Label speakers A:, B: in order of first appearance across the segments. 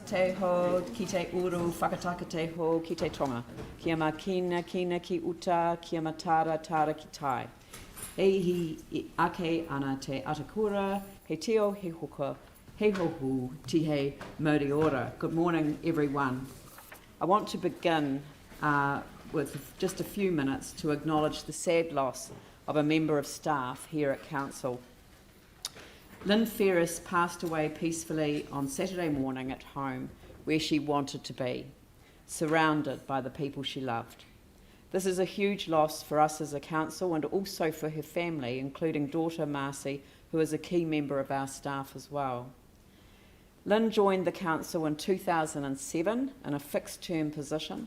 A: te ho, ki te uru, whakataka te ho, ki te tonga. Kia ma kina, kina ki uta, kia ma tara, tara ki tai. Hei ake ana te atakura, he teo, he hoka, he hohu, ti he mauri ora. Good morning, everyone. I want to begin with just a few minutes to acknowledge the sad loss of a member of staff here at Council. Lynn Ferris passed away peacefully on Saturday morning at home, where she wanted to be, surrounded by the people she loved. This is a huge loss for us as a council and also for her family, including daughter Marcy, who is a key member of our staff as well. Lynn joined the council in 2007 in a fixed-term position.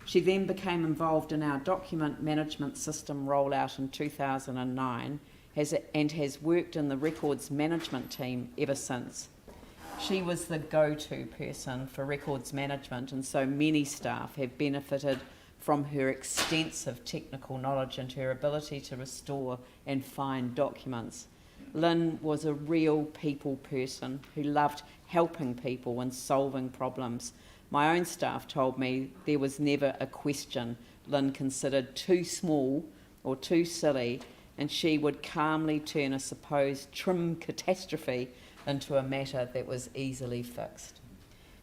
A: She then became involved in our document management system rollout in 2009 and has worked in the records management team ever since. She was the go-to person for records management, and so many staff have benefited from her extensive technical knowledge and her ability to restore and find documents. Lynn was a real people person who loved helping people and solving problems. My own staff told me there was never a question Lynn considered too small or too silly, and she would calmly turn a supposed trim catastrophe into a matter that was easily fixed.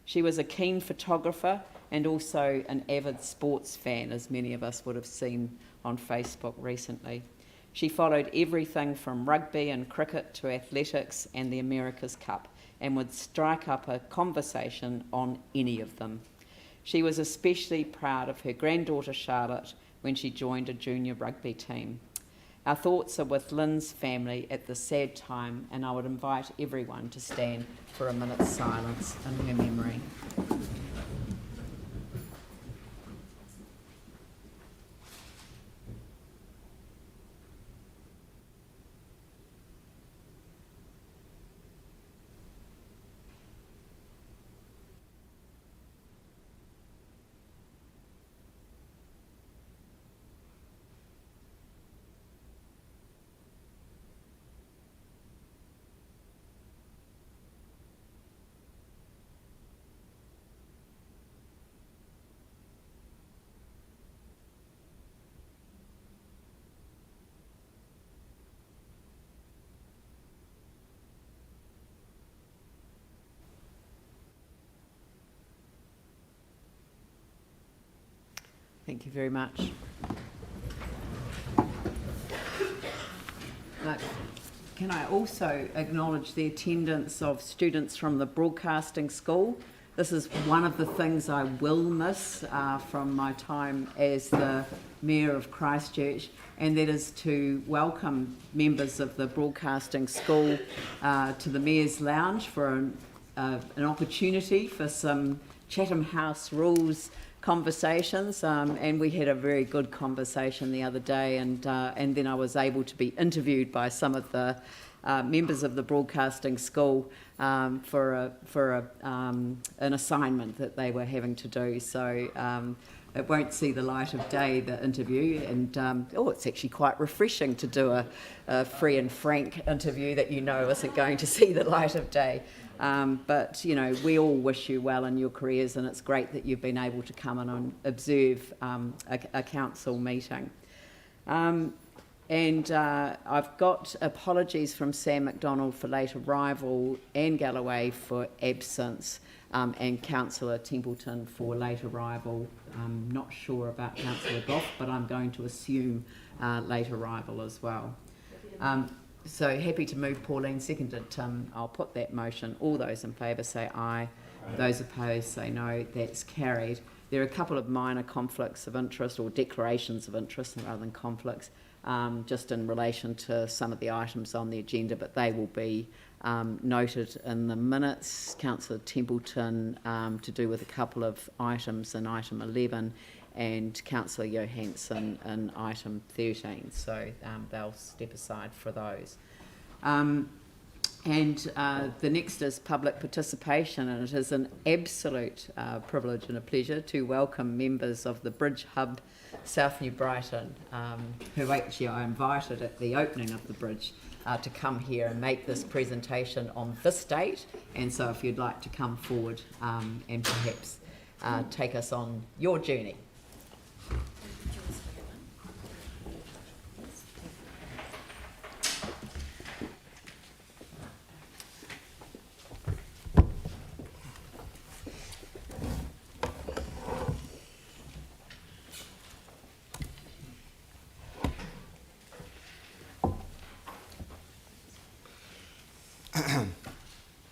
A: She was a keen photographer and also an avid sports fan, as many of us would have seen on Facebook recently. She followed everything from rugby and cricket to athletics and the America's Cup, and would strike up a conversation on any of them. She was especially proud of her granddaughter Charlotte when she joined a junior rugby team. Our thoughts are with Lynn's family at this sad time, and I would invite everyone to stand for a minute's silence in her memory. Thank you very much. Can I also acknowledge the attendance of students from the broadcasting school? This is one of the things I will miss from my time as the Mayor of Christchurch, and that is to welcome members of the broadcasting school to the Mayor's Lounge for an opportunity for some Chatham House rules conversations, and we had a very good conversation the other day, and then I was able to be interviewed by some of the members of the broadcasting school for an assignment that they were having to do. So it won't see the light of day, the interview, and it's actually quite refreshing to do a free and frank interview that you know isn't going to see the light of day. But, you know, we all wish you well in your careers, and it's great that you've been able to come in and observe a council meeting. And I've got apologies from Sam McDonald for late arrival, Anne Galloway for absence, and Councillor Templeton for late arrival. I'm not sure about Councillor Goff, but I'm going to assume late arrival as well. So happy to move. Pauline seconded. I'll put that motion. All those in favour say aye. Those opposed say no. That's carried. There are a couple of minor conflicts of interest, or declarations of interest rather than conflicts, just in relation to some of the items on the agenda, but they will be noted in the minutes. Councillor Templeton to do with a couple of items in item 11, and Councillor Johansson in item 13, so they'll step aside for those. And the next is public participation, and it is an absolute privilege and a pleasure to welcome members of the Bridge Hub South New Brighton, who actually I invited at the opening of the bridge to come here and make this presentation on this date. And so if you'd like to come forward and perhaps take us on your journey.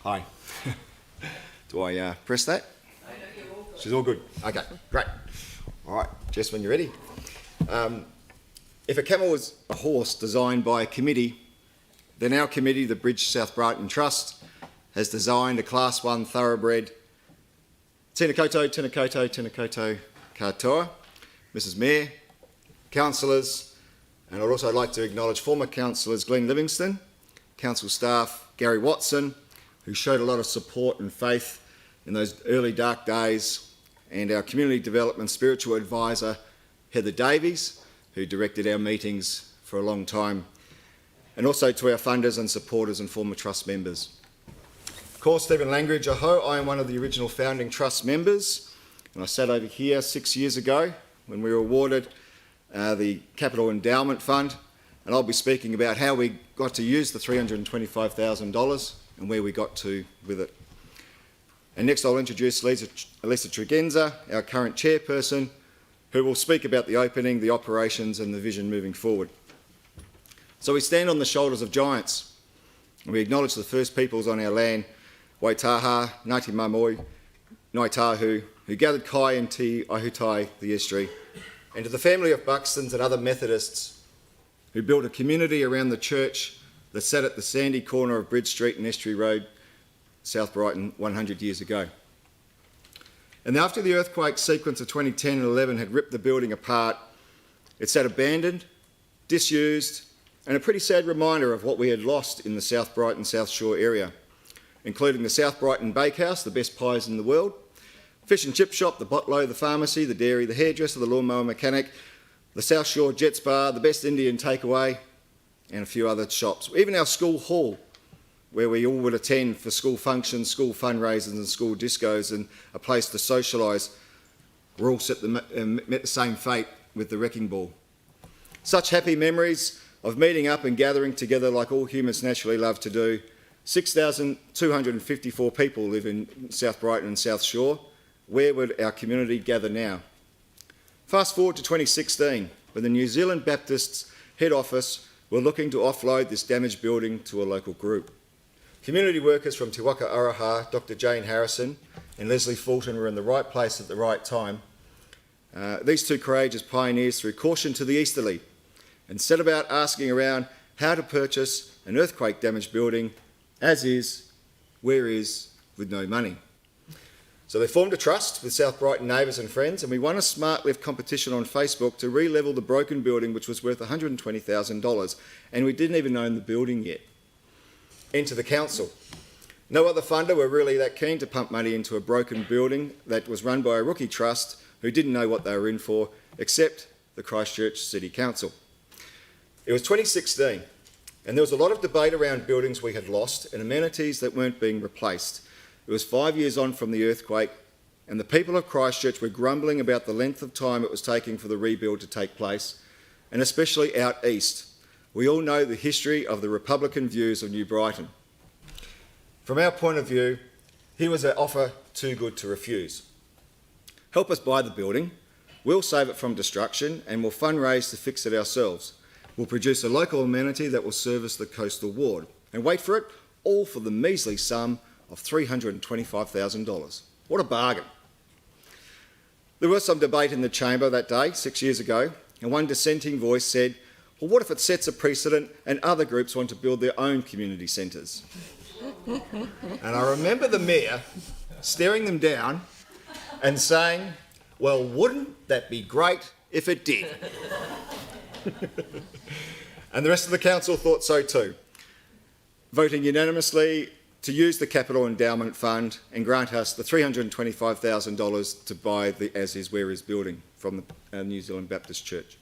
B: Hi. Do I press that? She's all good. Okay, great. All right, Jess, when you're ready. If a camel was a horse designed by a committee, then our committee, the Bridge South Brighton Trust, has designed a Class 1 thoroughbred. Tēnā koutou, tēnā koutou, tēnā koutou katoa, Mrs Mayor, councillors, and I'd also like to acknowledge former councillors Glenn Livingston, council staff Gary Watson, who showed a lot of support and faith in those early dark days, and our community development spiritual advisor Heather Davies, who directed our meetings for a long time, and also to our funders and supporters and former trust members. Of course, Stephen Langridge, aho, I am one of the original founding trust members, and I sat over here 6 years ago when we were awarded the Capital Endowment Fund, and I'll be speaking about how we got to use the $325,000 and where we got to with it. And next I'll introduce Lisa Tregenza, our current chairperson, who will speak about the opening, the operations and the vision moving forward. So we stand on the shoulders of giants, and we acknowledge the first peoples on our land, Waitaha, Ngāti Mamoi, Ngāi Tahu, who gathered kai and te ahutai the estuary, and to the family of Buxtons and other Methodists who built a community around the church that sat at the sandy corner of Bridge Street and Estuary Road, South Brighton, 100 years ago. And after the earthquake sequence of 2010 and 11 had ripped the building apart, it sat abandoned, disused, and a pretty sad reminder of what we had lost in the South Brighton South Shore area, including the South Brighton Bakehouse, the best pies in the world, fish and chip shop, the botlow, the pharmacy, the dairy, the hairdresser, the lawnmower mechanic, the South Shore Jets Bar, the best Indian takeaway, and a few other shops. Even our school hall, where we all would attend for school functions, school fundraisers and school discos, and a place to socialise, were all met the same fate with the wrecking ball. Such happy memories of meeting up and gathering together like all humans naturally love to do. 6,254 people live in South Brighton and South Shore. Where would our community gather now? Fast forward to 2016, when the New Zealand Baptists head office were looking to offload this damaged building to a local group. Community workers from Te Waka Araha, Dr Jane Harrison and Leslie Fulton were in the right place at the right time. These two courageous pioneers threw caution to the easterly and set about asking around how to purchase an earthquake-damaged building as is, where is, with no money. So they formed a trust with South Brighton neighbours and friends, and we won a smart lift competition on Facebook to re-level the broken building, which was worth $120,000, and we didn't even own the building yet. Enter the council. No other funder were really that keen to pump money into a broken building that was run by a rookie trust who didn't know what they were in for, except the Christchurch City Council. It was 2016, and there was a lot of debate around buildings we had lost and amenities that weren't being replaced. It was 5 years on from the earthquake, and the people of Christchurch were grumbling about the length of time it was taking for the rebuild to take place, and especially out east. We all know the history of the Republican views of New Brighton. From our point of view, here was an offer too good to refuse. Help us buy the building, we'll save it from destruction, and we'll fundraise to fix it ourselves. We'll produce a local amenity that will service the coastal ward. And wait for it, all for the measly sum of $325,000. What a bargain. There was some debate in the chamber that day, 6 years ago, and one dissenting voice said, well, what if it sets a precedent and other groups want to build their own community centres? And I remember the mayor staring them down and saying, well, wouldn't that be great if it did? And the rest of the council thought so too, voting unanimously to use the Capital Endowment Fund and grant us the $325,000 to buy the As Is Where Is building from the New Zealand Baptist Church.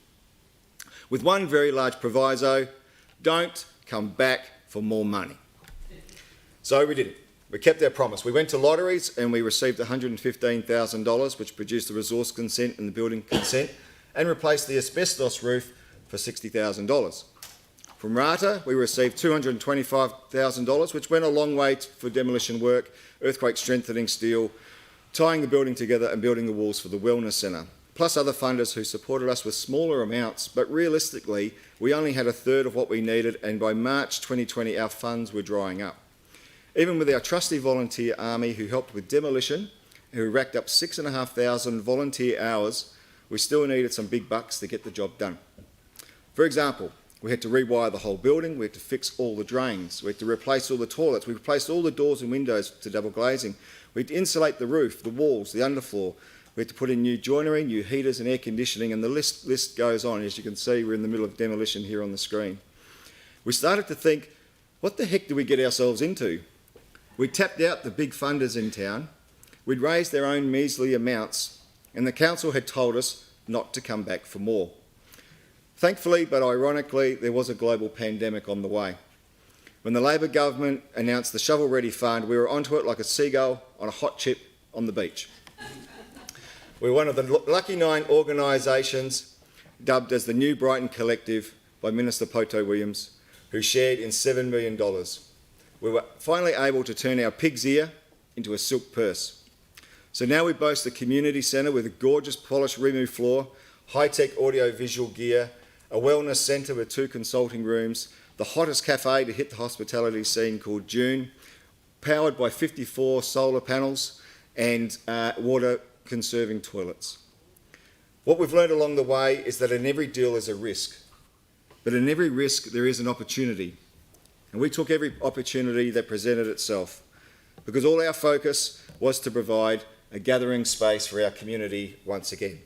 B: With one very large proviso, Don't come back for more money. So we did it. We kept our promise. We went to lotteries and we received $115,000, which produced the resource consent and the building consent, and replaced the asbestos roof for $60,000. From Rata, we received $225,000, which went a long way for demolition work, earthquake strengthening steel, tying the building together and building the walls for the Wellness Centre, plus other funders who supported us with smaller amounts, but realistically, we only had a third of what we needed, and by March 2020, our funds were drying up. Even with our trusty volunteer army who helped with demolition, who racked up 6,500 volunteer hours, we still needed some big bucks to get the job done. For example, we had to rewire the whole building, we had to fix all the drains, we had to replace all the toilets, we replaced all the doors and windows to double glazing, we had to insulate the roof, the walls, the underfloor, we had to put in new joinery, new heaters and air conditioning, and the list goes on. As you can see, we're in the middle of demolition here on the screen. We started to think, what the heck did we get ourselves into? We tapped out the big funders in town, we'd raised their own measly amounts, and the council had told us not to come back for more. Thankfully, but ironically, there was a global pandemic on the way. When the Labor government announced the Shovel Ready Fund, we were onto it like a seagull on a hot chip on the beach. We're one of the lucky 9 organisations dubbed as the New Brighton Collective by Minister Poto Williams, who shared in $7 million. We were finally able to turn our pig's ear into a silk purse. So now we boast a community centre with a gorgeous polished remove floor, high-tech audio-visual gear, a wellness centre with 2 consulting rooms, the hottest cafe to hit the hospitality scene called June, powered by 54 solar panels and water-conserving toilets. What we've learned along the way is that in every deal is a risk, but in every risk there is an opportunity. And we took every opportunity that presented itself, because all our focus was to provide a gathering space for our community once again.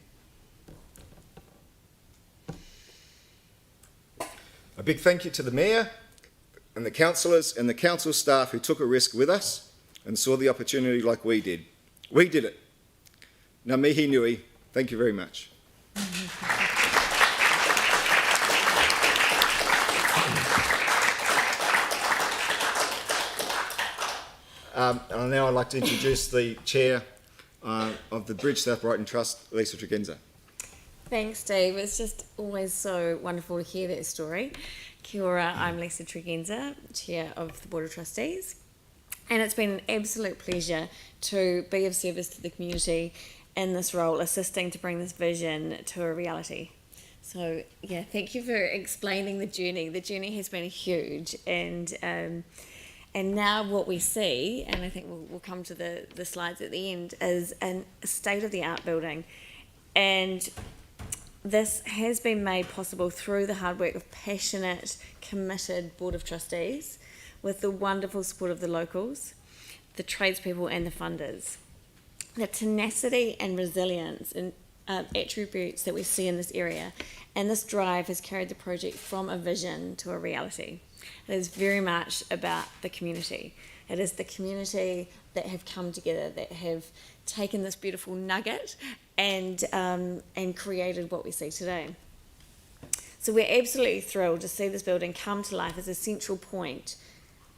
B: A big thank you to the Mayor and the councillors and the council staff who took a risk with us and saw the opportunity like we did. We did it. Ngā mihi nui, thank you very much. And now I'd like to introduce the Chair of the Bridge South Brighton Trust, Lisa Tregenza.
C: Thanks, Dave. It's just always so wonderful to hear that story. Kia ora, I'm Lisa Tregenza, Chair of the Board of Trustees. And it's been an absolute pleasure to be of service to the community in this role, assisting to bring this vision to a reality. So, yeah, thank you for explaining the journey. The journey has been huge, and now what we see, and I think we'll come to the slides at the end, is a state-of-the-art building. And this has been made possible through the hard work of passionate, committed Board of Trustees, with the wonderful support of the locals, the tradespeople and the funders. The tenacity and resilience and attributes that we see in this area, and this drive has carried the project from a vision to a reality. It is very much about the community. It is the community that have come together, that have taken this beautiful nugget and created what we see today. So we're absolutely thrilled to see this building come to life as a central point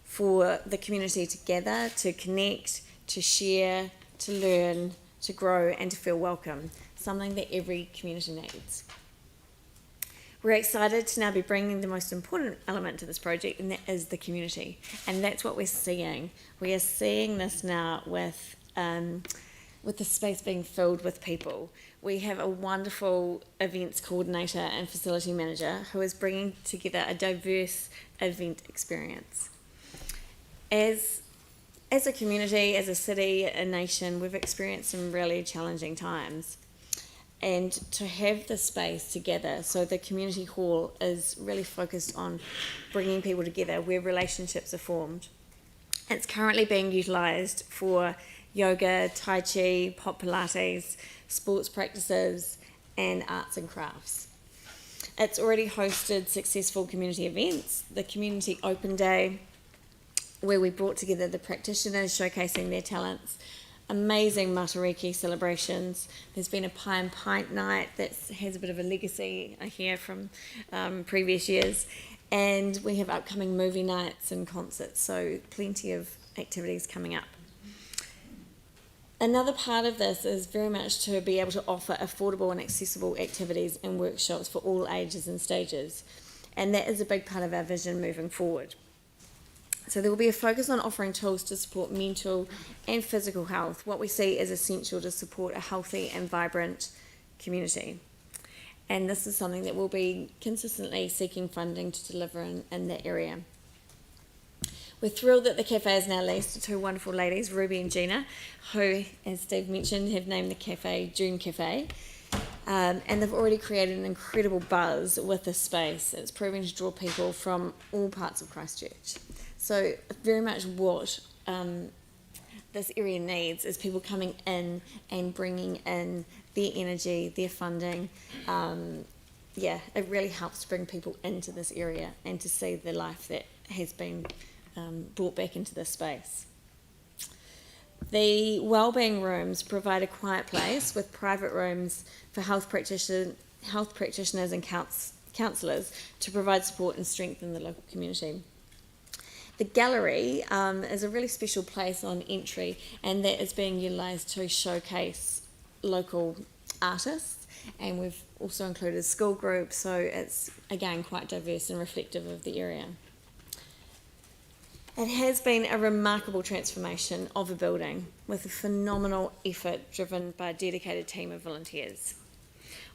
C: for the community to gather, to connect, to share, to learn, to grow and to feel welcome, something that every community needs. We're excited to now be bringing the most important element to this project, and that is the community. And that's what we're seeing. We are seeing this now with the space being filled with people. We have a wonderful events coordinator and facility manager who is bringing together a diverse event experience. As a community, as a city, a nation, we've experienced some really challenging times. And to have the space together, so the community hall is really focused on bringing people together where relationships are formed. It's currently being utilised for yoga, tai chi, pop pilates, sports practices and arts and crafts. It's already hosted successful community events, the Community Open Day, where we brought together the practitioners showcasing their talents, amazing matariki celebrations. There's been a pie and pint night that has a bit of a legacy, I hear, from previous years. And we have upcoming movie nights and concerts, so plenty of activities coming up. Another part of this is very much to be able to offer affordable and accessible activities and workshops for all ages and stages. And that is a big part of our vision moving forward. So there will be a focus on offering tools to support mental and physical health, what we see as essential to support a healthy and vibrant community. And this is something that we'll be consistently seeking funding to deliver in that area. We're thrilled that the cafe is now leased to two wonderful ladies, Ruby and Gina, who, as Steve mentioned, have named the cafe June Cafe. And they've already created an incredible buzz with this space. It's proving to draw people from all parts of Christchurch. So very much what this area needs is people coming in and bringing in their energy, their funding. It really helps to bring people into this area and to see the life that has been brought back into this space. The wellbeing rooms provide a quiet place with private rooms for health practitioners and counsellors to provide support and strengthen the local community. The gallery is a really special place on entry, and that is being utilised to showcase local artists, and we've also included school groups, so it's again quite diverse and reflective of the area. It has been a remarkable transformation of a building with a phenomenal effort driven by a dedicated team of volunteers.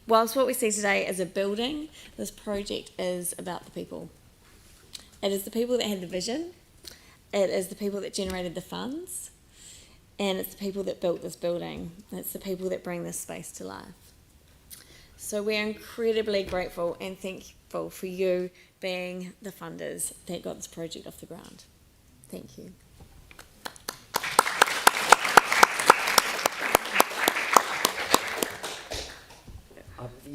C: Whilst what we see today is a building, this project is about the people. It is the people that had the vision, it is the people that generated the funds, and it's the people that built this building. It's the people that bring this space to life. So we're incredibly grateful and thankful for you being the funders that got this project off the ground. Thank you.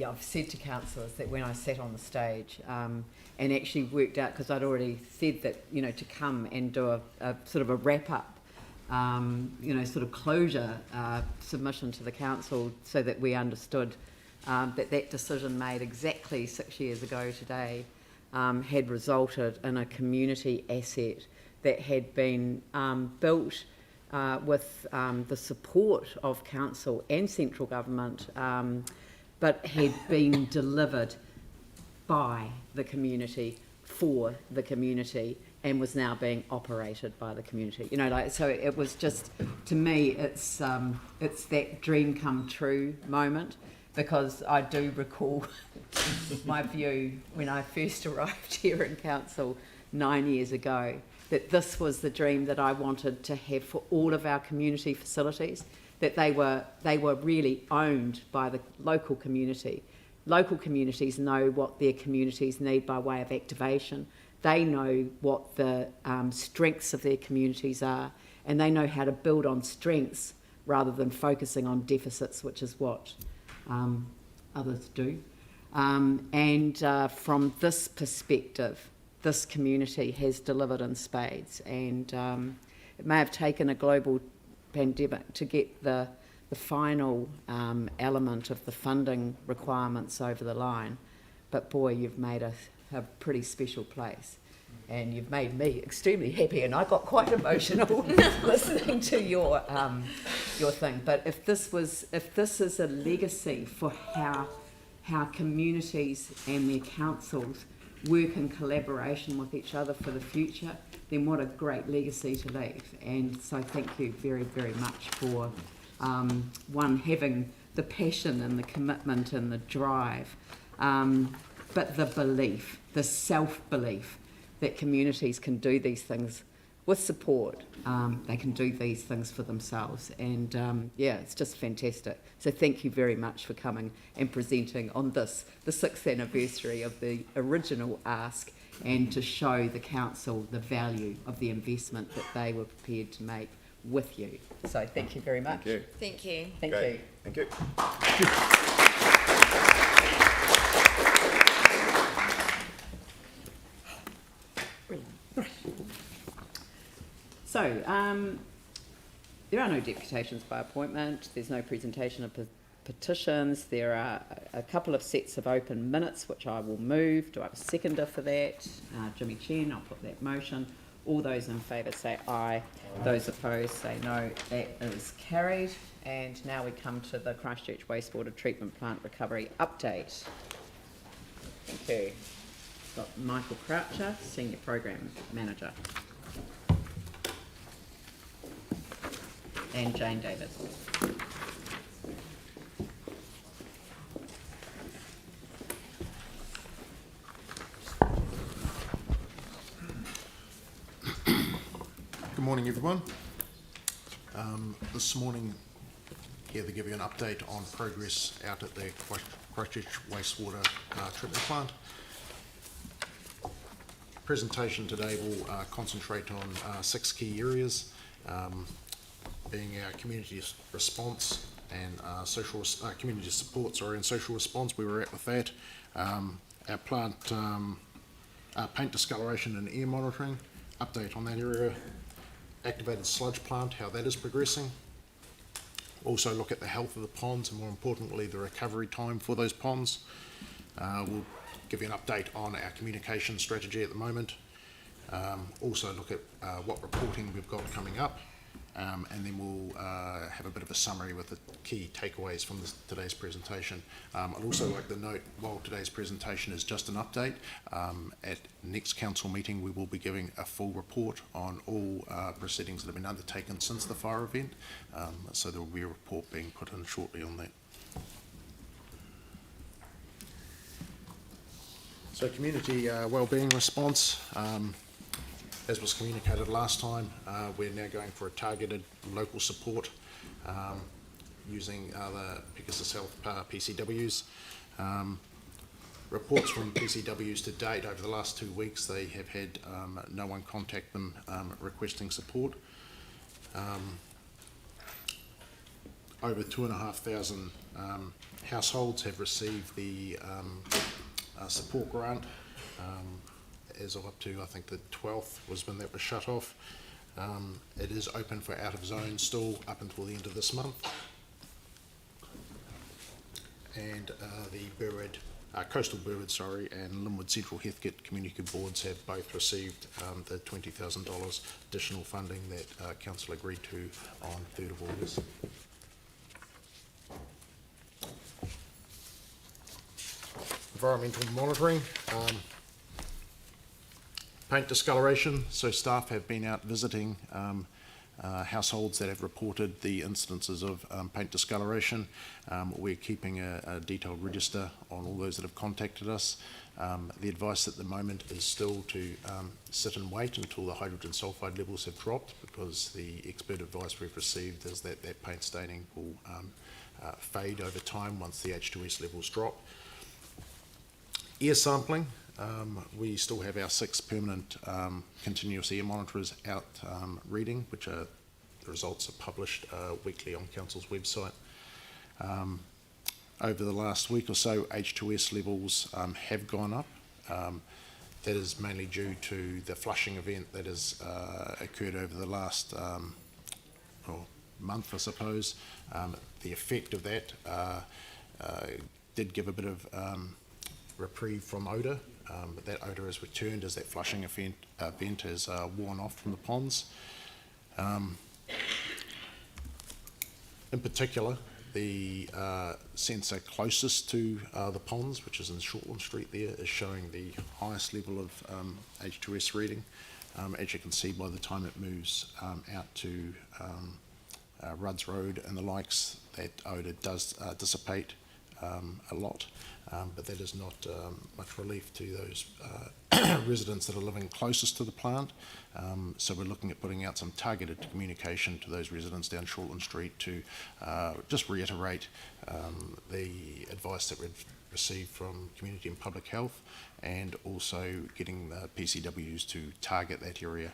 A: I've said to councillors that when I sat on the stage and actually worked out, because I'd already said that, to come and do a sort of a wrap-up, sort of closure submission to the council so that we understood that decision made exactly 6 years ago today had resulted in a community asset that had been built with the support of council and central government, but had been delivered by the community for the community and was now being operated by the community. So it was just, to me, it's that dream come true moment, because I do recall my view when I first arrived here in council 9 years ago, that this was the dream that I wanted to have for all of our community facilities, that they were really owned by the local community. Local communities know what their communities need by way of activation. They know what the strengths of their communities are, and they know how to build on strengths rather than focusing on deficits, which is what others do. From this perspective, this community has delivered in spades, and it may have taken a global pandemic to get the final element of the funding requirements over the line, but boy, you've made a pretty special place, and you've made me extremely happy, and I got quite emotional listening to your thing. But if this is a legacy for how communities and their councils work in collaboration with each other for the future, then what a great legacy to leave. And so thank you very, very much for having the passion and the commitment and the drive, but the belief, the self-belief that communities can do these things with support. They can do these things for themselves, and it's just fantastic. So thank you very much for coming and presenting on the 6th anniversary of the original ask, and to show the council the value of the investment that they were prepared to make with you. So thank you very much.
C: Thank you.
A: Thank
B: Great.
A: you.
B: Thank you.
A: So, there are no deputations by appointment. There's no presentation of petitions. There are a couple of sets of open minutes which I will move. Do I have a seconder for that? Jimmy Chen, I'll put that motion. All those in favour say aye. Those opposed say no. That is carried. And now we come to the Christchurch Wastewater Treatment Plant Recovery Update. Thank you. Got Michael Croucher, Senior Program Manager. And Jane Davis.
D: Good morning, everyone. This morning, here to give you an update on progress out at the Christchurch Wastewater Treatment Plant. Presentation today will concentrate on 6 key areas, being our community response and community support, and social response. We were at with that. Our plant paint discoloration and air monitoring, update on that area. Activated sludge plant, how that is progressing. Also look at the health of the ponds and more importantly the recovery time for those ponds. We'll give you an update on our communication strategy at the moment. Also look at what reporting we've got coming up, and then we'll have a bit of a summary with the key takeaways from today's presentation. I'd also like to note, while today's presentation is just an update, at next council meeting we will be giving a full report on all proceedings that have been undertaken since the fire event, so there will be a report being put in shortly on that. So community wellbeing response, as was communicated last time, we're now going for a targeted local support using the Pegasus Health PCWs. Reports from PCWs to date over the last 2 weeks, they have had no one contact them requesting support. Over 2,500 households have received the support grant. As of up to, I think the 12th was when that was shut off. It is open for out of zone still up until the end of this month. And the Burwood, Coastal Burwood, and Linwood Central Heathcote Community Boards have both received the $20,000 additional funding that Council agreed to on 3rd of August. Environmental monitoring. Paint discoloration, so staff have been out visiting households that have reported the incidences of paint discoloration. We're keeping a detailed register on all those that have contacted us. The advice at the moment is still to sit and wait until the hydrogen sulfide levels have dropped, because the expert advice we've received is that that paint staining will fade over time once the H2S levels drop. Air sampling. We still have our 6 permanent continuous air monitorers out reading, which are the results are published weekly on Council's website. Over the last week or so, H2S levels have gone up. That is mainly due to the flushing event that has occurred over the last month, I suppose. The effect of that did give a bit of reprieve from odour. But that odour has returned as that flushing event has worn off from the ponds. In particular, the sensor closest to the ponds, which is in Shortland Street there, is showing the highest level of H2S reading. As you can see, by the time it moves out to Rudd's Road and the likes, that odour does dissipate a lot. But that is not much relief to those residents that are living closest to the plant. So we're looking at putting out some targeted communication to those residents down Shortland Street to just reiterate the advice that we've received from Community and Public Health, and also getting the PCWs to target that area,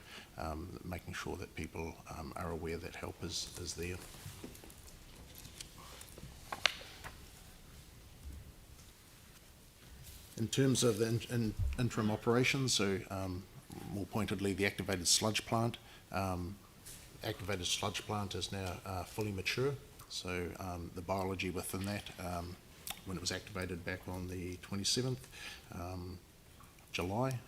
D: making sure that people are aware that help is there. In terms of the interim operations, so more pointedly the activated sludge plant. Activated sludge plant is now fully mature, So the biology within that, when it was activated back on the 27th July,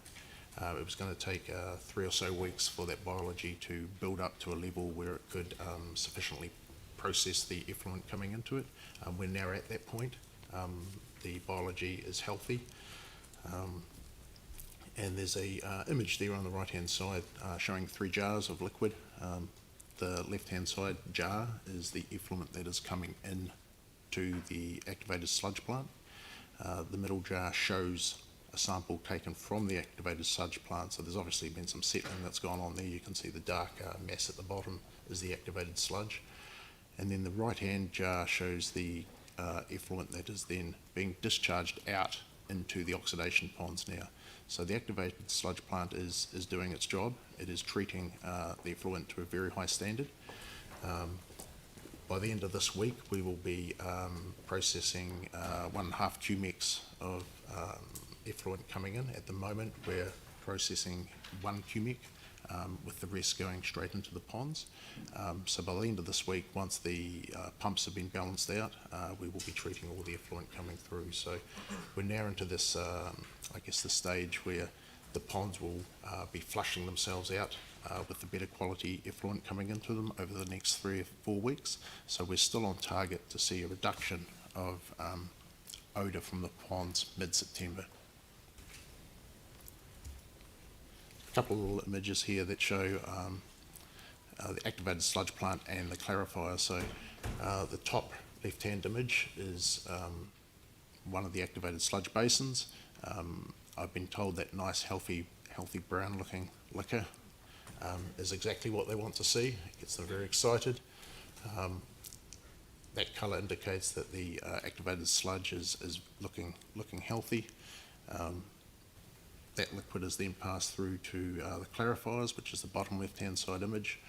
D: it was going to take 3 or so weeks for that biology to build up to a level where it could sufficiently process the effluent coming into it. We're now at that point. The biology is healthy. And there's a image there on the right hand side showing 3 jars of liquid. The left hand side jar is the effluent that is coming in to the activated sludge plant. The middle jar shows a sample taken from the activated sludge plant, so there's obviously been some settling that's gone on there. You can see the dark mass at the bottom is the activated sludge. And then the right hand jar shows the effluent that is then being discharged out into the oxidation ponds now. So the activated sludge plant is doing its job. It is treating the effluent to a very high standard. By the end of this week, we will be processing 1.5 cumecs of effluent coming in. At the moment, we're processing 1 cubic, with the rest going straight into the ponds. So by the end of this week, once the pumps have been balanced out, we will be treating all the effluent coming through. So we're now into this, I guess, the stage where the ponds will be flushing themselves out with the better quality effluent coming into them over the next 3 or 4 weeks. So we're still on target to see a reduction of odour from the ponds mid-September. A couple of little images here that show the activated sludge plant and the clarifier. So the top left-hand image is one of the activated sludge basins. I've been told that nice, healthy brown-looking liquor is exactly what they want to see. It gets them very excited. That colour indicates that the activated sludge is looking healthy. That liquid is then passed through to the clarifiers, which is the bottom left-hand side image,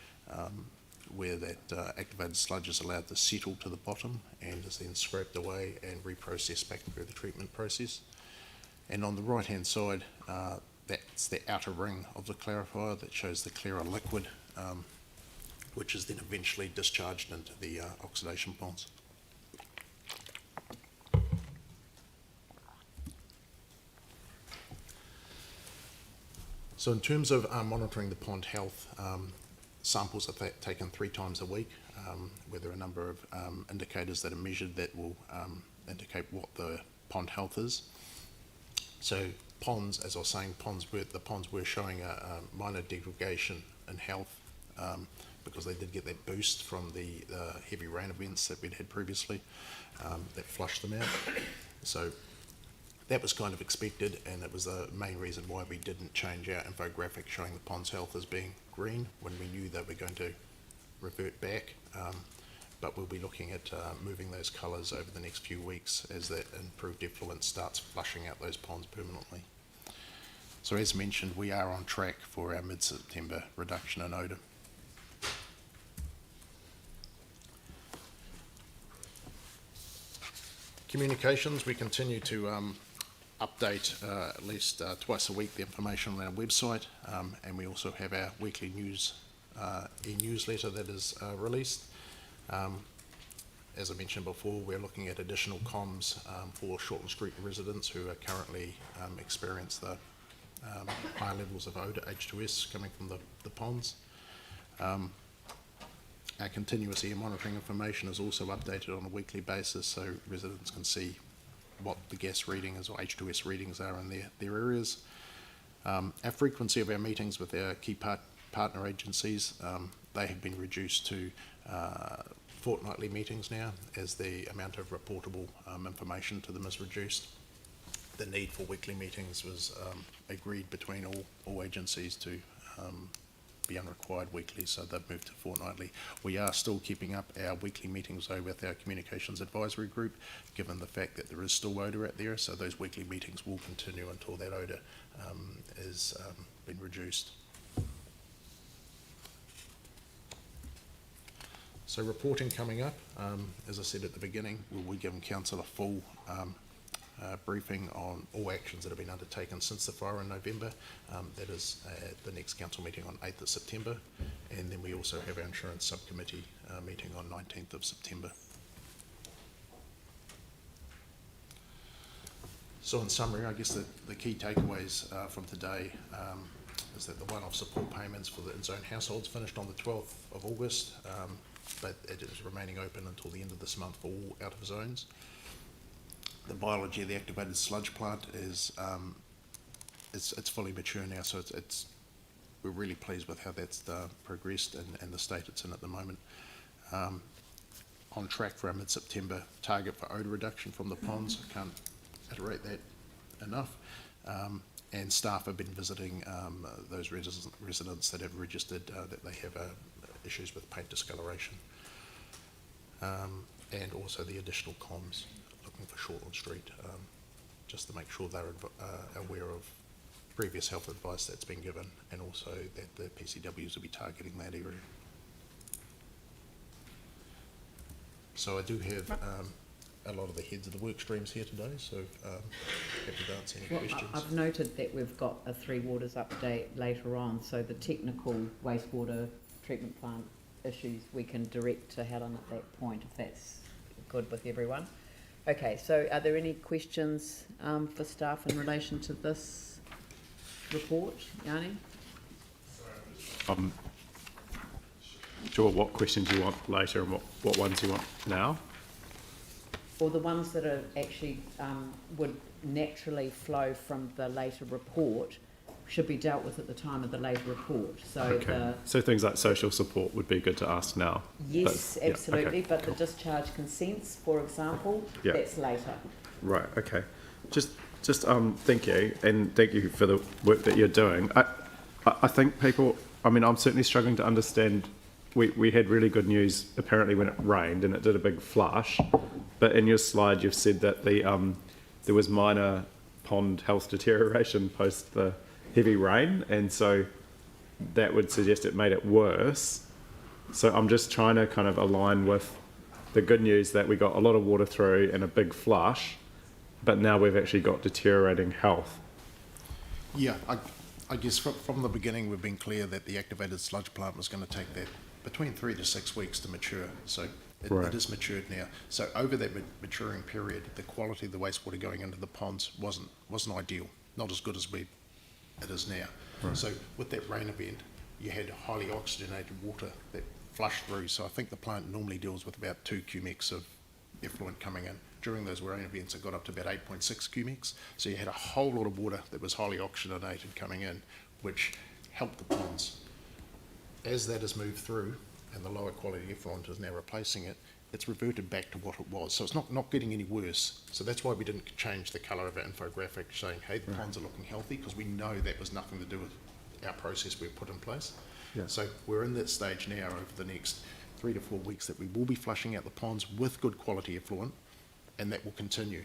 D: where that activated sludge is allowed to settle to the bottom and is then scraped away and reprocessed back through the treatment process. And on the right-hand side, that's the outer ring of the clarifier that shows the clearer liquid, which is then eventually discharged into the oxidation ponds. So in terms of monitoring the pond health, samples are taken 3 times a week, where there are a number of indicators that are measured that will indicate what the pond health is. So ponds, as I was saying, the ponds were showing a minor degradation in health because they did get that boost from the heavy rain events that we'd had previously that flushed them out. So that was kind of expected, and it was the main reason why we didn't change our infographic showing the pond's health as being green when we knew that we're going to revert back. But we'll be looking at moving those colours over the next few weeks as that improved effluent starts flushing out those ponds permanently. So as mentioned, we are on track for our mid-September reduction in odour. Communications, we continue to update at least twice a week the information on our website, and we also have our weekly e-newsletter that is released. As I mentioned before, we're looking at additional comms for Shortland Street residents who are currently experience the high levels of odour, H2S, coming from the ponds. Our continuous air monitoring information is also updated on a weekly basis so residents can see what the gas readings or H2S readings are in their areas. Our frequency of our meetings with our key partner agencies, they have been reduced to fortnightly meetings now as the amount of reportable information to them is reduced. The need for weekly meetings was agreed between all agencies to be unrequired weekly, so they've moved to fortnightly. We are still keeping up our weekly meetings though with our communications advisory group, given the fact that there is still odour out there, so those weekly meetings will continue until that odour has been reduced. So reporting coming up, as I said at the beginning, we'll be giving Council a full briefing on all actions that have been undertaken since the fire in November. That is at the next council meeting on 8th of September, and then we also have our insurance subcommittee meeting on 19th of September. So in summary, I guess the key takeaways from today is that the one-off support payments for the in-zone households finished on the 12th of August, but it is remaining open until the end of this month for all out of zones. The biology of the activated sludge plant is it's fully mature now, so we're really pleased with how that's progressed and the state it's in at the moment. On track for our mid-September target for odour reduction from the ponds. I can't iterate that enough. And staff have been visiting those residents that have registered that they have issues with paint discoloration. And also the additional comms looking for Shortland Street, just to make sure they're aware of previous health advice that's been given, and also that the PCWs will be targeting that area. So I do have a lot of the heads of the work streams here today, so happy to answer any questions.
A: I've noted that we've got a Three Waters update later on, so the technical wastewater treatment plant issues we can direct to Helen at that point, if that's good with everyone. Okay, so are there any questions for staff in relation to this report? Yanni?
E: Sure, what questions you want later and what ones you want now?
A: Or the ones that are actually would naturally flow from the later report should be dealt with at the time of the later report. So
E: Okay. So things like social support would be good to ask now.
A: yes,
E: Yeah,
A: absolutely,
E: okay,
A: but
E: cool.
A: the discharge consents, for example,
E: Yeah.
A: that's later.
E: Right, okay. Just thank you, and thank you for the work that you're doing. I think people, I mean, I'm certainly struggling to understand. We had really good news apparently when it rained and it did a big flush, but in your slide you've said that there was minor pond health deterioration post the heavy rain, and so that would suggest it made it worse. So I'm just trying to kind of align with the good news that we got a lot of water through and a big flush, but now we've actually got deteriorating health.
D: Yeah, I guess from the beginning we've been clear that the activated sludge plant was going to take that between 3 to 6 weeks to mature. So
E: Right.
D: it is matured now. So over that maturing period, the quality of the wastewater going into the ponds wasn't ideal, not as good as it is now.
E: Right.
D: So with that rain event, you had highly oxygenated water that flushed through. So I think the plant normally deals with about 2 cubics of effluent coming in. During those rain events, it got up to about 8.6 cubics. So you had a whole lot of water that was highly oxygenated coming in, which helped the ponds. As that has moved through, and the lower quality effluent is now replacing it, it's reverted back to what it was. So it's not getting any worse. So that's why we didn't change the colour of our infographic saying, hey, the ponds are looking healthy, because we know that was nothing to do with our process we've put in place.
E: Yeah.
D: So we're in that stage now over the next 3 to 4 weeks that we will be flushing out the ponds with good quality effluent, and that will continue.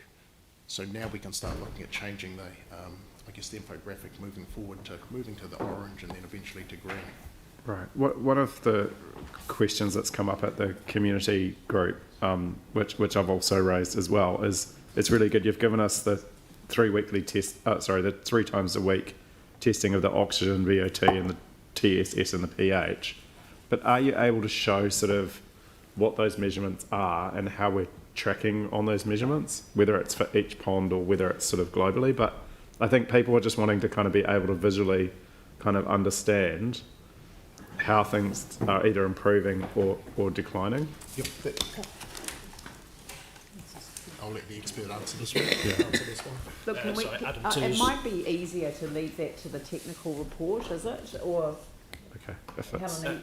D: So now we can start looking at changing the, I guess, the infographic moving forward to moving to the orange and then eventually to green.
E: Right. One of the questions that's come up at the community group, which I've also raised as well, is it's really good you've given us the 3 times a week testing of the oxygen, VOT, and the TSS and the pH. But are you able to show sort of what those measurements are and how we're tracking on those measurements, whether it's for each pond or whether it's sort of globally? But I think people are just wanting to kind of be able to visually kind of understand how things are either improving or declining.
D: Yep. I'll let the expert answer this one. Answer this one.
A: Look, can we,
F: sorry, Adam,
A: it might be easier to leave that to the technical report, is it? Or
E: Okay. If it's,
A: Helen,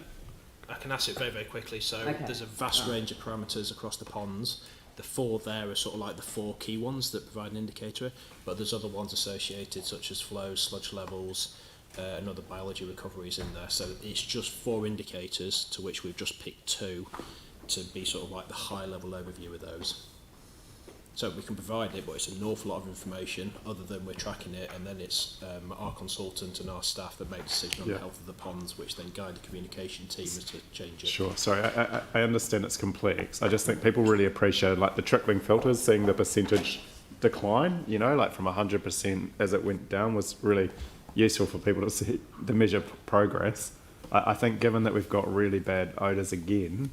F: I can answer it very, very quickly. So
A: Okay.
F: there's a vast range of parameters across the ponds. The 4 there are sort of like the 4 key ones that provide an indicator, but there's other ones associated such as flow, sludge levels, and other biology recoveries in there. So it's just 4 indicators, to which we've just picked 2 to be sort of like the high level overview of those. So we can provide it, but it's an awful lot of information other than we're tracking it, and then it's our consultant and our staff that make the decision on
E: Yeah.
F: the health of the ponds, which then guide the communication team as to change it.
E: Sure. Sorry, I understand it's complex. I just think people really appreciate like the trickling filters, seeing the percentage decline, you know, like from 100% as it went down was really useful for people to see the measure progress. I think given that we've got really bad odours again,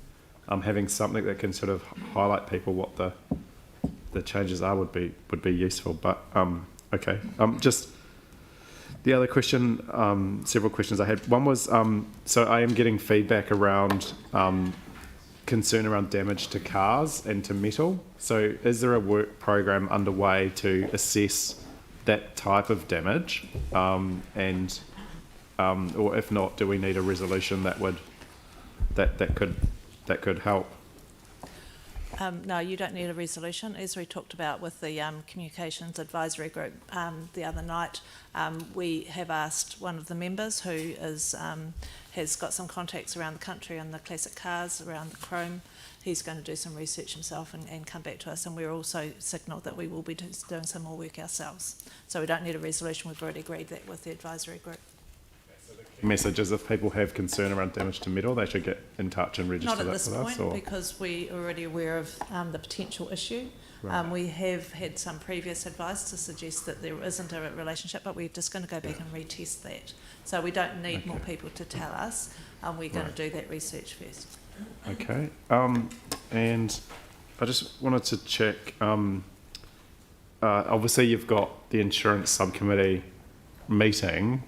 E: having something that can sort of highlight people what the the changes are would be useful. But okay, just the other question, several questions I had. One was so I am getting feedback around concern around damage to cars and to metal. So is there a work program underway to assess that type of damage, and or if not, do we need a resolution that could help?
G: No, you don't need a resolution. As we talked about with the Communications Advisory Group the other night, we have asked one of the members who is has got some contacts around the country on the classic cars, around the chrome. He's going to do some research himself and come back to us, and we're also signalled that we will be doing some more work ourselves. So we don't need a resolution. We've already agreed that with the advisory group.
E: Message is if people have concern around damage to metal, they should get in touch and register that with us?
G: Not at this point, because we are already aware of the potential issue. Right. We have had some previous advice to suggest that there isn't a relationship, but we're just going to go back and retest that. So we don't need more people to tell us. We're going to do that research first.
E: Okay. And I just wanted to check, obviously you've got the insurance subcommittee meeting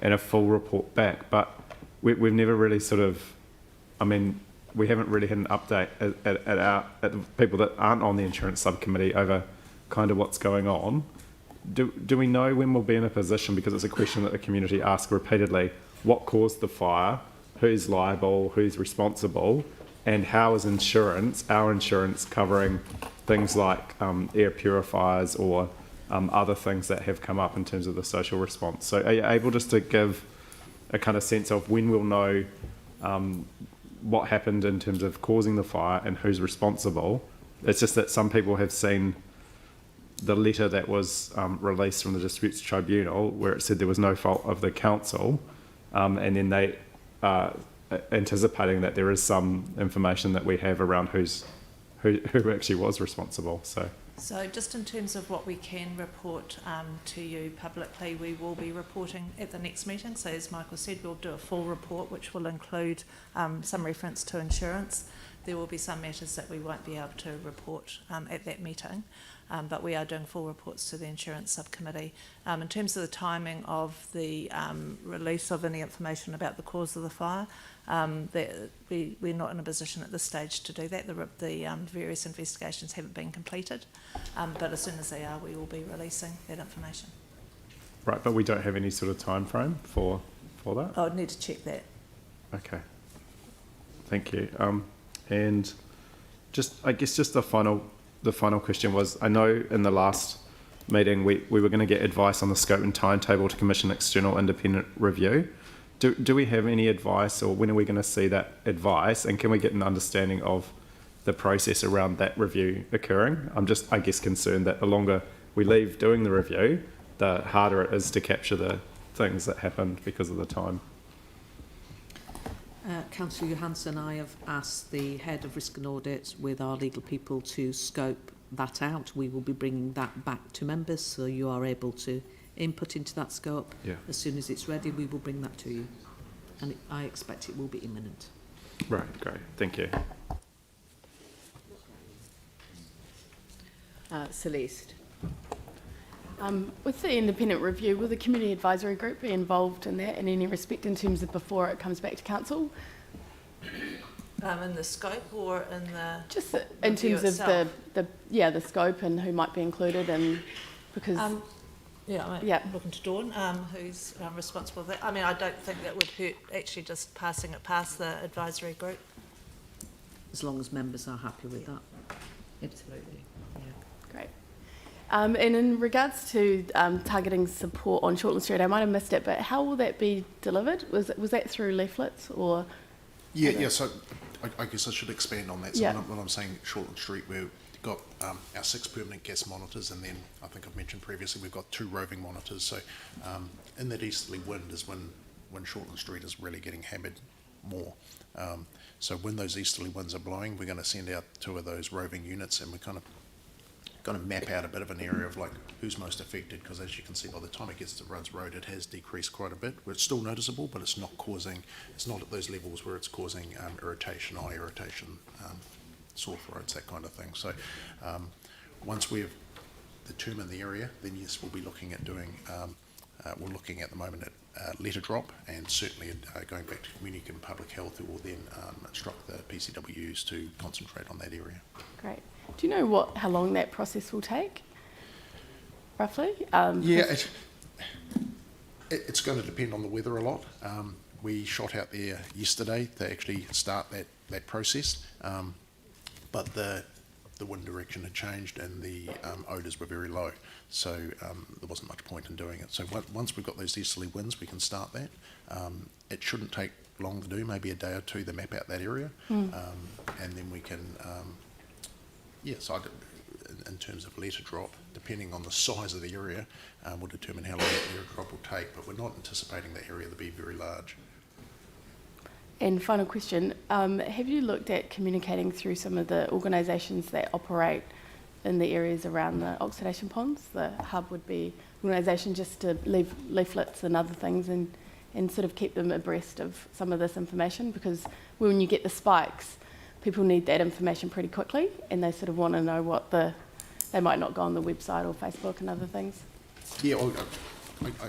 E: and a full report back, but we've never really sort of, we haven't really had an update at the people that aren't on the insurance subcommittee over kind of what's going on. Do we know when we'll be in a position, because it's a question that the community asks repeatedly, what caused the fire, who's liable, who's responsible, and how is our insurance covering things like air purifiers or other things that have come up in terms of the social response? So are you able just to give a kind of sense of when we'll know what happened in terms of causing the fire and who's responsible? It's just that some people have seen the letter that was released from the Disputes Tribunal where it said there was no fault of the council, and then they are anticipating that there is some information that we have around who actually was responsible. So
G: just in terms of what we can report to you publicly, we will be reporting at the next meeting. So as Michael said, we'll do a full report which will include some reference to insurance. There will be some matters that we won't be able to report at that meeting, but we are doing full reports to the insurance subcommittee. In terms of the timing of the release of any information about the cause of the fire, we're not in a position at this stage to do that. The various investigations haven't been completed, but as soon as they are, we will be releasing that information.
E: Right, but we don't have any sort of time frame for that?
G: I would need to check that.
E: Okay, thank you. And I guess the final question was, I know in the last meeting we were going to get advice on the scope and timetable to commission external independent review. Do we have any advice, or when are we going to see that advice, and can we get an understanding of the process around that review occurring? I'm just, I guess, concerned that the longer we leave doing the review, the harder it is to capture the things that happened because of the time.
H: Councillor Johansson, I have asked the Head of Risk and Audit with our legal people to scope that out. We will be bringing that back to members, so you are able to input into that scope. Yeah. As soon as it's ready, we will bring that to you. And I expect it will be imminent.
E: Right, great. Thank you.
I: Celeste. With the independent review, will the community advisory group be involved in that in any respect in terms of before it comes back to council?
G: In the scope or in the
I: just in terms of the scope and who might be included, and because
G: looking to Dawn, who's responsible for that. I mean, I don't think that would hurt actually just passing it past the advisory group.
H: As long as members are happy with that. Absolutely. Yeah.
I: Great. And in regards to targeting support on Shortland Street, I might have missed it, but how will that be delivered? Was that through leaflets or?
D: Yeah. So I guess I should expand on that. So when I'm saying Shortland Street, we've got our 6 permanent gas monitors, and then I think I've mentioned previously we've got 2 roving monitors. So in that easterly wind is when Shortland Street is really getting hammered more. So when those easterly winds are blowing, we're going to send out 2 of those roving units, and we're kind of going to map out a bit of an area of like who's most affected, because as you can see, by the time it gets to Rudd's Road, it has decreased quite a bit. It's still noticeable, but it's not at those levels where it's causing eye irritation, sore throats, that kind of thing. So once we've determined the area, then yes, we'll be looking at doing, we're looking at the moment at letter drop, and certainly going back to community and public health, who will then instruct the PCWs to concentrate on that area.
I: Great. Do you know how long that process will take, roughly?
D: It's going to depend on the weather a lot. We shot out there yesterday to actually start that process, but the wind direction had changed and the odours were very low, so there wasn't much point in doing it. So once we've got those easterly winds, we can start that. It shouldn't take long to do, maybe a day or two to map out that area, and then we can, so in terms of letter drop, depending on the size of the area, will determine how long that letter drop will take, but we're not anticipating the area to be very large.
I: And final question, have you looked at communicating through some of the organisations that operate in the areas around the oxidation ponds? The hub would be an organisation just to leave leaflets and other things and sort of keep them abreast of some of this information, because when you get the spikes, people need that information pretty quickly and they sort of want to know they might not go on the website or Facebook and other things.
D: Yeah, well,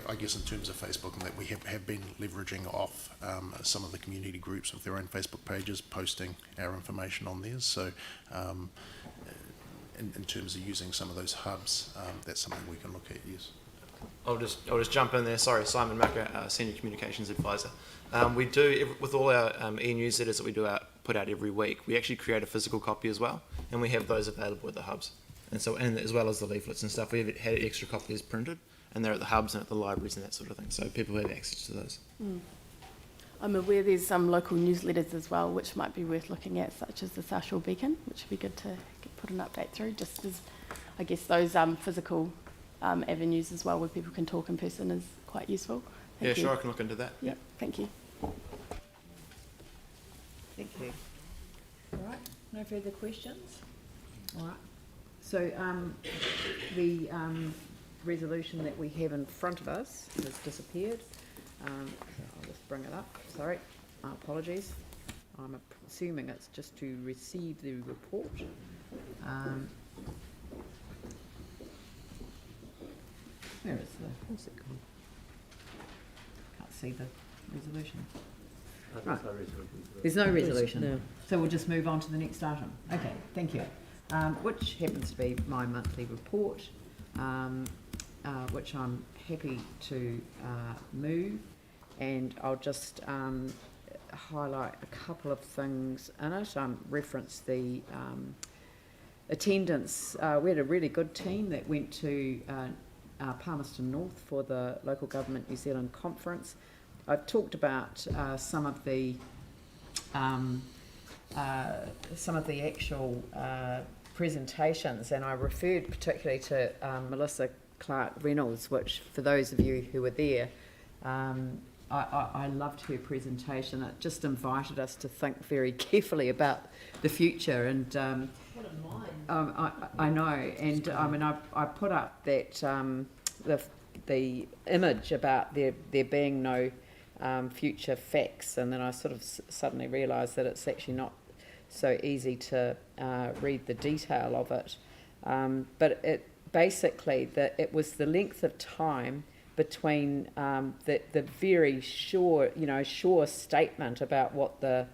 D: I guess in terms of Facebook, and that we have been leveraging off some of the community groups with their own Facebook pages, posting our information on theirs. So in terms of using some of those hubs, that's something we can look at, yes.
J: I'll just jump in there. Sorry, Simon Macker, Senior Communications Advisor. We do, with all our e-newsletters that we put out every week, we actually create a physical copy as well, and we have those available at the hubs. And as well as the leaflets and stuff, we have had extra copies printed, and they're at the hubs and at the libraries and that sort of thing, so people have access to those.
I: I'm aware there's some local newsletters as well, which might be worth looking at, such as the South Shore Beacon, which would be good to put an update through, just as I guess those physical avenues as well, where people can talk in person, is quite useful. Thank you.
J: Sure, I can look into that.
I: Yeah, thank you.
A: Thank you. All right, no further questions? All right. So the resolution that we have in front of us has disappeared. So I'll just bring it up. Sorry, apologies. I'm assuming it's just to receive the report. Where's it gone? Can't see the resolution. Right. There's no resolution. No. So we'll just move on to the next item. Okay, thank you. Which happens to be my monthly report, which I'm happy to move, and I'll just highlight a couple of things in it. Reference the attendance. We had a really good team that went to Palmerston North for the Local Government New Zealand Conference. I've talked about some of the actual presentations, and I referred particularly to Melissa Clark-Reynolds, which for those of you who were there, I loved her presentation. It just invited us to think very carefully about the future, and what a mind. I know, and I mean I put up that the image about there being no future facts, and then I sort of suddenly realised that it's actually not so easy to read the detail of it, but it basically it was the length of time between the very sure statement about what the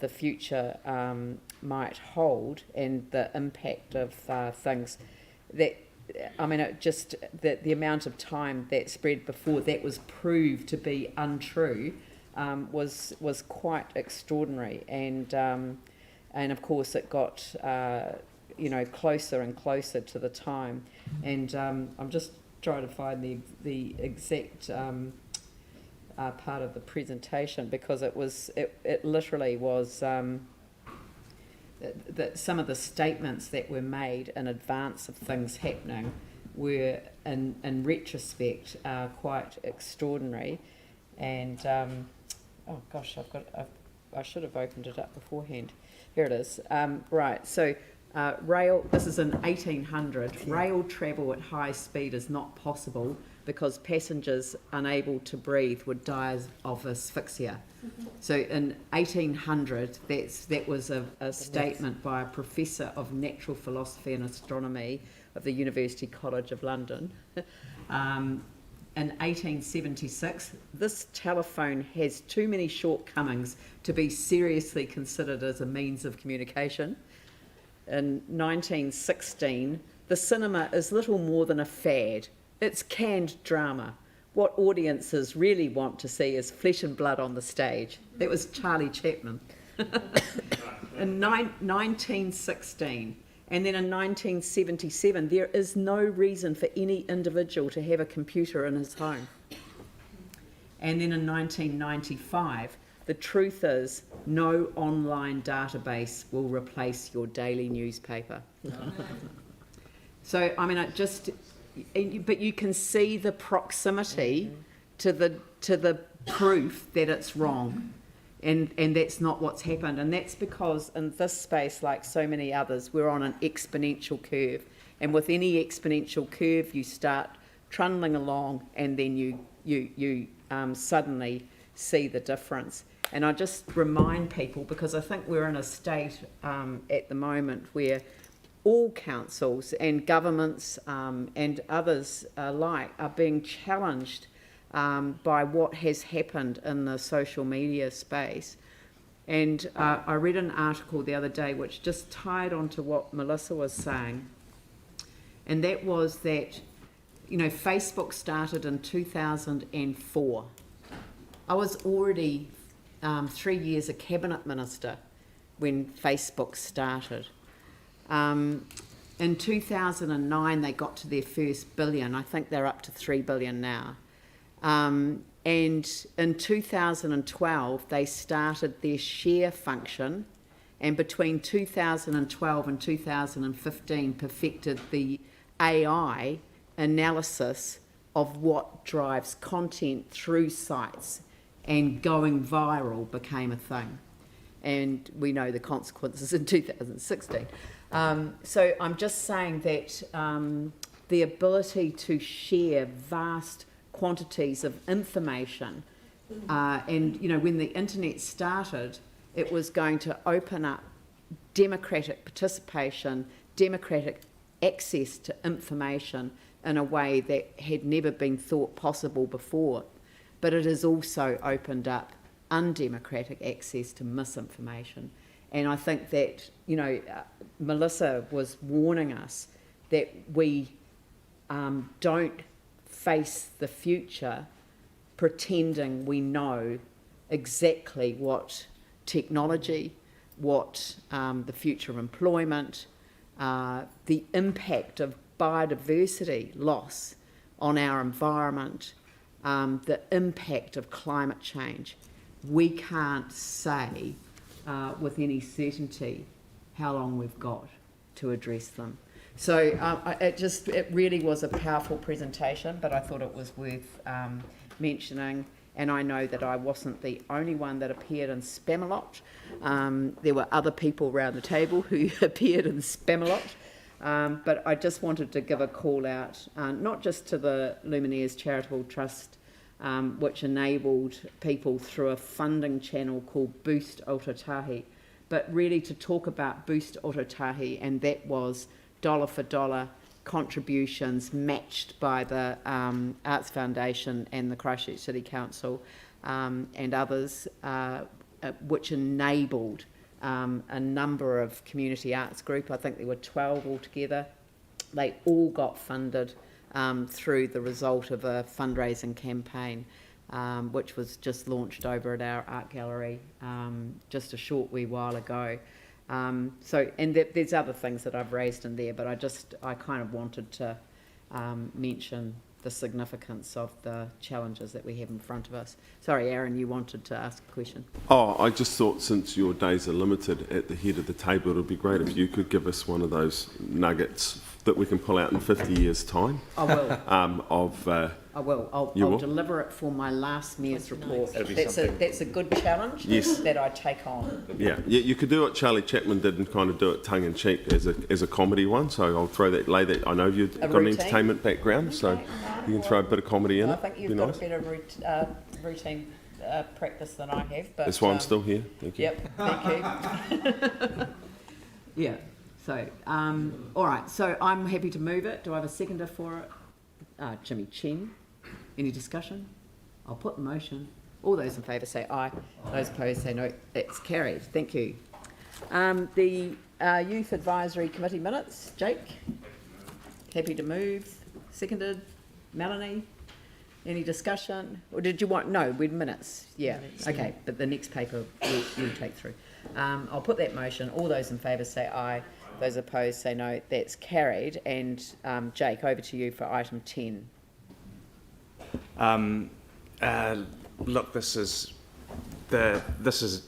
A: future might hold and the impact of things. That I mean, it just the amount of time that spread before that was proved to be untrue was quite extraordinary, and of course it got closer and closer to the time, and I'm just trying to find the exact part of the presentation, because it literally was that some of the statements that were in advance of things happening were in retrospect quite extraordinary, and oh gosh, I should have opened it up beforehand. Here it is. Right, so Rail, this is in 1800, rail travel at high speed is not possible because passengers unable to breathe would die of asphyxia. So in 1800, that was a statement by a professor of natural philosophy and astronomy of the University College of London. In 1876, this telephone has too many shortcomings to be seriously considered as a means of communication. In 1916, the cinema is little more than a fad. It's canned drama. What audiences really want to see is flesh and blood on the stage. That was Charlie Chaplin. In 1916, and then in 1977, there is no reason for any individual to have a computer in his home. And then in 1995, the truth is no online database will replace your daily newspaper. So, I mean, but you can see the proximity to the proof that it's wrong. And that's not what's happened. And that's because in this space, like so many others, we're on an exponential curve. And with any exponential curve, you start trundling along and then you suddenly see the difference. And I just remind people, because I think we're in a state at the moment where all councils and governments and others alike are being challenged by what has happened in the social media space. And I read an article the other day which just tied onto what Melissa was saying, and that was that, you know, Facebook started in 2004. I was already 3 years a cabinet minister when Facebook started. In 2009 they got to their first billion. I think they're up to 3 billion now. And in 2012, they started their share function, and between 2012 and 2015 perfected the AI analysis of what drives content through sites, and going viral became a thing. And we know the consequences in 2016. So I'm just saying that the ability to share vast quantities of information, and you know, when the internet started, it was going to open up democratic participation, democratic access to information in a way that had never been thought possible before. But it has also opened up undemocratic access to misinformation. And I think that, you know, Melissa was warning us that we don't face the future pretending we know exactly what technology, what the future of employment, the impact of biodiversity loss on our environment, the impact of climate change. We can't say with any certainty how long we've got to address them. So it really was a powerful presentation, but I thought it was worth mentioning. And I know that I wasn't the only one that appeared in Spamalot. There were other people around the table who appeared in Spamalot. But I just wanted to give a call out, not just to the Lumineers Charitable Trust, which enabled people through a funding channel called Boost Aotearoa, but really to talk about Boost Aotearoa, and that was dollar for dollar contributions matched by the Arts Foundation and the Christchurch City Council and others, which enabled a number of community arts group. I think there were 12 altogether. They all got funded through the result of a fundraising campaign, which was just launched over at our art gallery just a short wee while ago. There's other things that I've raised in there, but I kind of wanted to mention the significance of the challenges that we have in front of us. Sorry, Aaron, you wanted to ask a question.
K: Oh, I just thought since your days are limited at the head of the table, it would be great if you could give us one of those nuggets that we can pull out in 50 years' time.
A: I will. I will. I'll deliver it for my last mayor's report. That's a good challenge that I take on.
K: Yeah, you could do what Charlie Chapman did and kind of do it tongue in cheek as a comedy one. So I'll lay that. I know you've got an entertainment background, so you can throw a bit of comedy in it.
A: I think you've got a better routine practice than I have. But
K: that's why I'm still here. Thank you.
A: Yep. Thank you. Yeah. So, all right. So I'm happy to move it. Do I have a seconder for it? Jimmy Chen. Any discussion? I'll put the motion. All those in favour say aye. Those opposed say no. It's carried. Thank you. The Youth Advisory Committee minutes. Jake. Happy to move. Seconded. Melanie. Any discussion? Or did you want... No, we're minutes. Yeah. Okay. But the next paper you'll take through. I'll put that motion. All those in favour say aye. Those opposed say no. That's carried. And Jake, over to you for item 10.
L: Look, this is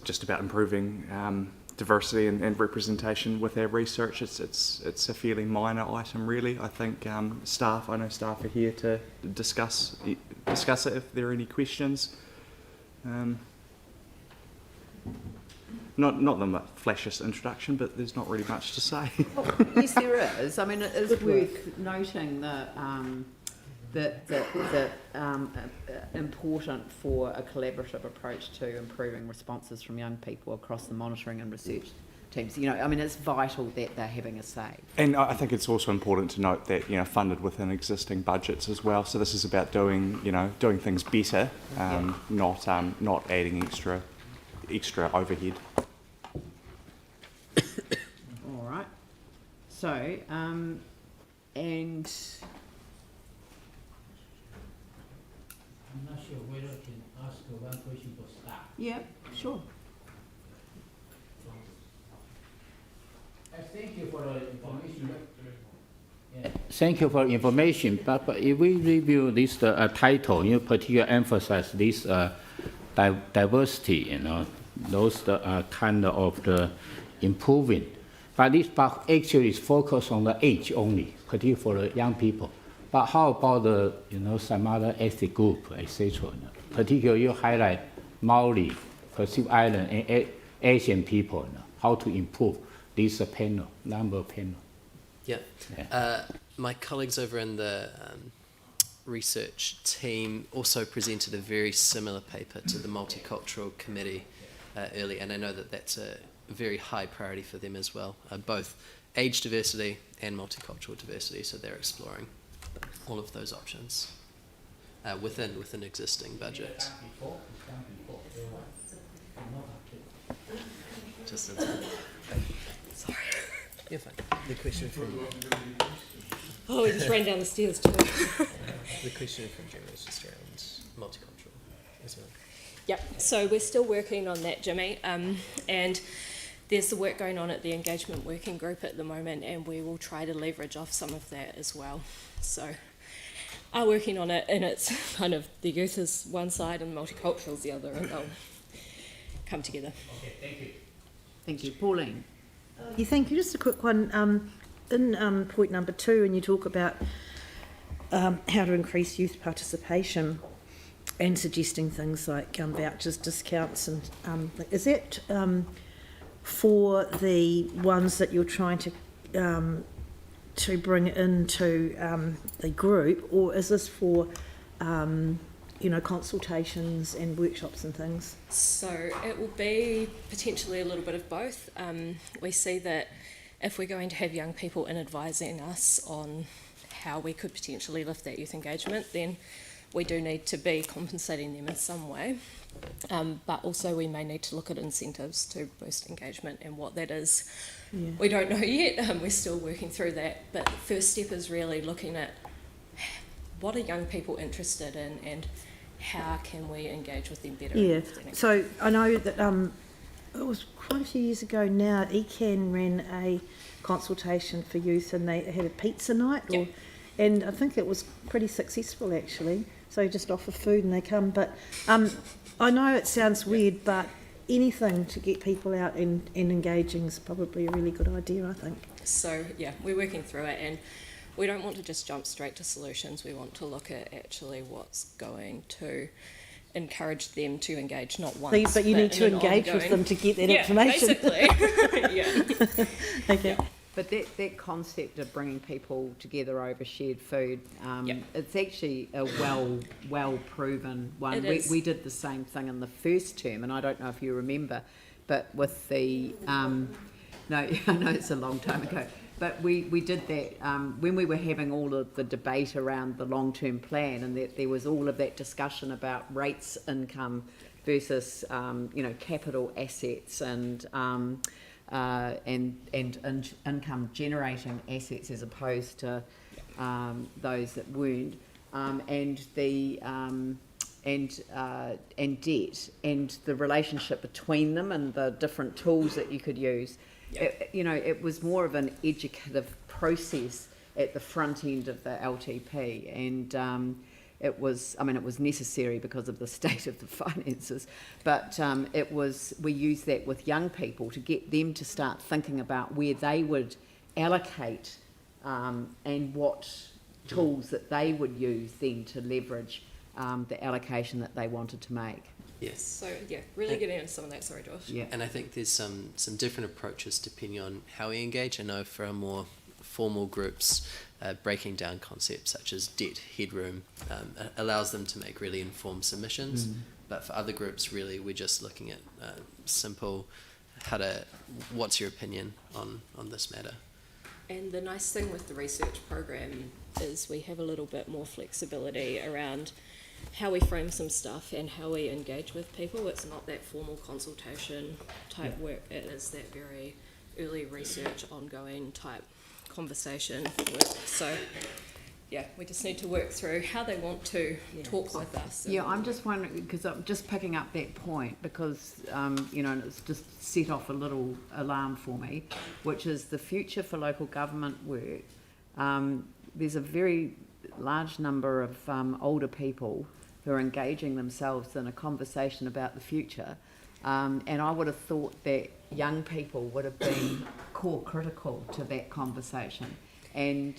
L: just about improving diversity and representation with our research. It's a fairly minor item, really. I think I know staff are here to discuss it if there are any questions. Not the flashiest introduction, but there's not really much to say.
A: Yes, there is. I mean, it is worth noting that important for a collaborative approach to improving responses from young people across the monitoring and research teams. You know, I mean, it's vital that they're having a say.
L: And I think it's also important to note that, you know, funded within existing budgets as well. So this is about doing things better, not adding extra overhead.
A: All right. So, and
M: I'm not sure whether I can ask one question for staff.
A: yeah, sure.
M: Thank you for the information. Thank you for information. But if we review this title, you particularly emphasize this diversity. Those kind of the improving. But this part actually is focused on the age only, particularly for the young people. But how about the some other ethnic group, etc.? Particularly, you highlight Maori, Pacific Island, and Asian people. How to improve this number panel?
N: Yeah. My colleagues over in the research team also presented a very similar paper to the Multicultural Committee earlier, and I know that that's a very high priority for them as well, both age diversity and multicultural diversity. So they're exploring all of those options within existing budget. Just sorry. You're fine. The question from...
C: Oh, we just ran down the stairs too.
N: The question from Jimmy is just around multicultural as well.
O: Yep, so we're still working on that, Jimmy, and there's the work going on at the engagement working group at the moment, and we will try to leverage off some of that as well. So are working on it, and it's kind of the youth is one side and multicultural is the other, and they'll come together.
M: Okay, thank you.
A: Thank you. Pauline.
P: Yeah, thank you. Just a quick one. In point number 2, and you talk about how to increase youth participation and suggesting things like vouchers, discounts, and is that for the ones that you're trying to bring into the group, or is this for consultations and workshops and things?
O: So it will be potentially a little bit of both. We see that if we're going to have young people in advising us on how we could potentially lift that youth engagement, then we do need to be compensating them in some way. But also we may need to look at incentives to boost engagement, and what that is, we don't know yet. We're still working through that. But the first step is really looking at what are young people interested in and how can we engage with them better.
P: Yeah, so I know that it was quite a few years ago now, ECAN ran a consultation for youth, and they had a pizza night, and I think it was pretty successful actually. So you just offer food and they come. But I know it sounds weird, but anything to get people out and engaging is probably a really good idea, I think.
O: So yeah, we're working through it, and we don't want to just jump straight to solutions. We want to look at actually what's going to encourage them to engage, not once.
P: But you need to
O: in an
P: engage with
O: ongoing-
P: them to get that
O: yeah,
P: information.
O: Basically. Yeah.
P: Okay.
A: But that concept of bringing people together over shared food, it's actually a well proven one.
O: It is.
A: We did the same thing in the first term, and I don't know if you remember, but with the no, I know it's a long time ago. But we did that when we were having all of the debate around the long-term plan, and that there was all of that discussion about rates income versus capital assets and income generating assets as opposed to those that weren't, and debt and the relationship between them and the different tools that you could use. It was more of an educative process at the front end of the LTP, and it was necessary because of the state of the finances, but we used that with young people to get them to start thinking about where they would allocate and what tools that they would use then to leverage the allocation that they wanted to make.
N: Yes.
O: So yeah, really getting into some of that. Sorry, Josh.
A: Yeah.
N: And I think there's some different approaches depending on how we engage. I know for our more formal groups, breaking down concepts such as debt headroom allows them to make really informed submissions. But for other groups, really, we're just looking at simple, what's your opinion on this matter?
O: And the nice thing with the research program is we have a little bit more flexibility around how we frame some stuff and how we engage with people. It's not that formal consultation type work. It is that very early research, ongoing type conversation work. So yeah, we just need to work through how they want to talk with us.
A: Yeah, I'm just wondering, because I'm just picking up that point because, and it's just set off a little alarm for me, which is the future for local government work. There's a very large number of older people who are engaging themselves in a conversation about the future, and I would have thought that young people would have been core critical to that conversation, and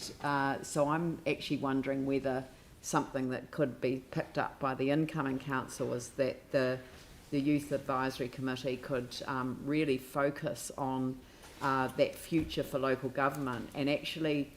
A: so I'm actually wondering whether something that could be picked up by the incoming council is that the Youth Advisory Committee could really focus on that future for local government and actually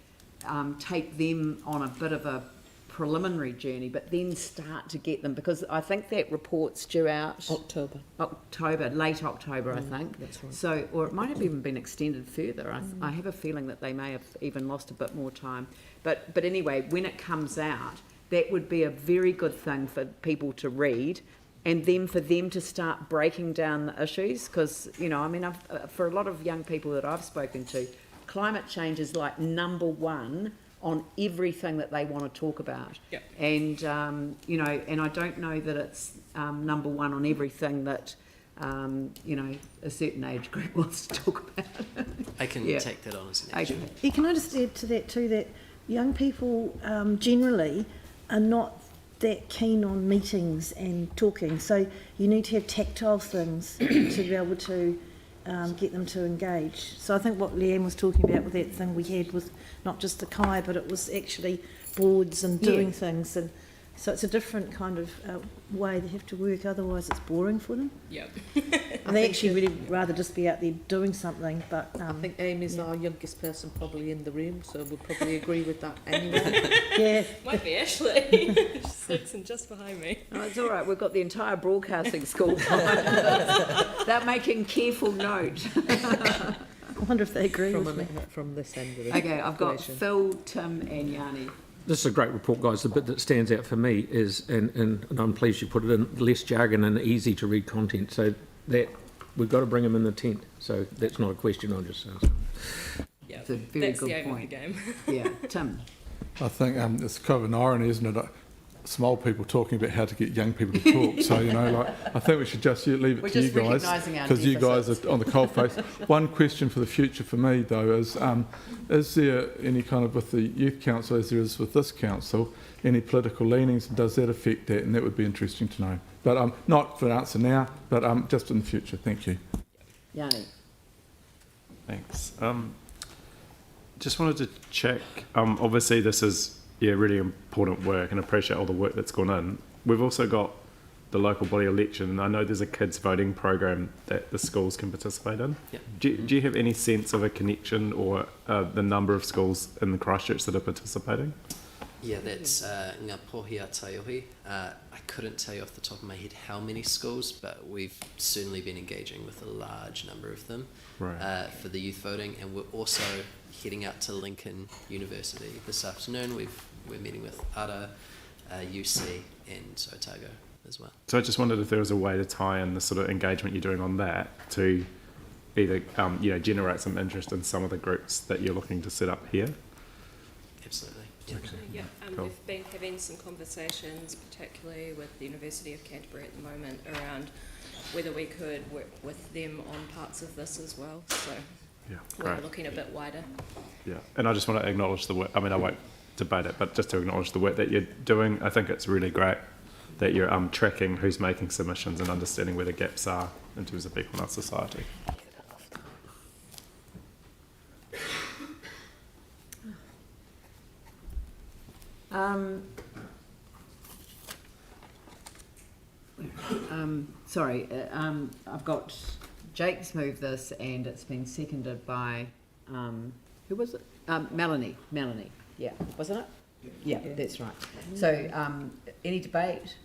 A: take them on a bit of a preliminary journey, but then start to get them, because I think that report's due out late October, I think.
H: That's right.
A: So, or it might have even been extended further. I have a feeling that they may have even lost a bit more time. But anyway, when it comes out, that would be a very good thing for people to read, and then for them to start breaking down the issues, because for a lot of young people that I've spoken to, climate change is like number one on everything that they want to talk about.
O: Yep.
A: And and I don't know that it's number one on everything that a certain age group wants to talk about.
N: I can take that on as an action.
A: Okay.
P: You can I just add to that too that young people generally are not that keen on meetings and talking, so you need to have tactile things to be able to get them to engage. So I think what Leanne was talking about with that thing we had was not just the kai, but it was actually boards and doing things, and so it's a different kind of way they have to work, otherwise it's boring for them.
O: Yep.
P: And they actually really rather just be out there doing something, but
H: I think Amy's our youngest person probably in the room, so we'll probably agree with that anyway.
P: yeah.
O: Might be Ashley. She's sitting just behind me.
A: Oh, it's all right. We've got the entire broadcasting school behind us. They're making careful note.
P: I wonder if they agree with me.
H: From this end of the
A: Okay, I've got
H: equation.
A: Phil, Tim and Yanni.
Q: This is a great report, guys. The bit that stands out for me is, and I'm pleased you put it in, less jargon and easy to read content. So that we've got to bring them in the tent. So that's not a question, I'm just asking.
O: Yeah,
A: It's a very
O: that's
A: good
O: the aim
A: point.
O: of the game.
A: Yeah, Tim.
R: I think it's kind of an irony, isn't it? Small people talking about how to get young people to talk. So, I think we should just leave it to you guys, because you guys are on the coalface. One question for the future for me, though, is there any kind of, with the youth council, as there is with this council, any political leanings, and does that affect that? And that would be interesting to know. But not for an answer now, but just in the future. Thank you.
A: Yanni.
S: Thanks.
E: just wanted to check, obviously this is really important work and appreciate all the work that's gone in. We've also got the local body election, and I know there's a kids voting program that the schools can participate in.
N: Yep.
E: Do you have any sense of a connection or the number of schools in the Christchurch that are participating?
N: Yeah, that's Ngā Pohia Taiohi. I couldn't tell you off the top of my head how many schools, but we've certainly been engaging with a large number of them for the youth voting, and we're also heading out to Lincoln University this afternoon. We're meeting with ARA, UC and Otago as well.
E: So I just wondered if there was a way to tie in the sort of engagement you're doing on that to either generate some interest in some of the groups that you're looking to set up here.
N: Absolutely.
O: Yeah,
E: Cool.
O: we've been having some conversations, particularly with the University of Canterbury at the moment, around whether we could work with them on parts of this as well. So we're looking a bit wider.
E: Yeah, and I just want to acknowledge the work. I mean, I won't debate it, but just to acknowledge the work that you're doing. I think it's really great that you're tracking who's making submissions and understanding where the gaps are in terms of people in our society.
A: Sorry, I've got Jake's moved this and it's been seconded by, who was it? Melanie, yeah, wasn't it? Yeah, that's right. So any debate?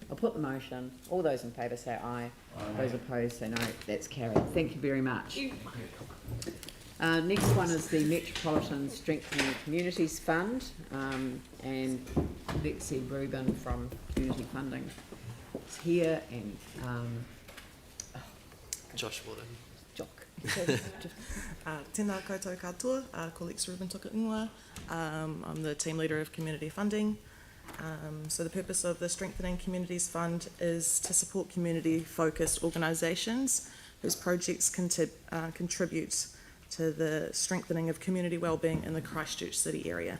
A: I'll put the motion. All those in favour say aye. Those opposed say no. That's carried. Thank you very much. Next one is the Metropolitan Strengthening Communities Fund, and Lexi Rubin from Community Funding is here, and
N: Josh Warden.
A: Jock.
S: Tēnā koutou katoa, ko Lexi Rubin toka ingoa. I'm the team leader of Community Funding. So the purpose of the Strengthening Communities Fund is to support community-focused organisations whose projects contribute to the strengthening of community wellbeing in the Christchurch city area.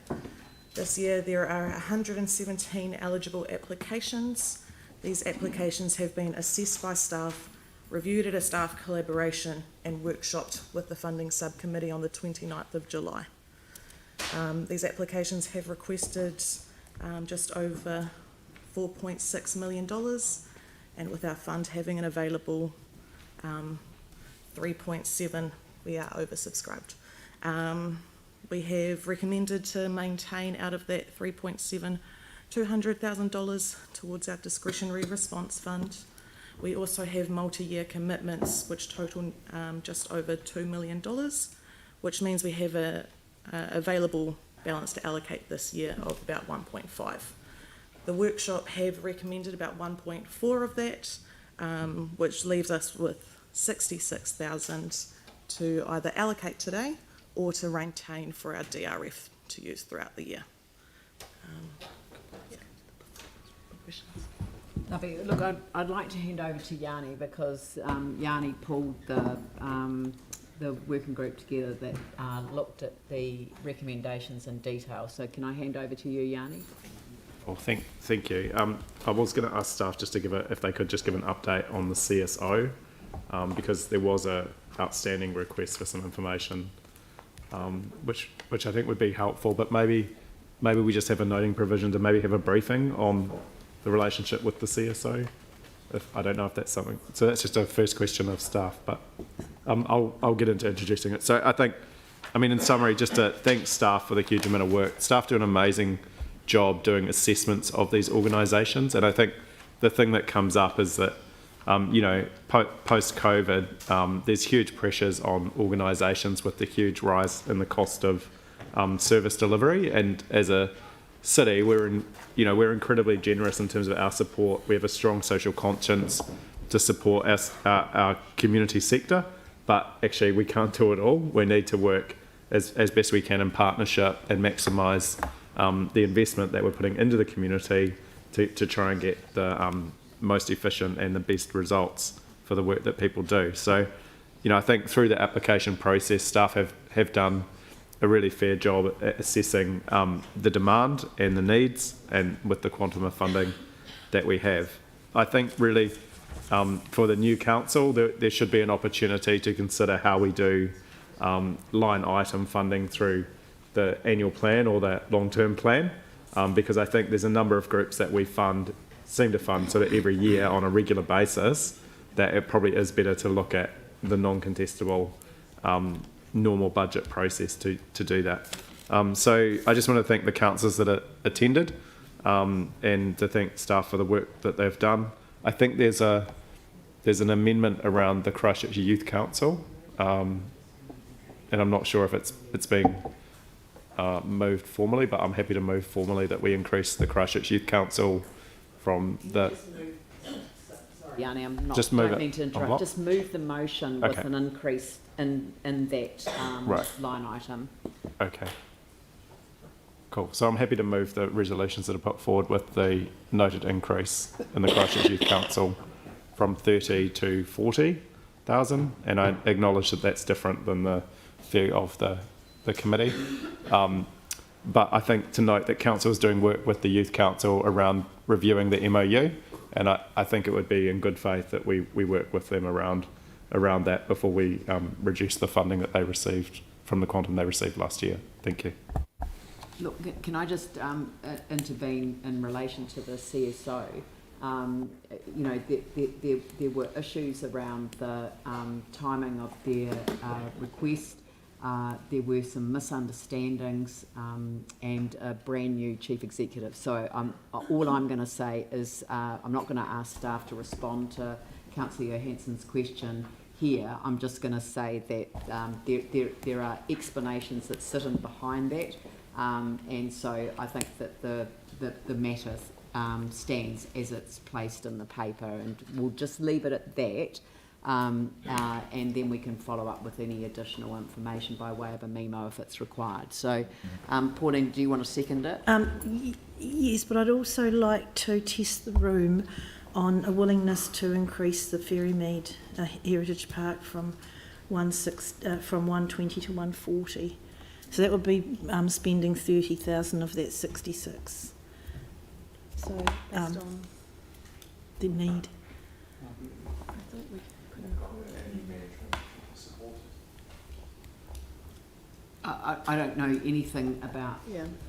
S: This year there are 117 eligible applications. These applications have been assessed by staff, reviewed at a staff collaboration and workshopped with the funding subcommittee on the 29th of July. These applications have requested just over $4.6 million, and with our fund having an available 3.7, we are oversubscribed. We have recommended to maintain out of that 3.7 $200,000 towards our discretionary response fund. We also have multi-year commitments which total just over $2 million, which means we have a available balance to allocate this year of about 1.5. The workshop have recommended about 1.4 of that, which leaves us with 66,000 to either allocate today or to maintain for our DRF to use throughout the year.
A: Lovely. Look, I'd like to hand over to Yanni because Yanni pulled the working group together that looked at the recommendations in detail. So can I hand over to you, Yanni?
E: Well, thank you. I was going to ask staff just to give if they could just give an update on the CSO, because there was a outstanding request for some information, which I think would be helpful. But maybe we just have a noting provision to maybe have a briefing on the relationship with the CSO. I don't know if that's something. So that's just a first question of staff, but I'll get into introducing it. So I mean, in summary, just to thank staff for the huge amount of work. Staff do an amazing job doing assessments of these organisations, and I think the thing that comes up is that post-COVID, there's huge pressures on organisations with the huge rise in the cost of service delivery, and as a city, we're incredibly generous in terms of our support. We have a strong social conscience to support our community sector, but actually we can't do it all. We need to work as best we can in partnership and maximise the investment that we're putting into the community to try and get the most efficient and the best results for the work that people do. So, I think through the application process, staff have done a really fair job at assessing the demand and the needs, and with the quantum of funding that we have. I think really for the new council, there should be an opportunity to consider how we do line item funding through the annual plan or the long-term plan, because I think there's a number of groups that we seem to fund sort of every year on a regular basis, that it probably is better to look at the non-contestable normal budget process to do that. So I just want to thank the councillors that attended, and to thank staff for the work that they've done. I think there's an amendment around the Christchurch Youth Council, and I'm not sure if it's being moved formally, but I'm happy to move formally that we increase the Christchurch Youth Council from the...
A: Yanni, I'm not,
E: Just move
A: don't
E: it.
A: mean to interrupt.
E: On
A: Just move the motion with
E: Okay.
A: an increase in that
E: Right.
A: line item.
E: Okay. Cool. So I'm happy to move the resolutions that are put forward with the noted increase in the Christchurch Youth Council from 30 to 40,000, and I acknowledge that that's different than the fee of the committee. But I think to note that council is doing work with the Youth Council around reviewing the MOU, and I think it would be in good faith that we work with them around that before we reduce the funding that they received from the quantum they received last year. Thank you.
A: Look, can I just intervene in relation to the CSO? You know, there were issues around the timing of their request. There were some misunderstandings and a brand new chief executive. So all I'm going to say is I'm not going to ask staff to respond to Councillor Johansson's question here. I'm just going to say that there are explanations that sit in behind that. And so I think that the matter stands as it's placed in the paper, and we'll just leave it at that, and then we can follow up with any additional information by way of a memo if it's required. So, Pauline, do you want to second it?
P: Yes, but I'd also like to test the room on a willingness to increase the Ferrymead Heritage Park from 120 to 140. So that would be spending 30,000 of that 66. So
I: Based on
P: the need.
I: I thought we could include it.
A: I don't know anything about.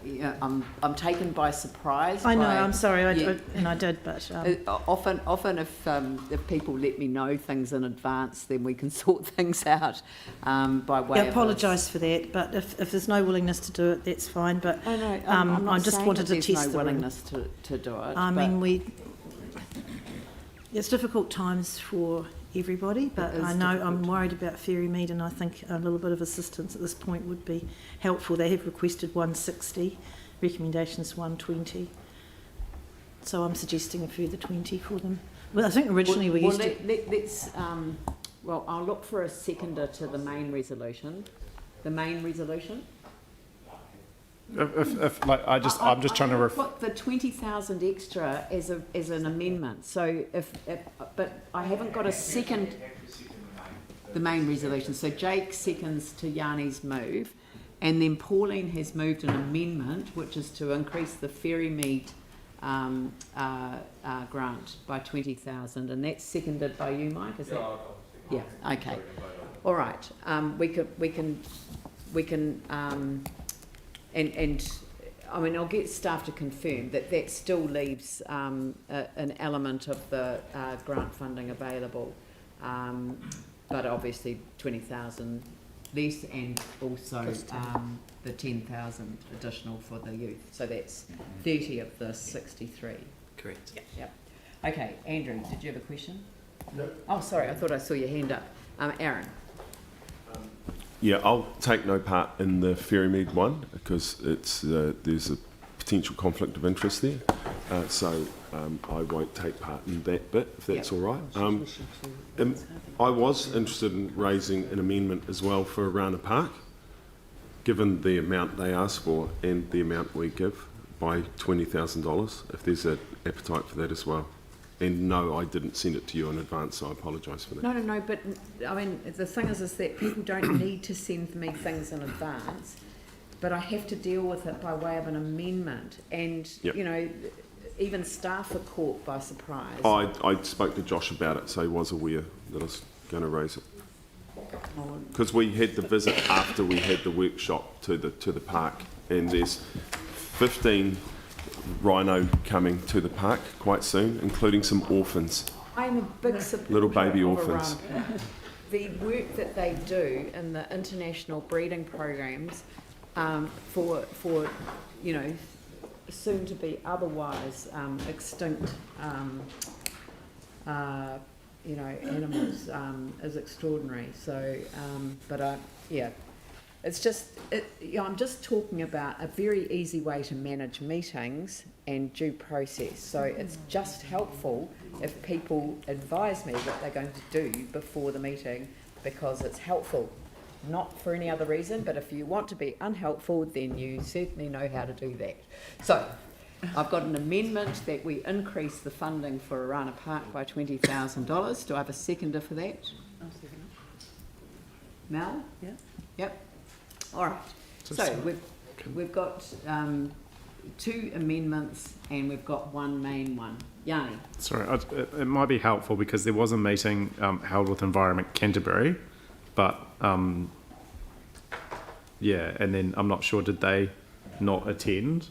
A: Yeah, I'm taken by surprise.
P: I know.
A: by-
P: I'm sorry.
A: yeah.
P: I did, but
A: Often if people let me know things in advance, then we can sort things out by way.
P: I apologise for that. But if there's no willingness to do it, that's fine. But
A: I'm not
P: I just
A: saying
P: wanted
A: that
P: to test
A: there's no
P: the room.
A: willingness to do it.
P: I mean, it's difficult times for everybody, but
A: It is
P: I know I'm
A: difficult.
P: worried about Ferrymead, and I think a little bit of assistance at this point would be helpful. They have requested 160, recommendations 120. So I'm suggesting a further 20 for them. Well, I think originally we used to...
A: Let's, well, I'll look for a seconder to the main resolution. The main resolution?
E: If like I'm just trying to
A: put the 20,000 extra as an amendment. So but I haven't got a second. The main resolution. So Jake seconds to Yanni's move, and then Pauline has moved an amendment which is to increase the Ferrymead grant by 20,000, and that's seconded by you, Mike. Is that? Yeah. Okay. All right. We can. And I mean, I'll get staff to confirm that still leaves an element of the grant funding available, but obviously 20,000 less, and also the 10,000 additional for the youth. So that's 30 of the 63.
N: Correct.
A: Yep. Okay, Andrew, did you have a question?
K: No.
A: Oh, sorry, I thought I saw your hand up. Aaron.
K: Yeah, I'll take no part in the Ferrymead one because there's a potential conflict of interest there. So I won't take part in that bit, if that's all right. I was interested in raising an amendment as well for Rhino Park, given the amount they asked for and the amount we give, by $20,000, if there's an appetite for that as well. And no, I didn't send it to you in advance, so I apologise for that.
A: No, but I mean, the thing is that people don't need to send me things in advance, but I have to deal with it by way of an amendment, and
K: Yep.
A: you know, even staff are caught by surprise.
K: I spoke to Josh about it, so he was aware that I was going to raise it. because we had the visit after we had the workshop to the park, and there's 15 rhino coming to the park quite soon, including some orphans.
A: I'm a big supporter
K: Little baby
A: of
K: orphans.
A: Rhino. The work that they do in the international breeding programs for soon to be otherwise extinct animals is extraordinary. So, it's just I'm just talking about a very easy way to manage meetings and due process. So it's just helpful if people advise me what they're going to do before the meeting, because it's helpful, not for any other reason. But if you want to be unhelpful, then you certainly know how to do that. So I've got an amendment that we increase the funding for Orana Park by $20,000. Do I have a seconder for that?
H: I'll second it.
A: Mel?
H: Yeah.
A: Yep. All right. So we've got 2 amendments and we've got 1 main one. Yanni.
E: Sorry, it might be helpful because there was a meeting held with Environment Canterbury, but and then I'm not sure, did they not attend?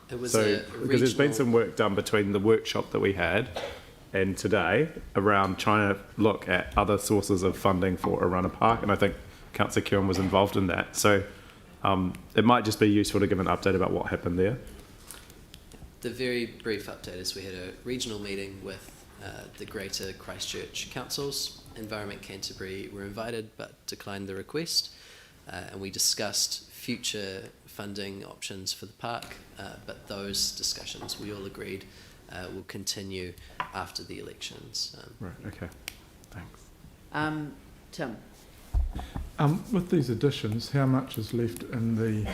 N: It was
E: because there's been some work done between the workshop that we had and today around trying to look at other sources of funding for Orana Park, and I think Councillor Kieran was involved in that. So it might just be useful to give an update about what happened there.
N: The very brief update is we had a regional meeting with the Greater Christchurch councils. Environment Canterbury were invited but declined the request, and we discussed future funding options for the park, but those discussions, we all agreed, will continue after the elections.
E: Right, okay, thanks.
A: Tim?
R: With these additions, how much is left in the...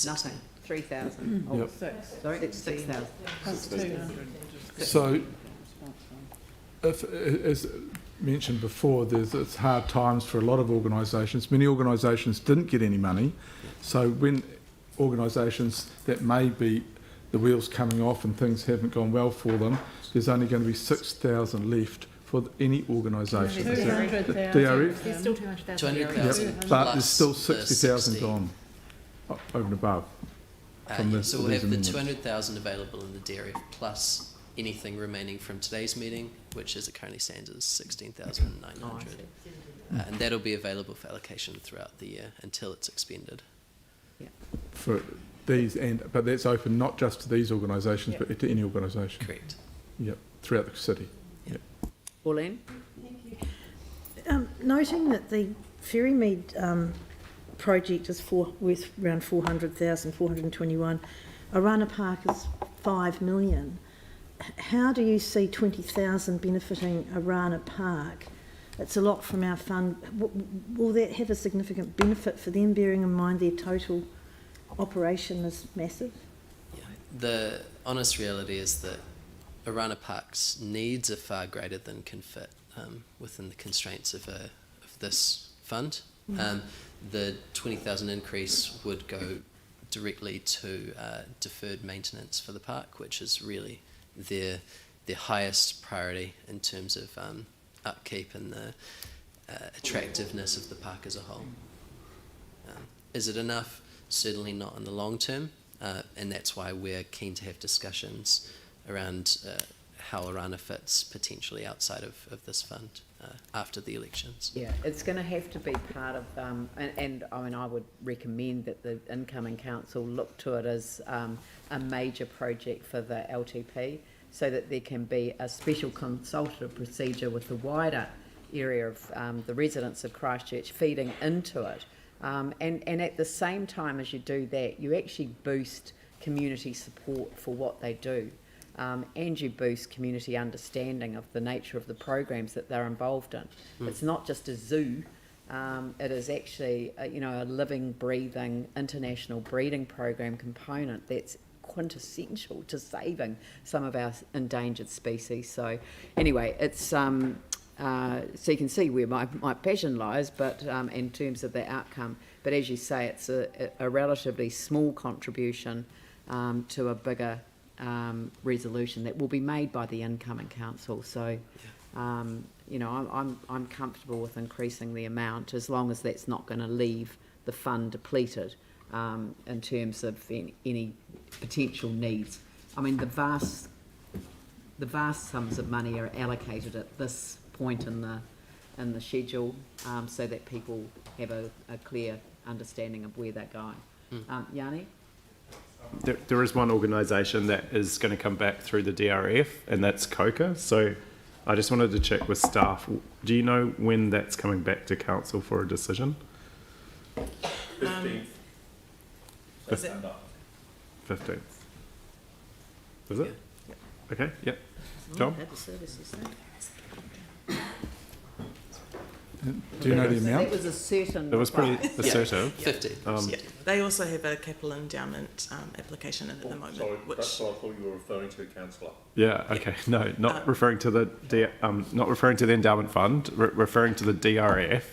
A: Nothing. 3,000. Oh,
R: Yep.
A: 6. Sorry, 6,000.
H: Plus 200.
R: So, if, as mentioned before, it's hard times for a lot of organisations. Many organisations didn't get any money. So when organisations that may be the wheels coming off and things haven't gone well for them, there's only going to be 6,000 left for any organisation. DRF?
H: There's still 200,000.
N: 200,000.
R: Yep. But there's still 60,000 gone over and above.
N: So we'll have the 200,000 available in the DRF plus anything remaining from today's meeting, which as it currently stands is 16,900. And that'll be available for allocation throughout the year until it's expended.
A: Yeah.
R: For these, but that's open not just to these organisations, but to any organisation.
N: Correct.
R: Yep, throughout the city. Yep.
A: Pauline?
P: Thank you. Noting that the Ferrymead project is worth around 400,000, 421. Orana Park is 5 million. How do you see 20,000 benefiting Orana Park? It's a lot from our fund. Will that have a significant benefit for them, bearing in mind their total operation is massive?
N: Yeah. The honest reality is that Orana Park's needs are far greater than can fit within the constraints of this fund. The 20,000 increase would go directly to deferred maintenance for the park, which is really their highest priority in terms of upkeep and the attractiveness of the park as a whole. Is it enough? Certainly not in the long term, and that's why we're keen to have discussions around how Orana fits potentially outside of this fund after the elections.
A: Yeah, it's going to have to be part of, and I mean, I would recommend that the incoming council look to it as a major project for the LTP, so that there can be a special consultative procedure with the wider area of the residents of Christchurch feeding into it. And at the same time as you do that, you actually boost community support for what they do. And you boost community understanding of the nature of the programs that they're involved in. It's not just a zoo, it is actually a living, breathing international breeding program component that's quintessential to saving some of our endangered species. So anyway, it's so you can see where my passion lies, but in terms of the outcome. But as you say, it's a relatively small contribution to a bigger resolution that will be made by the incoming council. So, you know, I'm comfortable with increasing the amount as long as that's not going to leave the fund depleted in terms of any potential needs. I mean, the vast sums of money are allocated at this point in the schedule, so that people have a clear understanding of where they're going. Yanni?
E: There is one organisation that is going to come back through the DRF, and that's COCA. So I just wanted to check with staff. Do you know when that's coming back to council for a decision?
S: 15th.
E: 15th. Is it?
S: Yeah.
E: Okay, yep. John?
R: Do you know the amount?
A: It was a certain...
E: It was pretty assertive.
N: 50.
S: Yeah. They also have a capital endowment application in at the moment.
T: Sorry,
S: which
T: that's what I thought you were referring to, councillor.
E: Yeah. Okay. No, not referring to the not referring to the endowment fund. Referring to the DRF.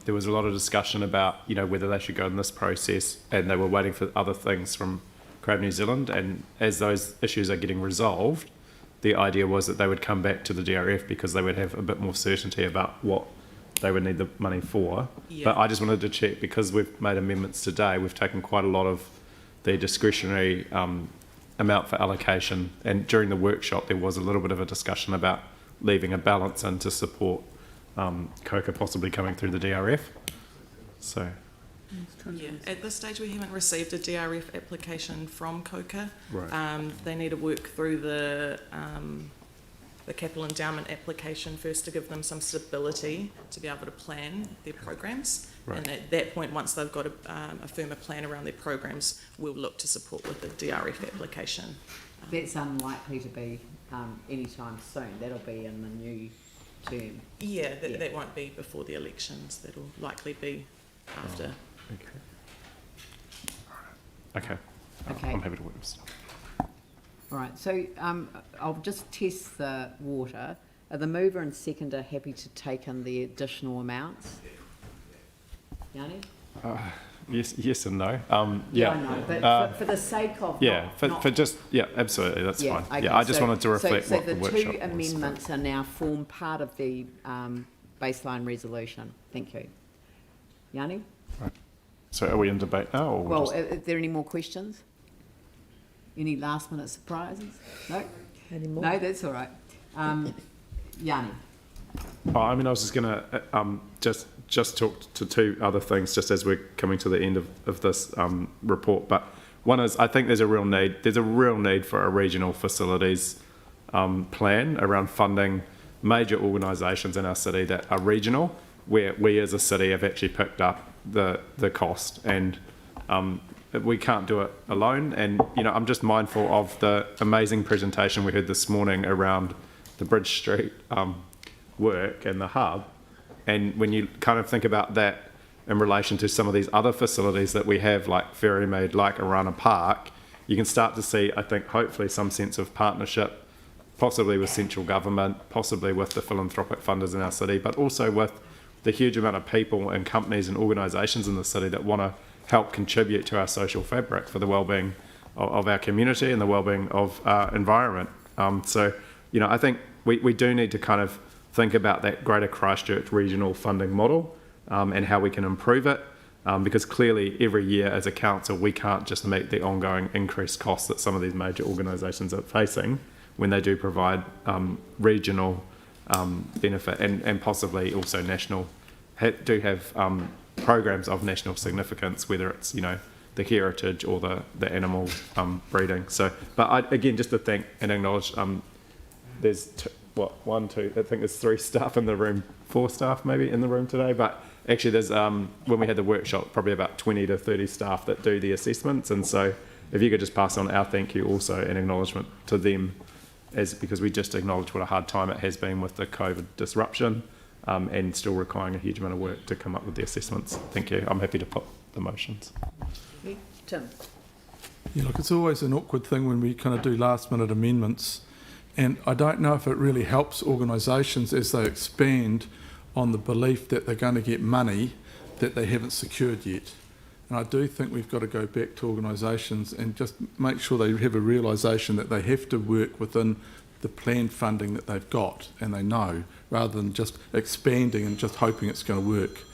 E: There was a lot of discussion about, you know, whether they should go in this process, and they were waiting for other things from Crab New Zealand. And as those issues are getting resolved, the idea was that they would come back to the DRF because they would have a bit more certainty about what they would need the money for.
S: Yeah.
E: But I just wanted to check, because we've made amendments today, we've taken quite a lot of the discretionary amount for allocation, and during the workshop there was a little bit of a discussion about leaving a balance in to support COCA possibly coming through the DRF. So
S: yeah, at this stage we haven't received a DRF application from COCA.
E: Right.
S: They need to work through the capital endowment application first to give them some stability to be able to plan their programs.
E: Right.
S: And at that point, once they've got a firmer plan around their programs, we'll look to support with the DRF application.
A: That's unlikely to be anytime soon. That'll be in the new term.
S: Yeah, that won't be before the elections. That'll likely be after.
E: Okay.
A: Okay.
E: I'm happy to witness.
A: All right, so I'll just test the water. Are the mover and seconder happy to take in the additional amounts? Yanni?
E: Yes and no.
A: Yeah, I know, but for the sake of
E: absolutely, that's fine.
A: Okay,
E: Yeah, I just wanted to reflect
A: so
E: what the workshop
A: two
E: was.
A: amendments are now form part of the baseline resolution. Thank you. Yanni?
E: Right. So are we in debate now? Or
A: Well, are there any more questions? Any last minute surprises? No?
H: Any more?
A: No, that's all right. Yanni?
E: I mean, I was just going to just talk to two other things just as we're coming to the end of this report. But one is, I think there's a real need for a regional facilities plan around funding major organisations in our city that are regional, where we as a city have actually picked up the cost, and we can't do it alone. And you know, I'm just mindful of the amazing presentation we heard this morning around the Bridge Street work and the hub, and when you kind of think about that in relation to some of these other facilities that we have, like Ferrymead, like Arana Park, you can start to see, I think, hopefully some sense of partnership, possibly with central government, possibly with the philanthropic funders in our city, but also with the huge amount of people and companies and organisations in the city that want to help contribute to our social fabric for the well-being of our community and the well-being of our environment. So, you know, I think we do need to kind of think about that greater Christchurch regional funding model and how we can improve it, because clearly every year as a council we can't just meet the ongoing increased costs that some of these major organisations are facing when they do provide regional benefit and possibly also national, do have programs of national significance, whether it's, you know, the heritage or the animal breeding. So, but again, just to thank and acknowledge, there's I think there's 3 staff in the room, 4 staff maybe in the room today, but actually there's, when we had the workshop, probably about 20 to 30 staff that do the assessments. And so if you could just pass on our thank you also and acknowledgement to them, because we just acknowledge what a hard time it has been with the COVID disruption and still requiring a huge amount of work to come up with the assessments. Thank you. I'm happy to put the motions.
A: Tim?
R: Yeah, look, it's always an awkward thing when we kind of do last minute amendments, and I don't know if it really helps organisations as they expand on the belief that they're going to get money that they haven't secured yet. And I do think we've got to go back to organisations and just make sure they have a realisation that they have to work within the planned funding that they've got and they know, rather than just expanding and just hoping it's going to work.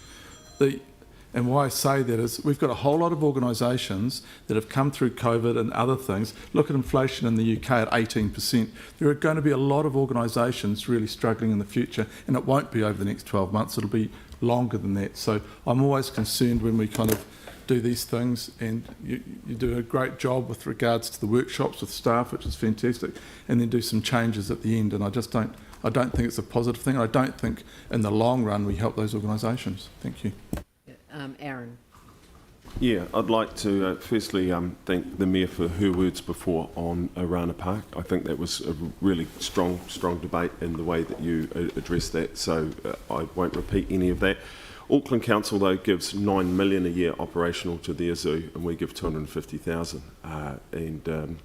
R: And why I say that is we've got a whole lot of organisations that have come through COVID and other things. Look at inflation in the UK at 18%. There are going to be a lot of organisations really struggling in the future, and it won't be over the next 12 months. It'll be longer than that. So I'm always concerned when we kind of do these things, and you do a great job with regards to the workshops with staff, which is fantastic, and then do some changes at the end. And I don't think it's a positive thing. I don't think in the long run we help those organisations. Thank you.
A: Aaron.
K: Yeah, I'd like to firstly thank the Mayor for her words before on Rana Park. I think that was a really strong debate in the way that you addressed that, so I won't repeat any of that. Auckland Council, though, gives $9 million a year operational to their zoo, and we give $250,000, and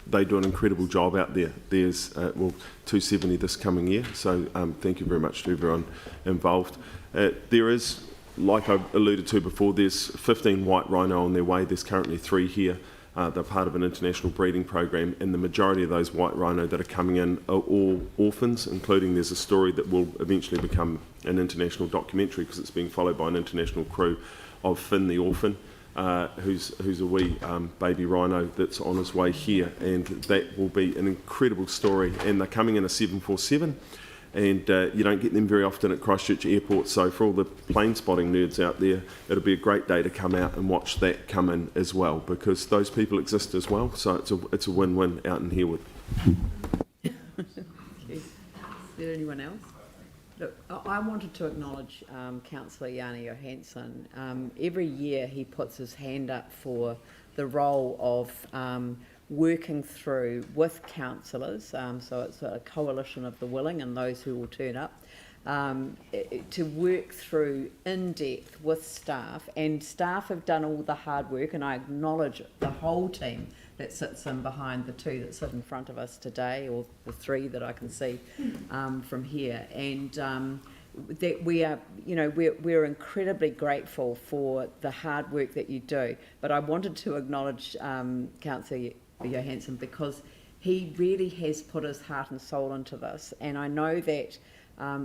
K: they do an incredible job out there. There's $270 this coming year, so thank you very much to everyone involved. There is, like I alluded to before, there's 15 white rhino on their way. There's currently 3 here. They're part of an international breeding program, and the majority of those white rhino that are coming in are all orphans, including there's a story that will eventually become an international documentary because it's being followed by an international crew of Finn the orphan, who's a wee baby rhino that's on his way here, and that will be an incredible story. And they're coming in a 747. And you don't get them very often at Christchurch Airport, so for all the plane spotting nerds out there, it'll be a great day to come out and watch that come in as well, because those people exist as well, so it's a win-win out in Harewood.
A: Is there anyone else? Look, I wanted to acknowledge Councillor Yanni Johansson. Every year he puts his hand up for the role of working through with councillors, so it's a coalition of the willing and those who will turn up, to work through in depth with staff, and staff have done all the hard work, and I acknowledge the whole team that sits in behind the 2 that sit in front of us today, or the 3 that I can see from here, and that we are, we're incredibly grateful for the hard work that you do. But I wanted to acknowledge Councillor Johansson, because he really has put his heart and soul into this, and I know that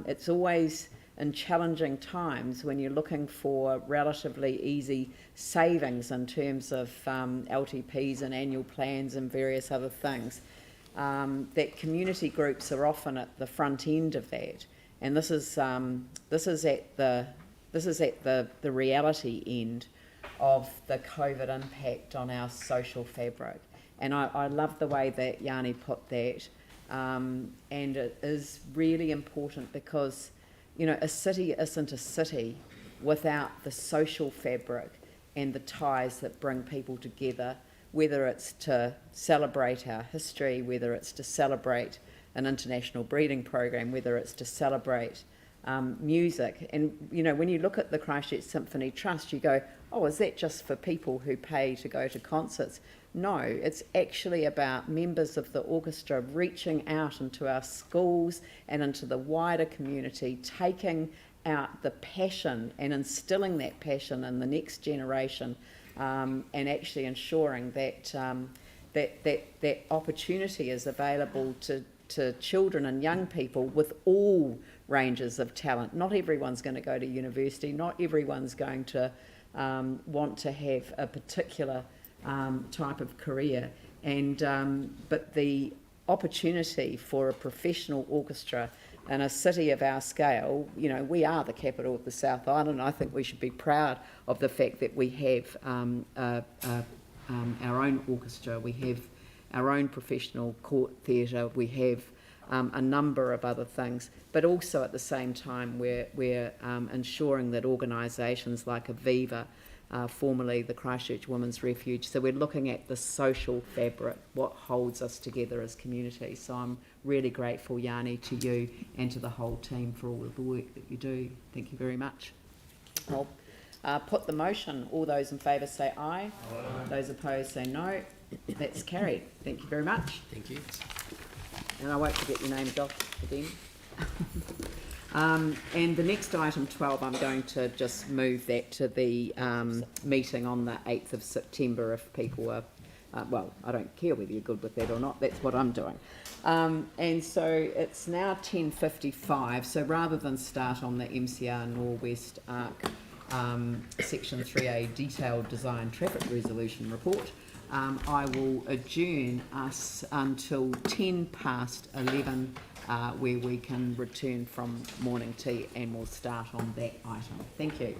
A: it's always in challenging times when you're looking for relatively easy savings in terms of LTPs and annual plans and various other things, that community groups are often at the front end of that, and this is at the reality end of the COVID impact on our social fabric. And I love the way that Yanni put that, and it is really important because, a city isn't a city without the social fabric and the ties that bring people together, whether it's to celebrate our history, whether it's to celebrate an international breeding program, whether it's to celebrate music. And, when you look at the Christchurch Symphony Trust, you go, oh, is that just for people who pay to go to concerts? No, it's actually about members of the orchestra reaching out into our schools and into the wider community, taking out the passion and instilling that passion in the next generation, and actually ensuring that that opportunity is available to children and young people with all ranges of talent. Not everyone's going to go to university, not everyone's going to want to have a particular type of career, and but the opportunity for a professional orchestra in a city of our scale, we are the capital of the South Island. I think we should be proud of the fact that we have our own orchestra, we have our own professional court theatre, we have a number of other things, but also at the same time we're ensuring that organisations like Aviva, formerly the Christchurch Women's Refuge, so we're looking at the social fabric, what holds us together as communities. So I'm really grateful, Yanni, to you and to the whole team for all of the work that you do. Thank you very much. I'll put the motion. All those in favour say aye. Aye. Those opposed say no. That's carried. Thank you very much.
N: Thank you.
A: And I won't forget your name, Doc, again. And the next item 12, I'm going to just move that to the meeting on the 8th of September if people are well, I don't care whether you're good with that or not, that's what I'm doing. And so it's now 10:55, so rather than start on the MCR Norwest Arc Section 3A Detailed Design Traffic Resolution Report, I will adjourn us until 11:10, where we can return from morning tea and we'll start on that item. Thank you.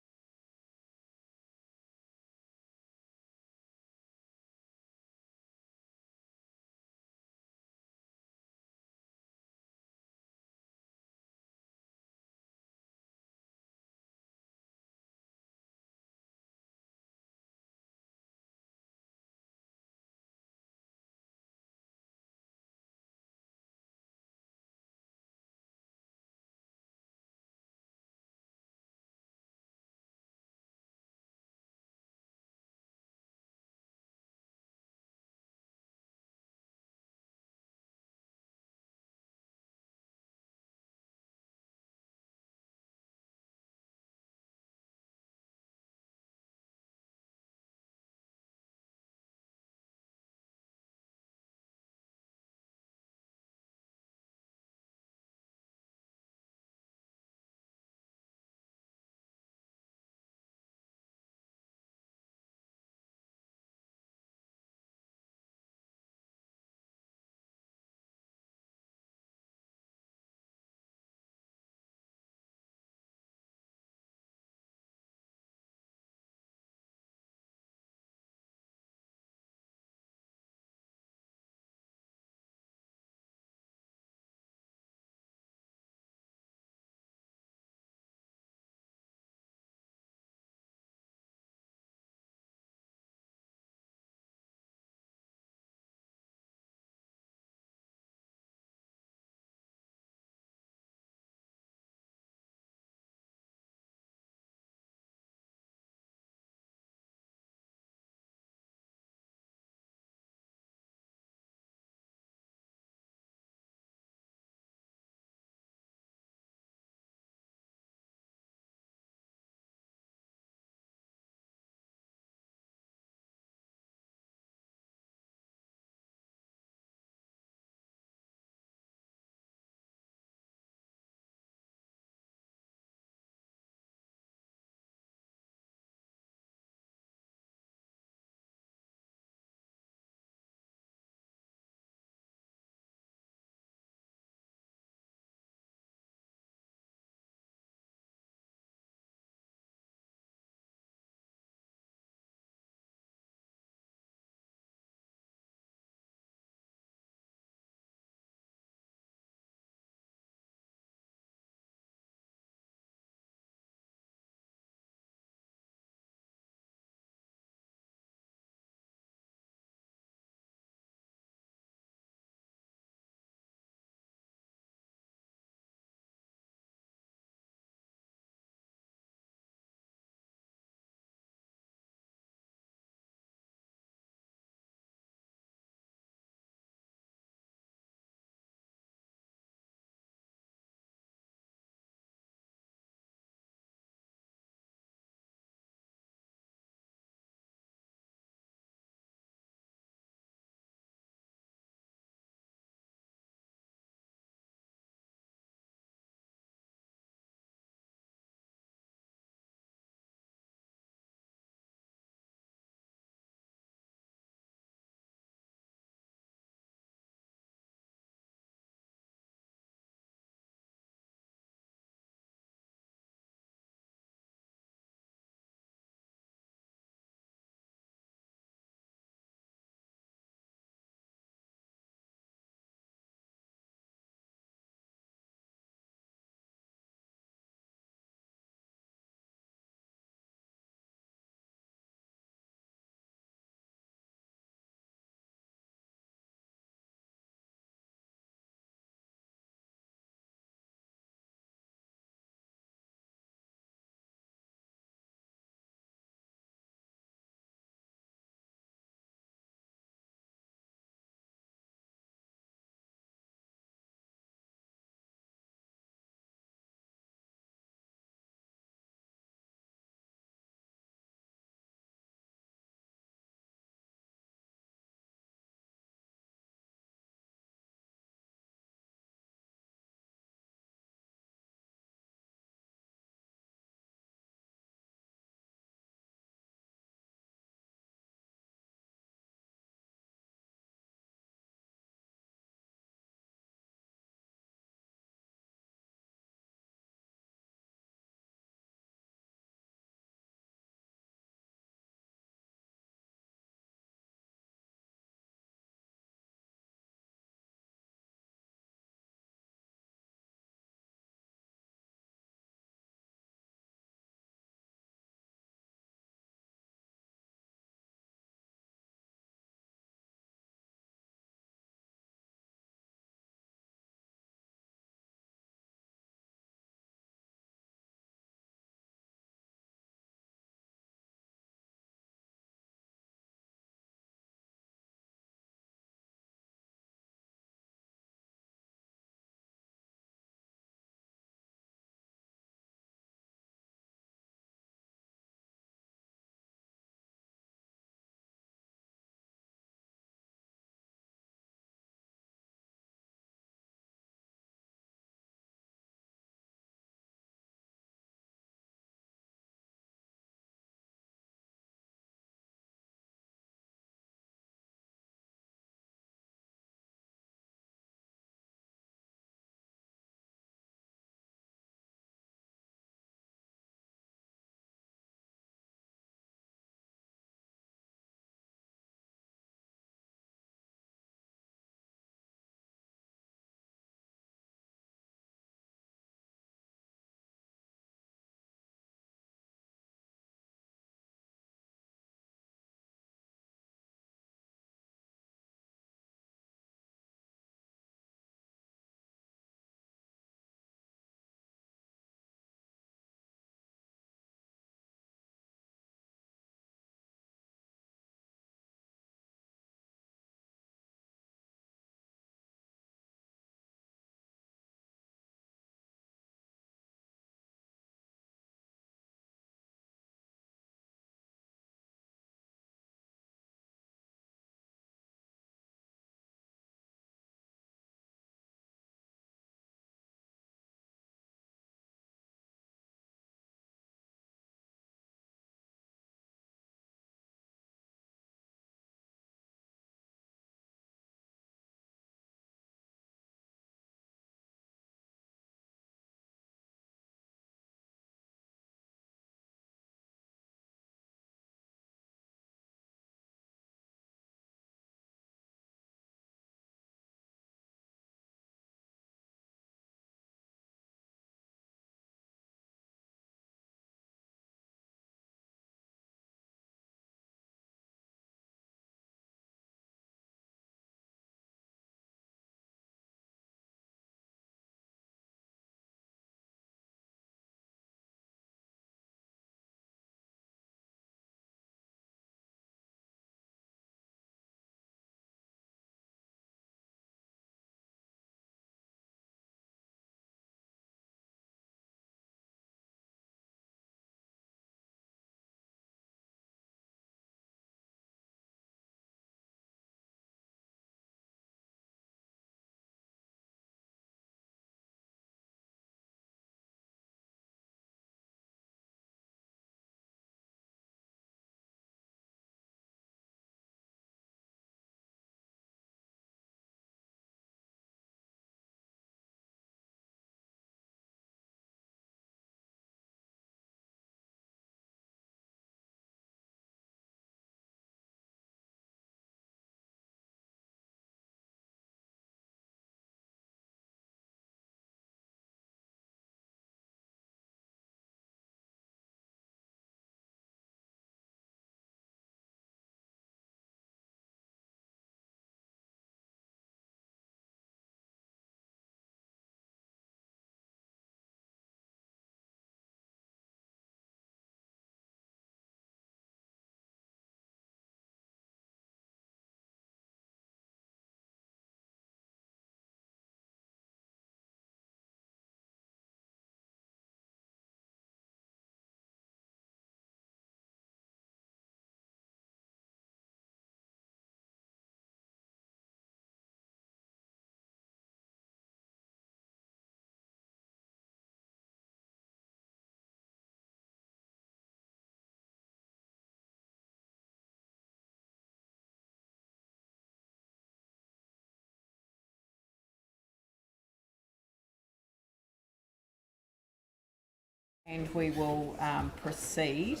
A: And we will proceed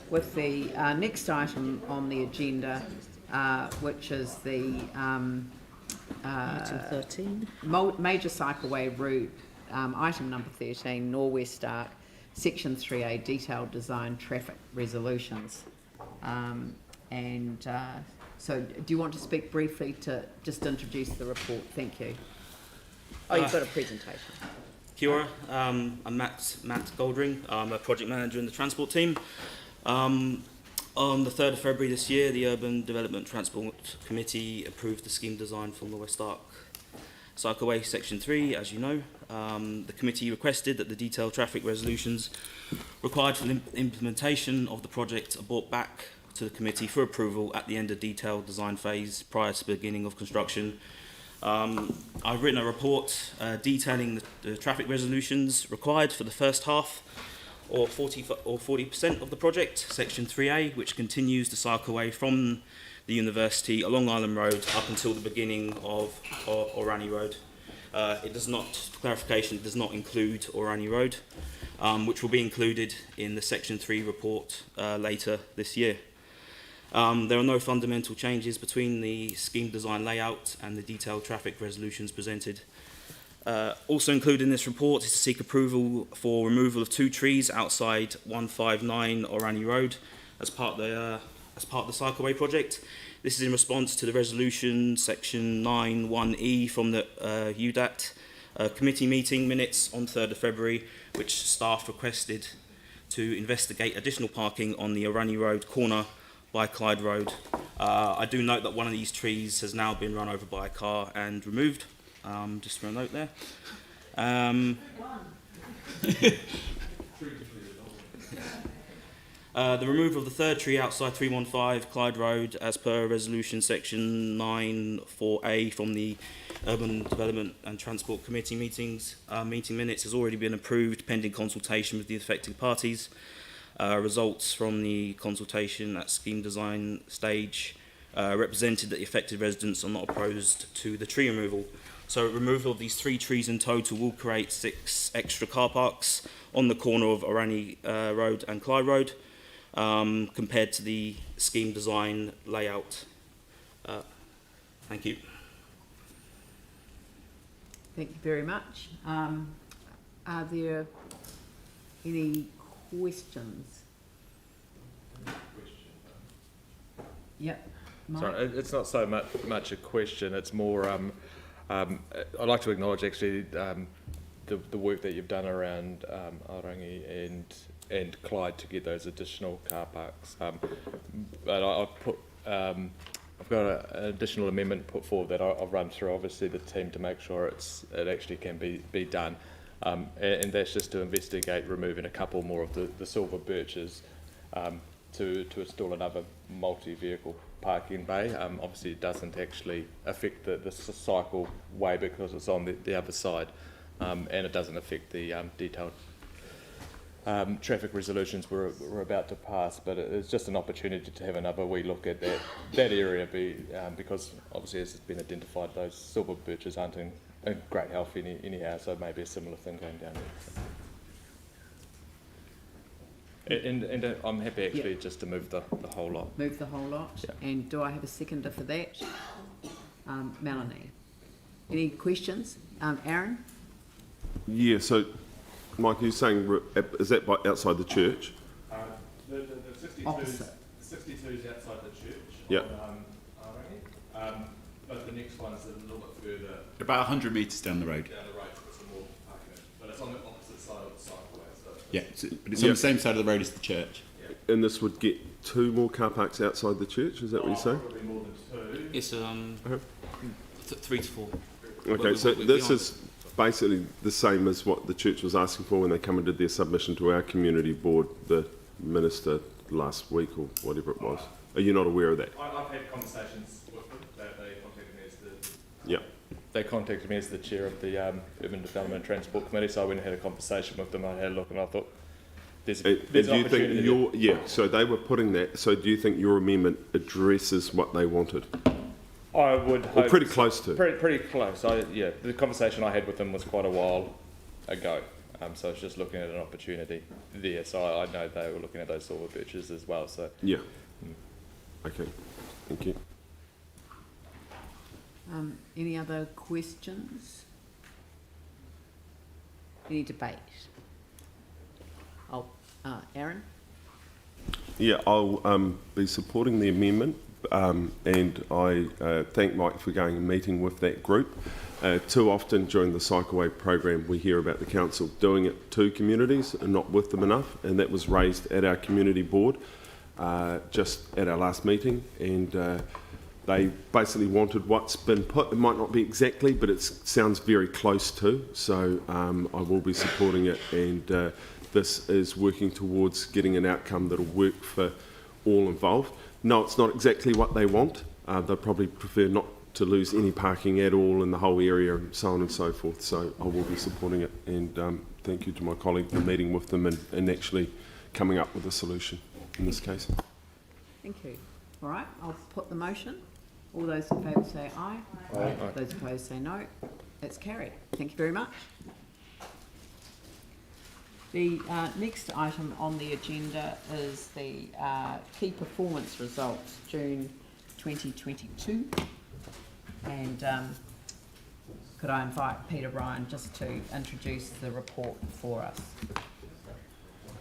A: with the next item on the agenda, which is the
H: Item 13.
A: Major Cycleway Route, item number 13, Norwest Arc, Section 3A, Detailed Design Traffic Resolutions. So do you want to speak briefly to just introduce the report? Thank you. Oh, you've got a presentation.
U: Kia ora, I'm Matt Goldring. I'm a project manager in the transport team. On the 3rd of February this year, the Urban Development Transport Committee approved the scheme design for Norwest Arc Cycleway Section 3, as you know. The committee requested that the detailed traffic resolutions required for the implementation of the project are brought back to the committee for approval at the end of detailed design phase prior to the beginning of construction. I've written a report detailing the traffic resolutions required for the first half or 40% of the project, Section 3A, which continues the cycleway from the university along Island Road up until the beginning of Orani Road. It does not include Orani Road, which will be included in the Section 3 report later this year. There are no fundamental changes between the scheme design layout and the detailed traffic resolutions presented. Also included in this report is to seek approval for removal of 2 trees outside 159 Orani Road as part of the cycleway project. This is in response to the resolution section 9.1e from the UDAT committee meeting minutes on 3rd of February, which staff requested to investigate additional parking on the Orani Road corner by Clyde Road. I do note that one of these trees has now been run over by a car and removed, just for a note there. The removal of the 3rd tree outside 315 Clyde Road as per resolution section 9.4a from the Urban Development and Transport Committee meeting minutes has already been approved pending consultation with the affected parties. Results from the consultation at scheme design stage represented that the affected residents are not opposed to the tree removal. So removal of these 3 trees in total will create 6 extra car parks on the corner of Orani Road and Clyde Road compared to the scheme design layout. Thank you.
A: Thank you very much. Are there any questions? Yep. Mike?
T: Sorry, it's not so much a question. It's more. I'd like to acknowledge actually the work that you've done around Aorangi and Clyde to get those additional car parks. But I've got an additional amendment put forward that I'll run through, obviously, the team to make sure it actually can be done. And that's just to investigate removing a couple more of the silver birches to install another multi-vehicle parking bay. Obviously it doesn't actually affect the cycle way because it's on the other side, and it doesn't affect the detailed traffic resolutions we're about to pass, but it's just an opportunity to have another wee look at that area because obviously as it's been identified, those silver birches aren't in great health anyhow, so maybe a similar thing going down there. And I'm happy actually just to move the whole lot.
A: Move the whole lot? Yeah. And do I have a seconder for that? Melanie. Any questions? Aaron?
K: Yeah, so Mike, you're saying, is that outside the church?
T: The 62's outside the church.
K: Yeah.
T: But the next one is a little bit further.
V: About 100 metres down the road.
T: Down the road, so it's more parking. But it's on the opposite side of the cycleway. So
V: yeah, but it's on the same side of the road as the church.
K: Yeah. And this would get 2 more car parks outside the church, is that what you're saying?
T: Probably more than 2.
U: It's 3 to 4.
K: Okay, so this is basically the same as what the church was asking for when they come and did their submission to our community board, the minister last week or whatever it was. Are you not aware of that?
T: I've had conversations with them. They contacted me as the.
K: Yeah.
T: They contacted me as the chair of the Urban Development and Transport Committee, so I went and had a conversation with them. I had a look and I thought, there's an opportunity.
K: So they were putting that. So do you think your amendment addresses what they wanted?
T: I would hope.
K: Or pretty close to.
T: Pretty close. The conversation I had with them was quite a while ago. So it's just looking at an opportunity there. So I know they were looking at those sort of purchases as well. So
K: Yeah. Okay. Thank you.
A: Any other questions? Any debate? Aaron?
K: Yeah, I'll be supporting the amendment, and I thank Mike for going and meeting with that group. Too often during the Cycleway program we hear about the council doing it to communities and not with them enough, and that was raised at our community board just at our last meeting, and they basically wanted what's been put. It might not be exactly, but it sounds very close to, so I will be supporting it, and this is working towards getting an outcome that will work for all involved. No, it's not exactly what they want. They'd probably prefer not to lose any parking at all in the whole area, and so on and so forth, so I will be supporting it, and thank you to my colleague for meeting with them and actually coming up with a solution in this case.
A: Thank you. All right, I'll put the motion. All those in favour say aye. Aye. Those opposed say no. That's carried. Thank you very much. The next item on the agenda is the key performance results, June 2022. And could I invite Peter Ryan just to introduce the report for us?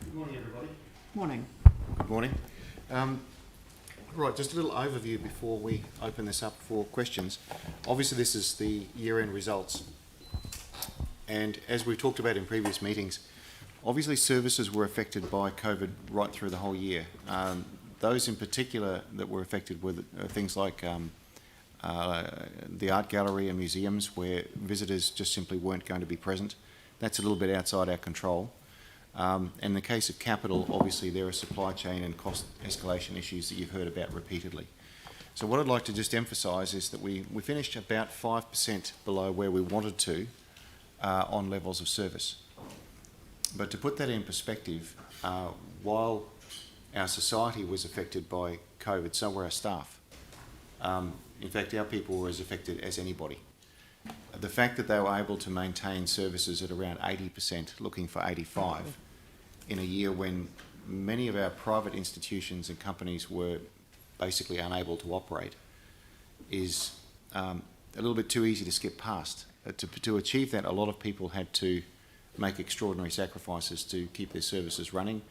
B: Good morning, everybody.
A: Morning.
B: Good morning. Right, just a little overview before we open this up for questions. Obviously, this is the year-end results. And as we've talked about in previous meetings, obviously services were affected by COVID right through the whole year. Those in particular that were affected were things like the art gallery and museums, where visitors just simply weren't going to be present. That's a little bit outside our control. In the case of capital, obviously there are supply chain and cost escalation issues that you've heard about repeatedly. So what I'd like to just emphasise is that we finished about 5% below where we wanted to on levels of service. But to put that in perspective, while our society was affected by COVID, so were our staff. In fact, our people were as affected as anybody. The fact that they were able to maintain services at around 80%, looking for 85%, in a year when many of our private institutions and companies were basically unable to operate, is a little bit too easy to skip past. To achieve that, a lot of people had to make extraordinary sacrifices to keep their services running.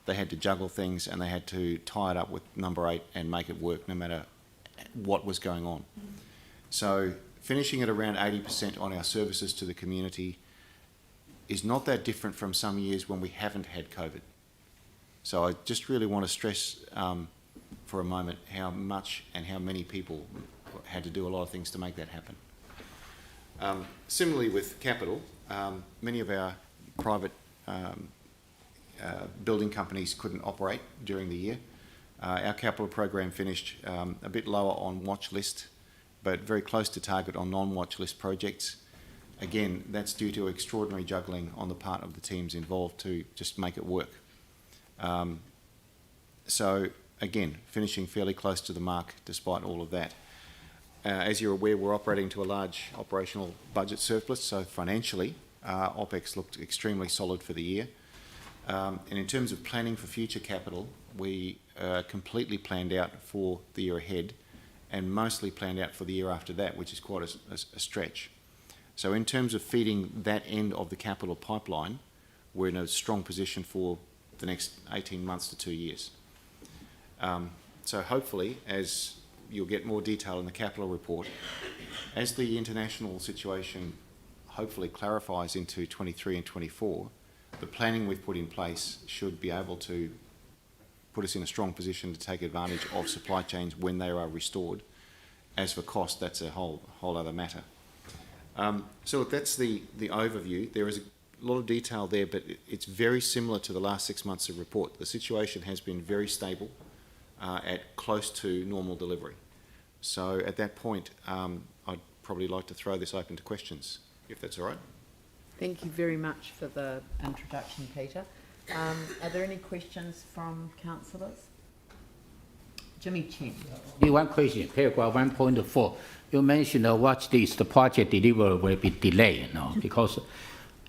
B: They had to juggle things, and they had to tie it up with number 8 and make it work no matter what was going on. So finishing at around 80% on our services to the community is not that different from some years when we haven't had COVID. So I just really want to stress for a moment how much and how many people had to do a lot of things to make that happen. Similarly with capital, many of our private building companies couldn't operate during the year. Our capital program finished a bit lower on watch list, but very close to target on non-watch list projects. Again, that's due to extraordinary juggling on the part of the teams involved to just make it work. So again, finishing fairly close to the mark despite all of that. As you're aware, we're operating to a large operational budget surplus, so financially, OPEX looked extremely solid for the year. And in terms of planning for future capital, we completely planned out for the year ahead, and mostly planned out for the year after that, which is quite a stretch. So in terms of feeding that end of the capital pipeline, we're in a strong position for the next 18 months to 2 years. So hopefully, as you'll get more detail in the capital report, as the international situation hopefully clarifies into 23 and 24, the planning we've put in place should be able to put us in a strong position to take advantage of supply chains when they are restored. As for cost, that's a whole other matter. So that's the overview. There is a lot of detail there, but it's very similar to the last 6 months of report. The situation has been very stable at close to normal delivery. So at that point, I'd probably like to throw this open to questions, if that's all right.
A: Thank you very much for the introduction, Peter. Are there any questions from councillors? Jimmy Chen.
M: One question, paragraph 1.4. You mentioned watch list, the project delivery will be delayed, because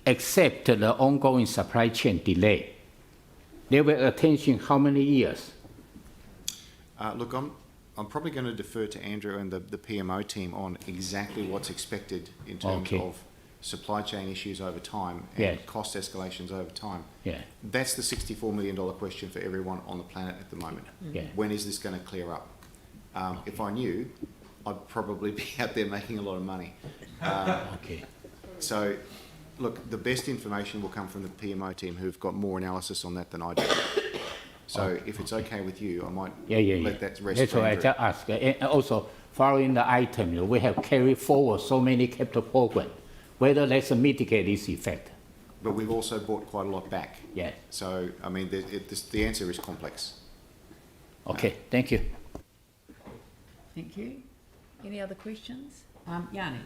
M: except the ongoing supply chain delay. Level attention how many years?
B: Look, I'm probably going to defer to Andrew and the PMO team on exactly what's expected in terms of supply chain issues over time and cost escalations over time.
M: Yeah.
B: That's the $64 million question for everyone on the planet at the moment.
M: Yeah.
B: When is this going to clear up? If I knew, I'd probably be out there making a lot of money. So, look, the best information will come from the PMO team who've got more analysis on that than I do. So if it's okay with you, I might let that rest.
M: That's why I just asked. And also, following the item, we have carried forward so many capital programs, whether that's mitigate this effect.
B: But we've also bought quite a lot back.
M: Yeah.
B: So, I mean, the answer is complex.
M: Okay, thank you.
A: Thank you. Any other questions? Yanni?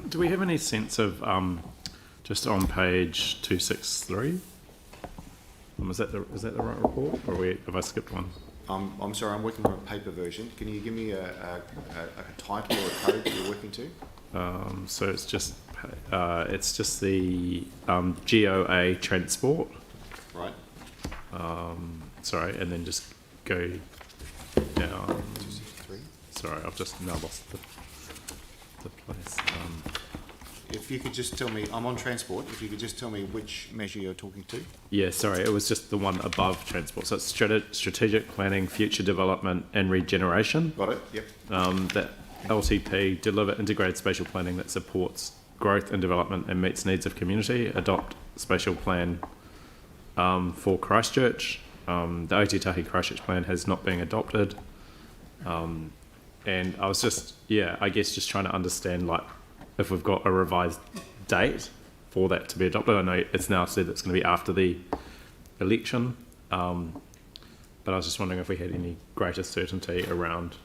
E: Do we have any sense of, just on page 263? Is that the right report, or have I skipped one?
B: I'm sorry, I'm working on a paper version. Can you give me a title or a code that you're working to?
E: So it's just the GOA transport.
B: Right.
E: Sorry, and then just go down.
B: 263.
E: Sorry, I've just now lost the place.
B: If you could just tell me, I'm on transport, if you could just tell me which measure you're talking to.
E: Yeah, sorry, it was just the one above transport. So it's strategic planning, future development and regeneration.
B: Got it, yep.
E: That LTP, deliver integrated spatial planning that supports growth and development and meets needs of community, adopt spatial plan for Christchurch. The Otitahi Christchurch plan has not been adopted. And I was just trying to understand, like, if we've got a revised date for that to be adopted. I know it's now said it's going to be after the election, but I was just wondering if we had any greater certainty around.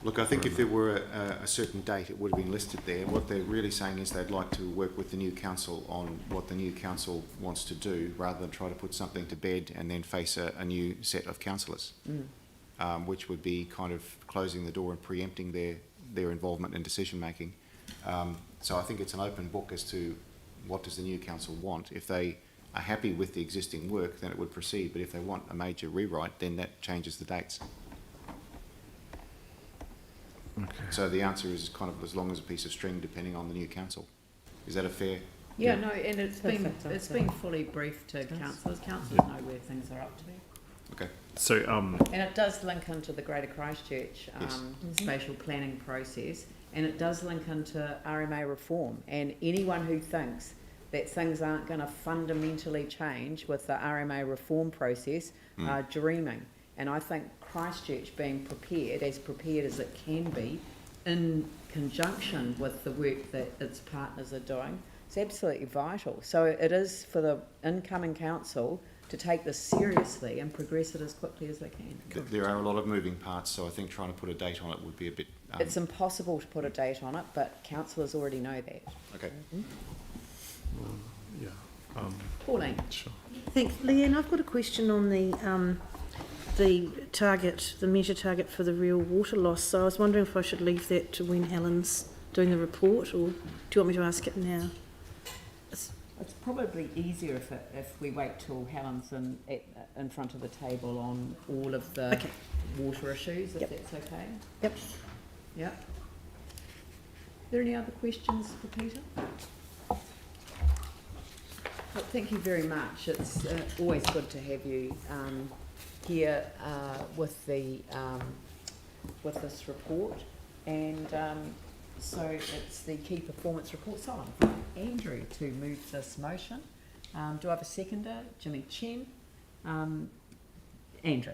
B: Look, I think if there were a certain date, it would have been listed there. What they're really saying is they'd like to work with the new council on what the new council wants to do, rather than try to put something to bed and then face a new set of councillors, which would be kind of closing the door and preempting their involvement in decision making. So I think it's an open book as to what does the new council want. If they are happy with the existing work, then it would proceed. But if they want a major rewrite, then that changes the dates. Okay. So the answer is kind of as long as a piece of string, depending on the new council. Is that a fair?
A: Yeah, no, and it's been fully briefed to councillors. Councillors know where things are up to.
B: Okay.
E: So
A: and it does link into the Greater Christchurch spatial planning process. And it does link into RMA reform, and anyone who thinks that things aren't going to fundamentally change with the RMA reform process are dreaming. And I think Christchurch being prepared as it can be, in conjunction with the work that its partners are doing, is absolutely vital. So it is for the incoming council to take this seriously and progress it as quickly as they can.
B: There are a lot of moving parts, so I think trying to put a date on it would be a bit...
A: It's impossible to put a date on it, but councillors already know that.
B: Okay.
A: Pauline.
E: Sure.
P: Thanks, Leanne. I've got a question on the target, the measure target for the real water loss. So I was wondering if I should leave that to when Helen's doing the report, or do you want me to ask it now?
A: It's probably easier if we wait till Helen's in front of the table on all of the water issues, if that's okay.
P: Yep.
A: Yep. Are there any other questions for Peter? Well, thank you very much. It's always good to have you here with this report, and so it's the key performance report. So I'm from Andrew to move this motion. Do I have a seconder? Jimmy Chen. Andrew.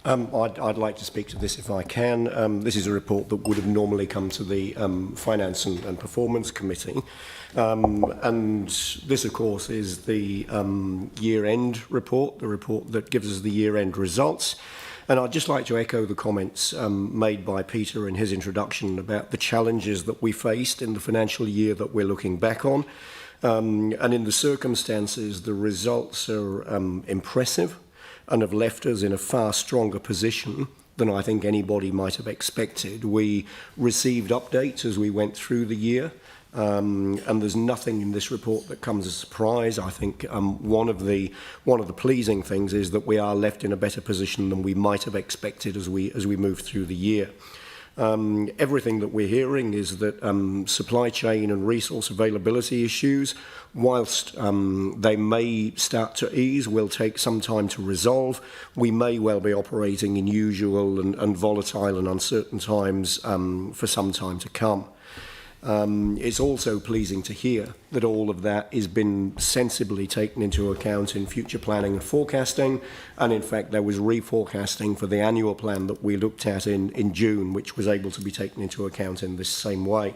F: I'd like to speak to this if I can. This is a report that would have normally come to the Finance and Performance Committee. And this, of course, is the year-end report, the report that gives us the year-end results. And I'd just like to echo the comments made by Peter in his introduction about the challenges that we faced in the financial year that we're looking back on. And in the circumstances, the results are impressive and have left us in a far stronger position than I think anybody might have expected. We received updates as we went through the year. And there's nothing in this report that comes as a surprise. I think one of the pleasing things is that we are left in a better position than we might have expected as we move through the year. Everything that we're hearing is that supply chain and resource availability issues, whilst they may start to ease, will take some time to resolve. We may well be operating in usual and volatile and uncertain times for some time to come. It's also pleasing to hear that all of that has been sensibly taken into account in future planning and forecasting, and in fact there was reforecasting for the annual plan that we looked at in June, which was able to be taken into account in this same way.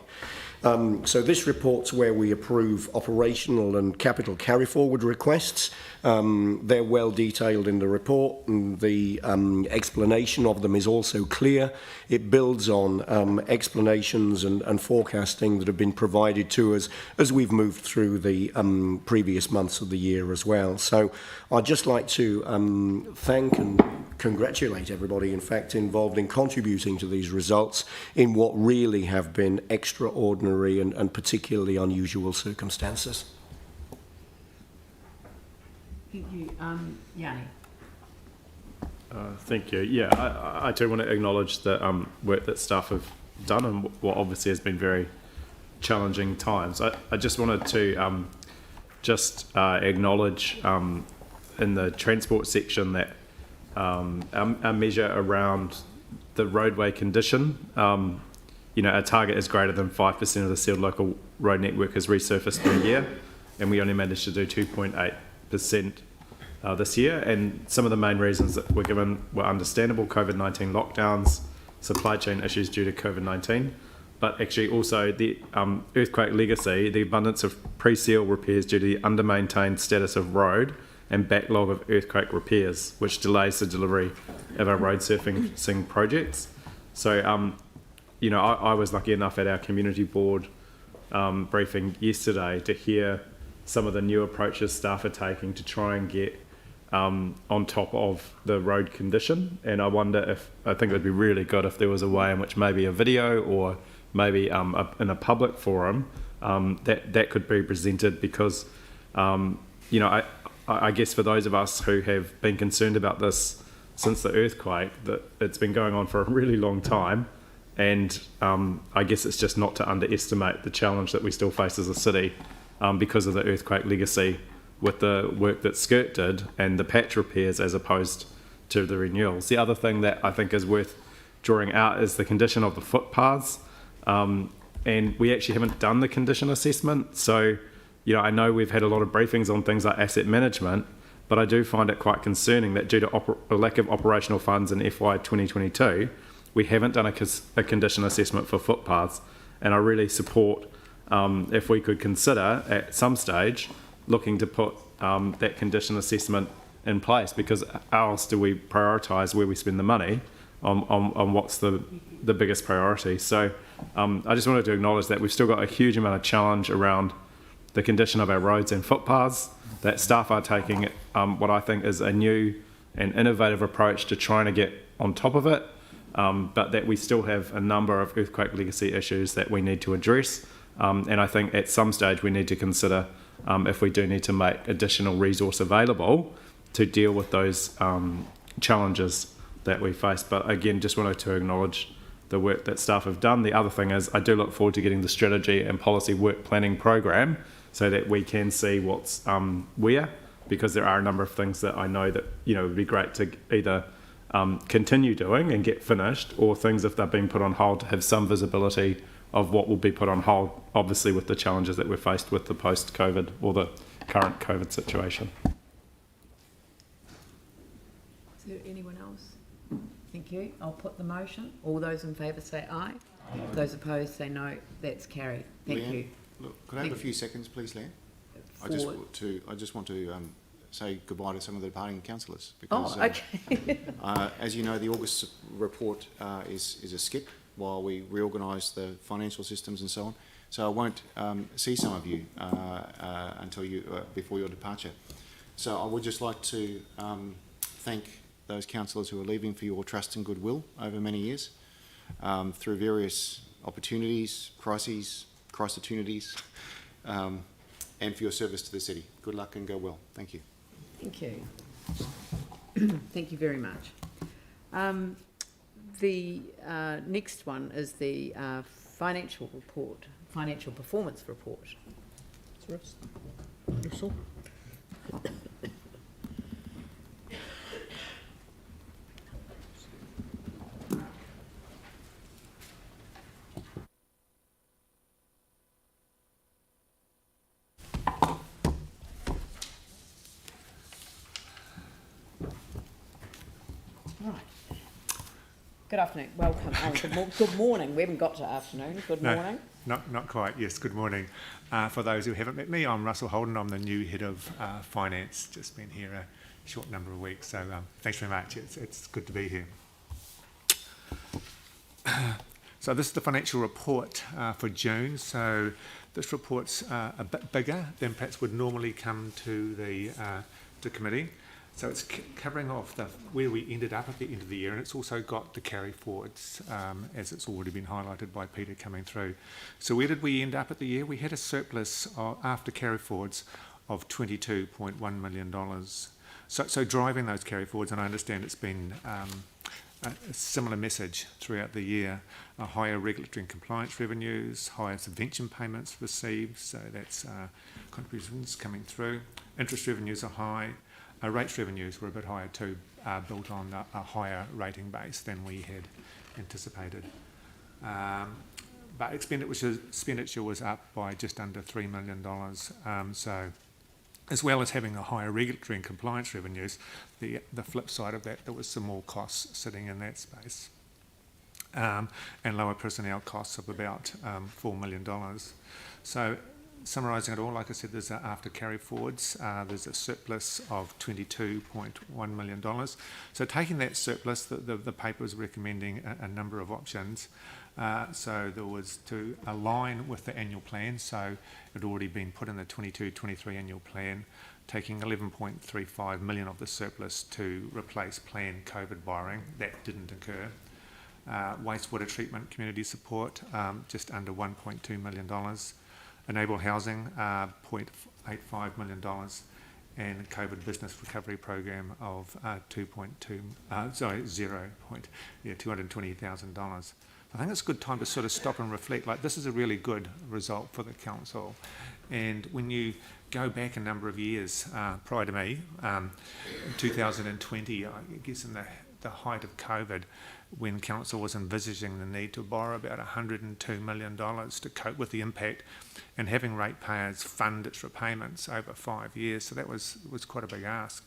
F: So this report's where we approve operational and capital carry-forward requests. They're well detailed in the report, and the explanation of them is also clear. It builds on explanations and forecasting that have been provided to us as we've moved through the previous months of the year as well. So I'd just like to thank and congratulate everybody, in fact, involved in contributing to these results in what really have been extraordinary and particularly unusual circumstances.
A: Thank you. Yanni.
E: Thank you. Yeah, I do want to acknowledge the work that staff have done and what obviously has been very challenging times. I just wanted to acknowledge in the transport section that our measure around the roadway condition, our target is greater than 5% of the sealed local road network is resurfaced per year, and we only managed to do 2.8% this year. And some of the main reasons that were given were understandable: COVID-19 lockdowns, supply chain issues due to COVID-19, but actually also the earthquake legacy, the abundance of pre-seal repairs due to the under-maintained status of road, and backlog of earthquake repairs, which delays the delivery of our road surfacing projects. So, I was lucky enough at our community board briefing yesterday to hear some of the new approaches staff are taking to try and get on top of the road condition. And I think it would be really good if there was a way in which maybe a video or maybe in a public forum that could be presented, because, I guess for those of us who have been concerned about this since the earthquake, that it's been going on for a really long time, and I guess it's just not to underestimate the challenge that we still face as a city because of the earthquake legacy, with the work that Skirt did and the patch repairs as opposed to the renewals. The other thing that I think is worth drawing out is the condition of the footpaths, and we actually haven't done the condition assessment. So I know we've had a lot of briefings on things like asset management, but I do find it quite concerning that due to a lack of operational funds in FY 2022, we haven't done a condition assessment for footpaths. And I really support, if we could consider at some stage looking to put that condition assessment in place, because how else do we prioritise where we spend the money on what's the biggest priority. So I just wanted to acknowledge that we've still got a huge amount of challenge around the condition of our roads and footpaths, that staff are taking what I think is a new and innovative approach to trying to get on top of it, but that we still have a number of earthquake legacy issues that we need to address. And I think at some stage we need to consider if we do need to make additional resource available to deal with those challenges that we face. But again, just wanted to acknowledge the work that staff have done. The other thing is I do look forward to getting the strategy and policy work planning program so that we can see what's where, because there are a number of things that I know that would be great to either continue doing and get finished, or things, if they've been put on hold, to have some visibility of what will be put on hold, obviously with the challenges that we're faced with the post-COVID or the current COVID situation.
A: Is there anyone else? Thank you. I'll put the motion. All those in favour say aye. Those opposed say no. That's carried. Thank
B: Leanne,
A: you.
B: Look, could I have a few seconds, please, Leanne? I just want to say goodbye to some of the departing councillors, because
A: okay.
B: as you know, the August report is a skip while we reorganise the financial systems and so on. So I won't see some of you until before your departure. So I would just like to thank those councillors who are leaving for your trust and goodwill over many years, through various opportunities, crises, Christ opportunities, and for your service to the city. Good luck and go well. Thank you.
A: Thank you. Thank you very much. The next one is the financial report, financial performance report.
H: Russell.
A: Good afternoon. Welcome. Good morning. We haven't got to afternoon. Good morning.
D: No, not quite. Yes, good morning. For those who haven't met me, I'm Russell Holden. I'm the new head of finance. Just been here a short number of weeks. So thanks very much. It's good to be here. So this is the financial report for June. So this report's a bit bigger than perhaps would normally come to the committee. So it's covering off where we ended up at the end of the year, and it's also got the carry forwards, as it's already been highlighted by Peter coming through. So where did we end up at the year? We had a surplus after carry forwards of $22.1 million. So driving those carry forwards, and I understand it's been a similar message throughout the year, higher regulatory and compliance revenues, higher subvention payments received, so that's contributions coming through. Interest revenues are high. Rates revenues were a bit higher too, built on a higher rating base than we had anticipated. But expenditure was up by just under $3 million. So as well as having a higher regulatory and compliance revenues, the flip side of that, there was some more costs sitting in that space. And lower personnel costs of about $4 million. So summarising it all, like I said, there's after carry forwards, there's a surplus of $22.1 million. So taking that surplus, the paper was recommending a number of options. So there was to align with the annual plan, so it had already been put in the 22-23 annual plan, taking $11.35 million of the surplus to replace planned COVID borrowing. That didn't occur. Wastewater treatment community support, just under $1.2 million. Enable housing, $0.85 million, and COVID business recovery program of $220,000. I think it's a good time to sort of stop and reflect. Like, this is a really good result for the council, and when you go back a number of years prior to me, in 2020, I guess in the height of COVID, when council was envisaging the need to borrow about $102 million to cope with the impact and having ratepayers fund its repayments over 5 years. So that was quite a big ask.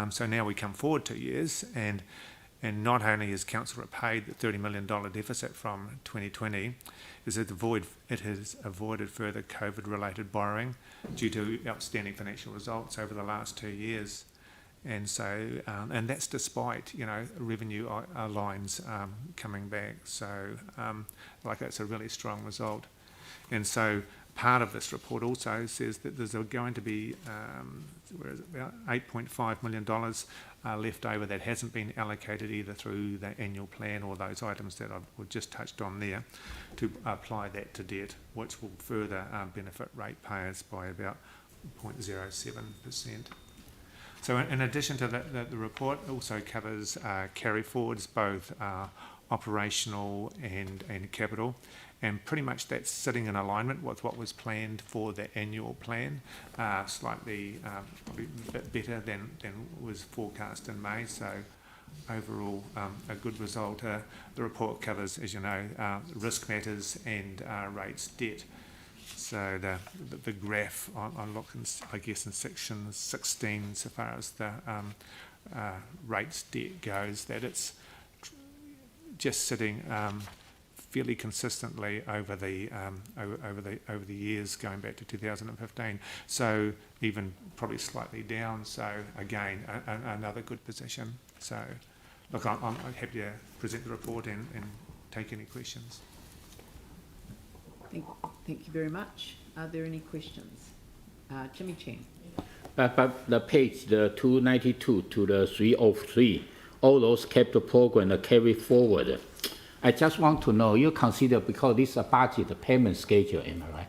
D: So now we come forward 2 years, and not only has council repaid the $30 million deficit from 2020, it has avoided further COVID-related borrowing due to outstanding financial results over the last 2 years. And so, and that's despite, revenue lines coming back. So, that's a really strong result. And so, part of this report also says that there's going to be, about $8.5 million left over that hasn't been allocated either through the annual plan or those items that I've just touched on there, to apply that to debt, which will further benefit ratepayers by about 0.07%. So in addition to that, the report also covers carry forwards, both operational and capital, and pretty much that's sitting in alignment with what was planned for the annual plan, slightly probably a bit better than was forecast in May. So overall, a good result. The report covers, as you know, risk matters and rates debt. So the graph, I look in, I guess, in section 16, so far as the rates debt goes, that it's just sitting fairly consistently over the years going back to 2015. So even probably slightly down. So again, another good position. So look, I'm happy to present the report and take any questions.
A: Thank you very much. Are there any questions? Jimmy Chen.
M: But the page, the 292 to the 303, all those capital program carry forward. I just want to know, you consider, because this is a budget payment schedule, am I right?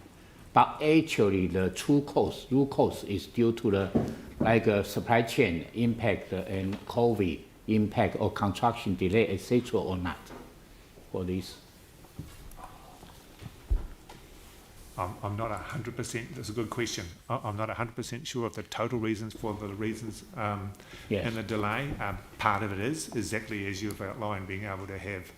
M: But actually the true cost, root cause is due to the supply chain impact and COVID impact or construction delay, etc. or not for this?
D: I'm not 100%, that's a good question. I'm not 100% sure of the total reasons for the reasons
M: Yes.
D: and the delay. Part of it is exactly as you've outlined, being able to have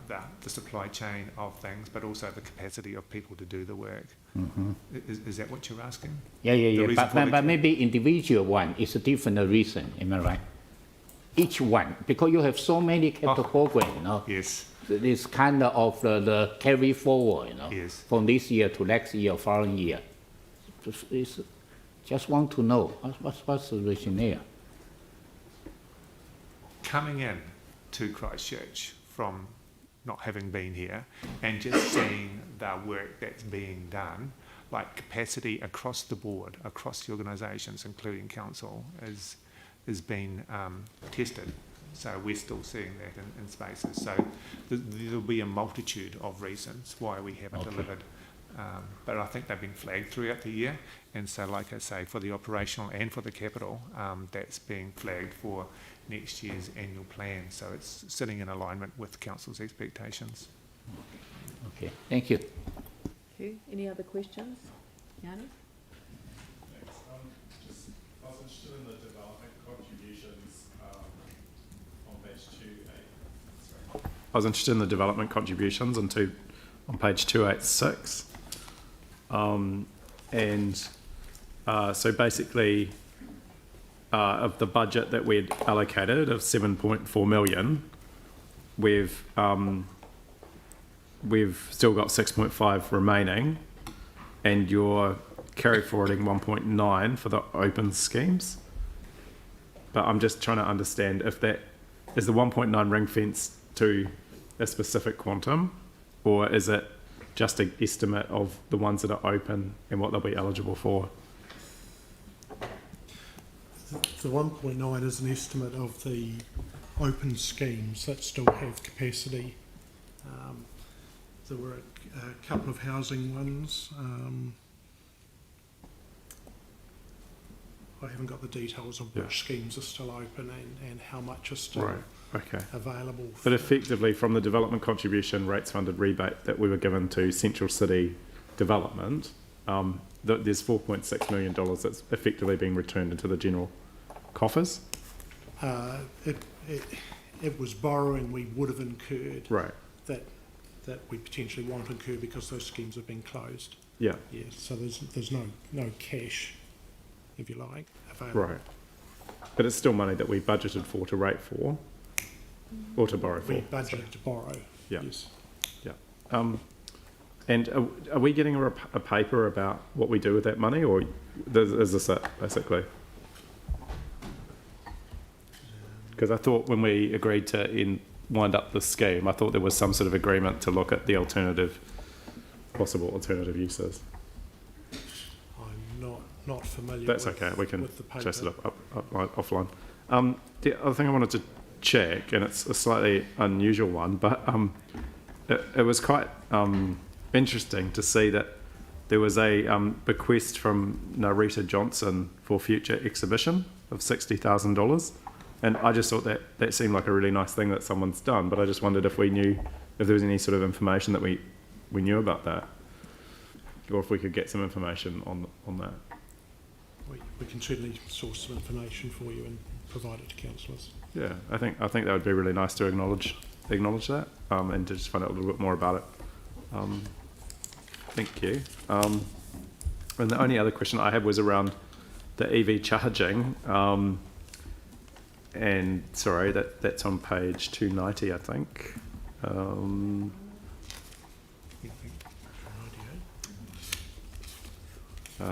D: the supply chain of things, but also the capacity of people to do the work.
M: Mm-hmm.
D: Is that what you're asking?
M: Yeah. But maybe individual one is a different reason, am I right? Each one, because you have so many capital program, you know.
D: Yes.
M: This kind of the carry forward, you know,
D: yes.
M: from this year to next year, following year. Just want to know what's the reason there.
D: Coming in to Christchurch from not having been here and just seeing the work that's being done, like capacity across the board, across the organisations, including council, is being tested. So we're still seeing that in spaces. So there'll be a multitude of reasons why we haven't delivered. But I think they've been flagged throughout the year. And so, like I say, for the operational and for the capital, that's being flagged for next year's annual plan. So it's sitting in alignment with council's expectations.
M: Okay, thank you.
A: Okay. Any other questions? Yanni?
E: Thanks. I was interested in the development contributions on page 286. I was interested in the development contributions on page 286. So basically, of the budget that we'd allocated of 7.4 million, we've still got 6.5 remaining, and you're carry forwarding 1.9 for the open schemes. But I'm just trying to understand if that is the 1.9 ring fence to a specific quantum, or is it just an estimate of the ones that are open and what they'll be eligible for?
G: The 1.9 is an estimate of the open schemes that still have capacity. There were a couple of housing ones. I haven't got the details of which schemes are still open and how much is still available.
E: But effectively, from the development contribution rates funded rebate that we were given to Central City Development, there's $4.6 million that's effectively being returned into the general coffers.
G: It was borrowing we would have incurred that we potentially won't incur because those schemes have been closed.
E: Yeah.
G: Yes. So there's no cash, if you like, available.
E: Right. But it's still money that we budgeted for to rate for, or to borrow for.
G: We budgeted to borrow.
E: Yeah.
G: Yes.
E: Yeah. And are we getting a paper about what we do with that money, or is this it, basically? Because I thought when we agreed to wind up the scheme, I thought there was some sort of agreement to look at the possible alternative uses.
G: I'm not familiar.
E: That's okay. We can
G: with the paper.
E: chase it up offline. The other thing I wanted to check, and it's a slightly unusual one, but it was quite interesting to see that there was a bequest from Narita Johnson for future exhibition of $60,000. And I just thought that seemed like a really nice thing that someone's done, but I just wondered if there was any sort of information that we knew about that, or if we could get some information on that.
G: We can certainly source some information for you and provide it to councillors.
E: Yeah, I think that would be really nice to acknowledge that, and to just find out a little bit more about it. Thank you. And the only other question I had was around the EV charging. And sorry, that's on page 290, I think.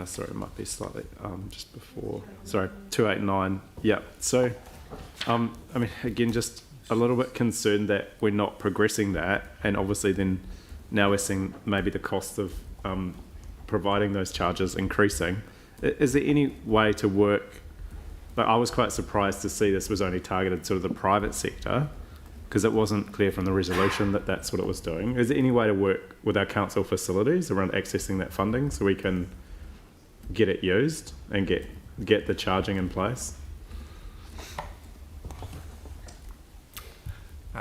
E: Sorry, it might be slightly just before. Sorry, 289. Yeah. So, I mean, again, just a little bit concerned that we're not progressing that, and obviously then now we're seeing maybe the cost of providing those charges increasing. Is there any way to work? But I was quite surprised to see this was only targeted sort of the private sector, because it wasn't clear from the resolution that that's what it was doing. Is there any way to work with our council facilities around accessing that funding so we can get it used and get the charging in place?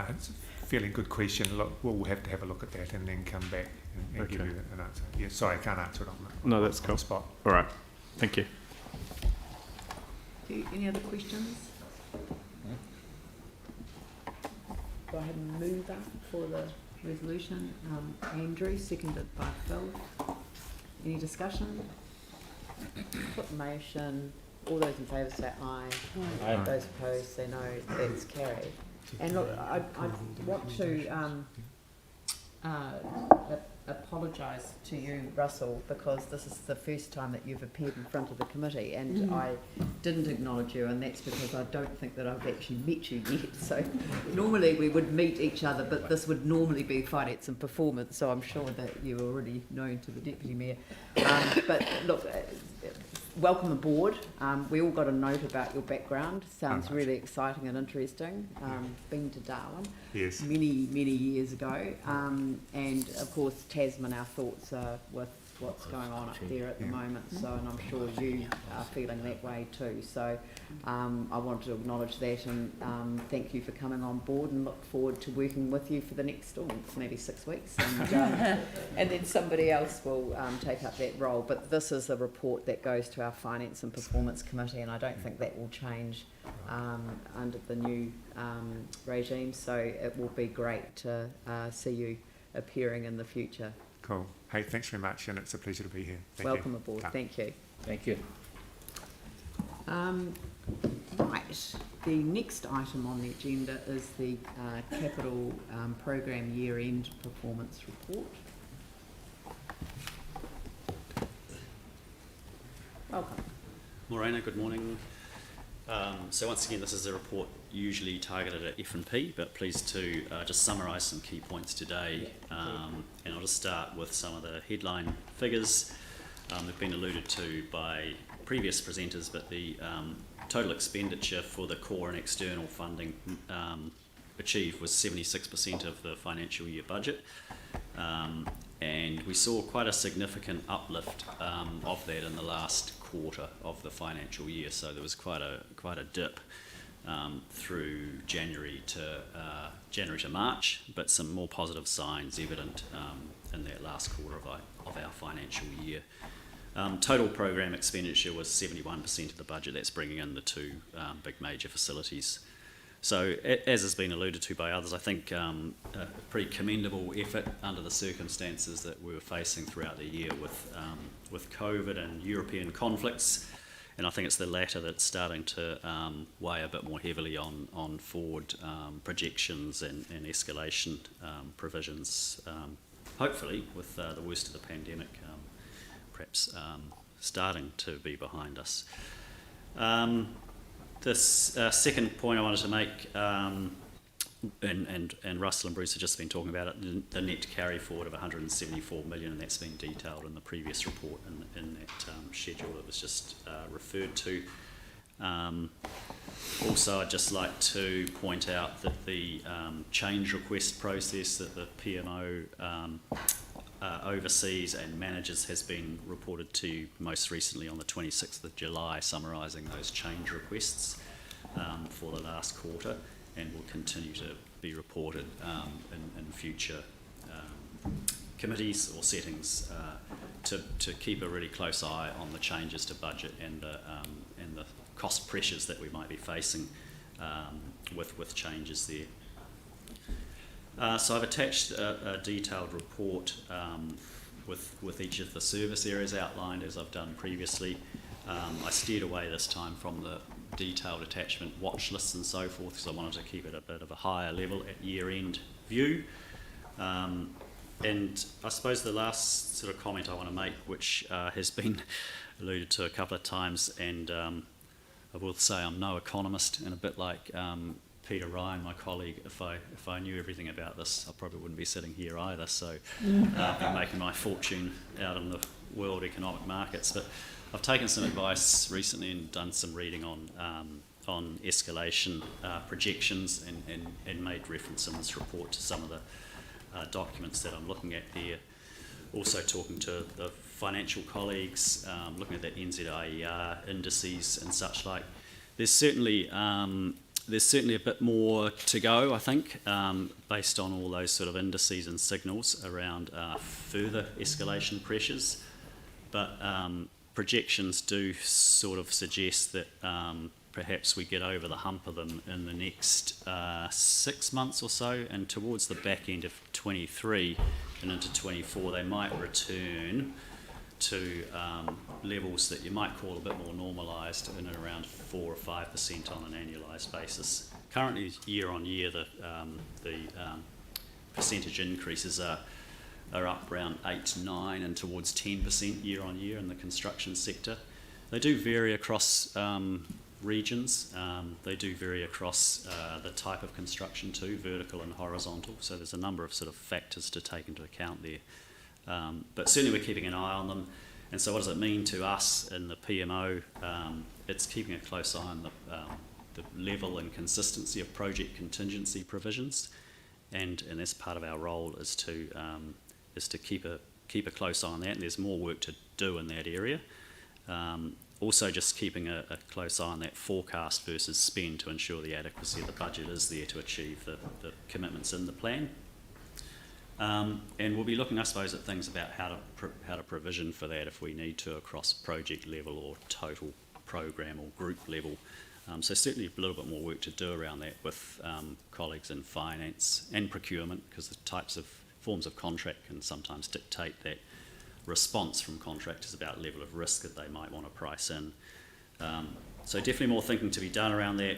D: It's a fairly good question. Look, we'll have to have a look at that and then come back and give you an answer. Yeah, sorry, I can't answer it
E: No, that's cool.
D: on the spot.
E: All right, thank you.
A: Any other questions? Go ahead and move that for the resolution. Andrew, seconded by Phil. Any discussion? Put motion. All those in favour say aye.
M: Aye.
A: Those opposed say no. That's carried. And look, I want to apologise to you, Russell, because this is the first time that you've appeared in front of the committee, and I didn't acknowledge you, and that's because I don't think that I've actually met you yet. So normally we would meet each other, but this would normally be finance and performance, so I'm sure that you're already known to the Deputy Mayor. But look, welcome aboard. We all got a note about your background. Sounds really exciting and interesting. Been to Darwin many years ago. And of course, Tasman, our thoughts are with what's going on up there at the moment. So, and I'm sure you are feeling that way too. So I want to acknowledge that and thank you for coming on board, and look forward to working with you for the next, maybe 6 weeks. And then somebody else will take up that role. But this is a report that goes to our Finance and Performance Committee, and I don't think that will change under the new regime. So it will be great to see you appearing in the future.
D: Cool. Hey, thanks very much, and it's a pleasure to be here.
A: Welcome aboard. Thank you.
M: Thank you.
A: Right. The next item on the agenda is the Capital Program Year-End Performance Report. Welcome.
J: Morena, good morning. So once again, this is a report usually targeted at F&P, but pleased to just summarise some key points today. And I'll just start with some of the headline figures. They've been alluded to by previous presenters, but the total expenditure for the core and external funding achieved was 76% of the financial year budget. And we saw quite a significant uplift of that in the last quarter of the financial year. So there was quite a dip through January to March, but some more positive signs evident in that last quarter of our financial year. Total program expenditure was 71% of the budget. That's bringing in the two big major facilities. So, as has been alluded to by others, I think a pretty commendable effort under the circumstances that we were facing throughout the year with COVID and European conflicts. And I think it's the latter that's starting to weigh a bit more heavily on forward projections and escalation provisions, hopefully with the worst of the pandemic perhaps starting to be behind us. This second point I wanted to make, and Russell and Bruce have just been talking about it, the net carry forward of 174 million, and that's been detailed in the previous report in that schedule that was just referred to. Also, I'd just like to point out that the change request process that the PMO oversees and manages has been reported to most recently on the 26th of July, summarising those change requests for the last quarter, and will continue to be reported in future committees or settings to keep a really close eye on the changes to budget and the cost pressures that we might be facing with changes there. So I've attached a detailed report with each of the service areas outlined as I've done previously. I steered away this time from the detailed attachment watch lists and so forth, because I wanted to keep it a bit of a higher level at year-end view. And I suppose the last sort of comment I want to make, which has been alluded to a couple of times, and I will say I'm no economist, and a bit like Peter Ryan, my colleague, if I knew everything about this, I probably wouldn't be sitting here either. So I've been making my fortune out in the world economic markets. But I've taken some advice recently and done some reading on escalation projections and made reference in this report to some of the documents that I'm looking at there. Also talking to the financial colleagues, looking at the NZIER indices and such like. There's certainly a bit more to go, I think, based on all those sort of indices and signals around further escalation pressures. But projections do sort of suggest that perhaps we get over the hump of them in the next 6 months or so, and towards the back end of 23 and into 24 they might return to levels that you might call a bit more normalised, in and around 4 or 5% on an annualised basis. Currently, year on year, the percentage increases are up around 8, 9 and towards 10% year on year in the construction sector. They do vary across regions. They do vary across the type of construction too, vertical and horizontal. So there's a number of sort of factors to take into account there. But certainly we're keeping an eye on them. And so what does it mean to us in the PMO? It's keeping a close eye on the level and consistency of project contingency provisions. And that's part of our role is to keep a close eye on that. And there's more work to do in that area. Also just keeping a close eye on that forecast versus spend to ensure the adequacy of the budget is there to achieve the commitments in the plan. And we'll be looking, I suppose, at things about how to provision for that if we need to across project level or total program or group level. So certainly a little bit more work to do around that with colleagues in finance and procurement, because the types of forms of contract can sometimes dictate that response from contractors about level of risk that they might want to price in. So definitely more thinking to be done around that,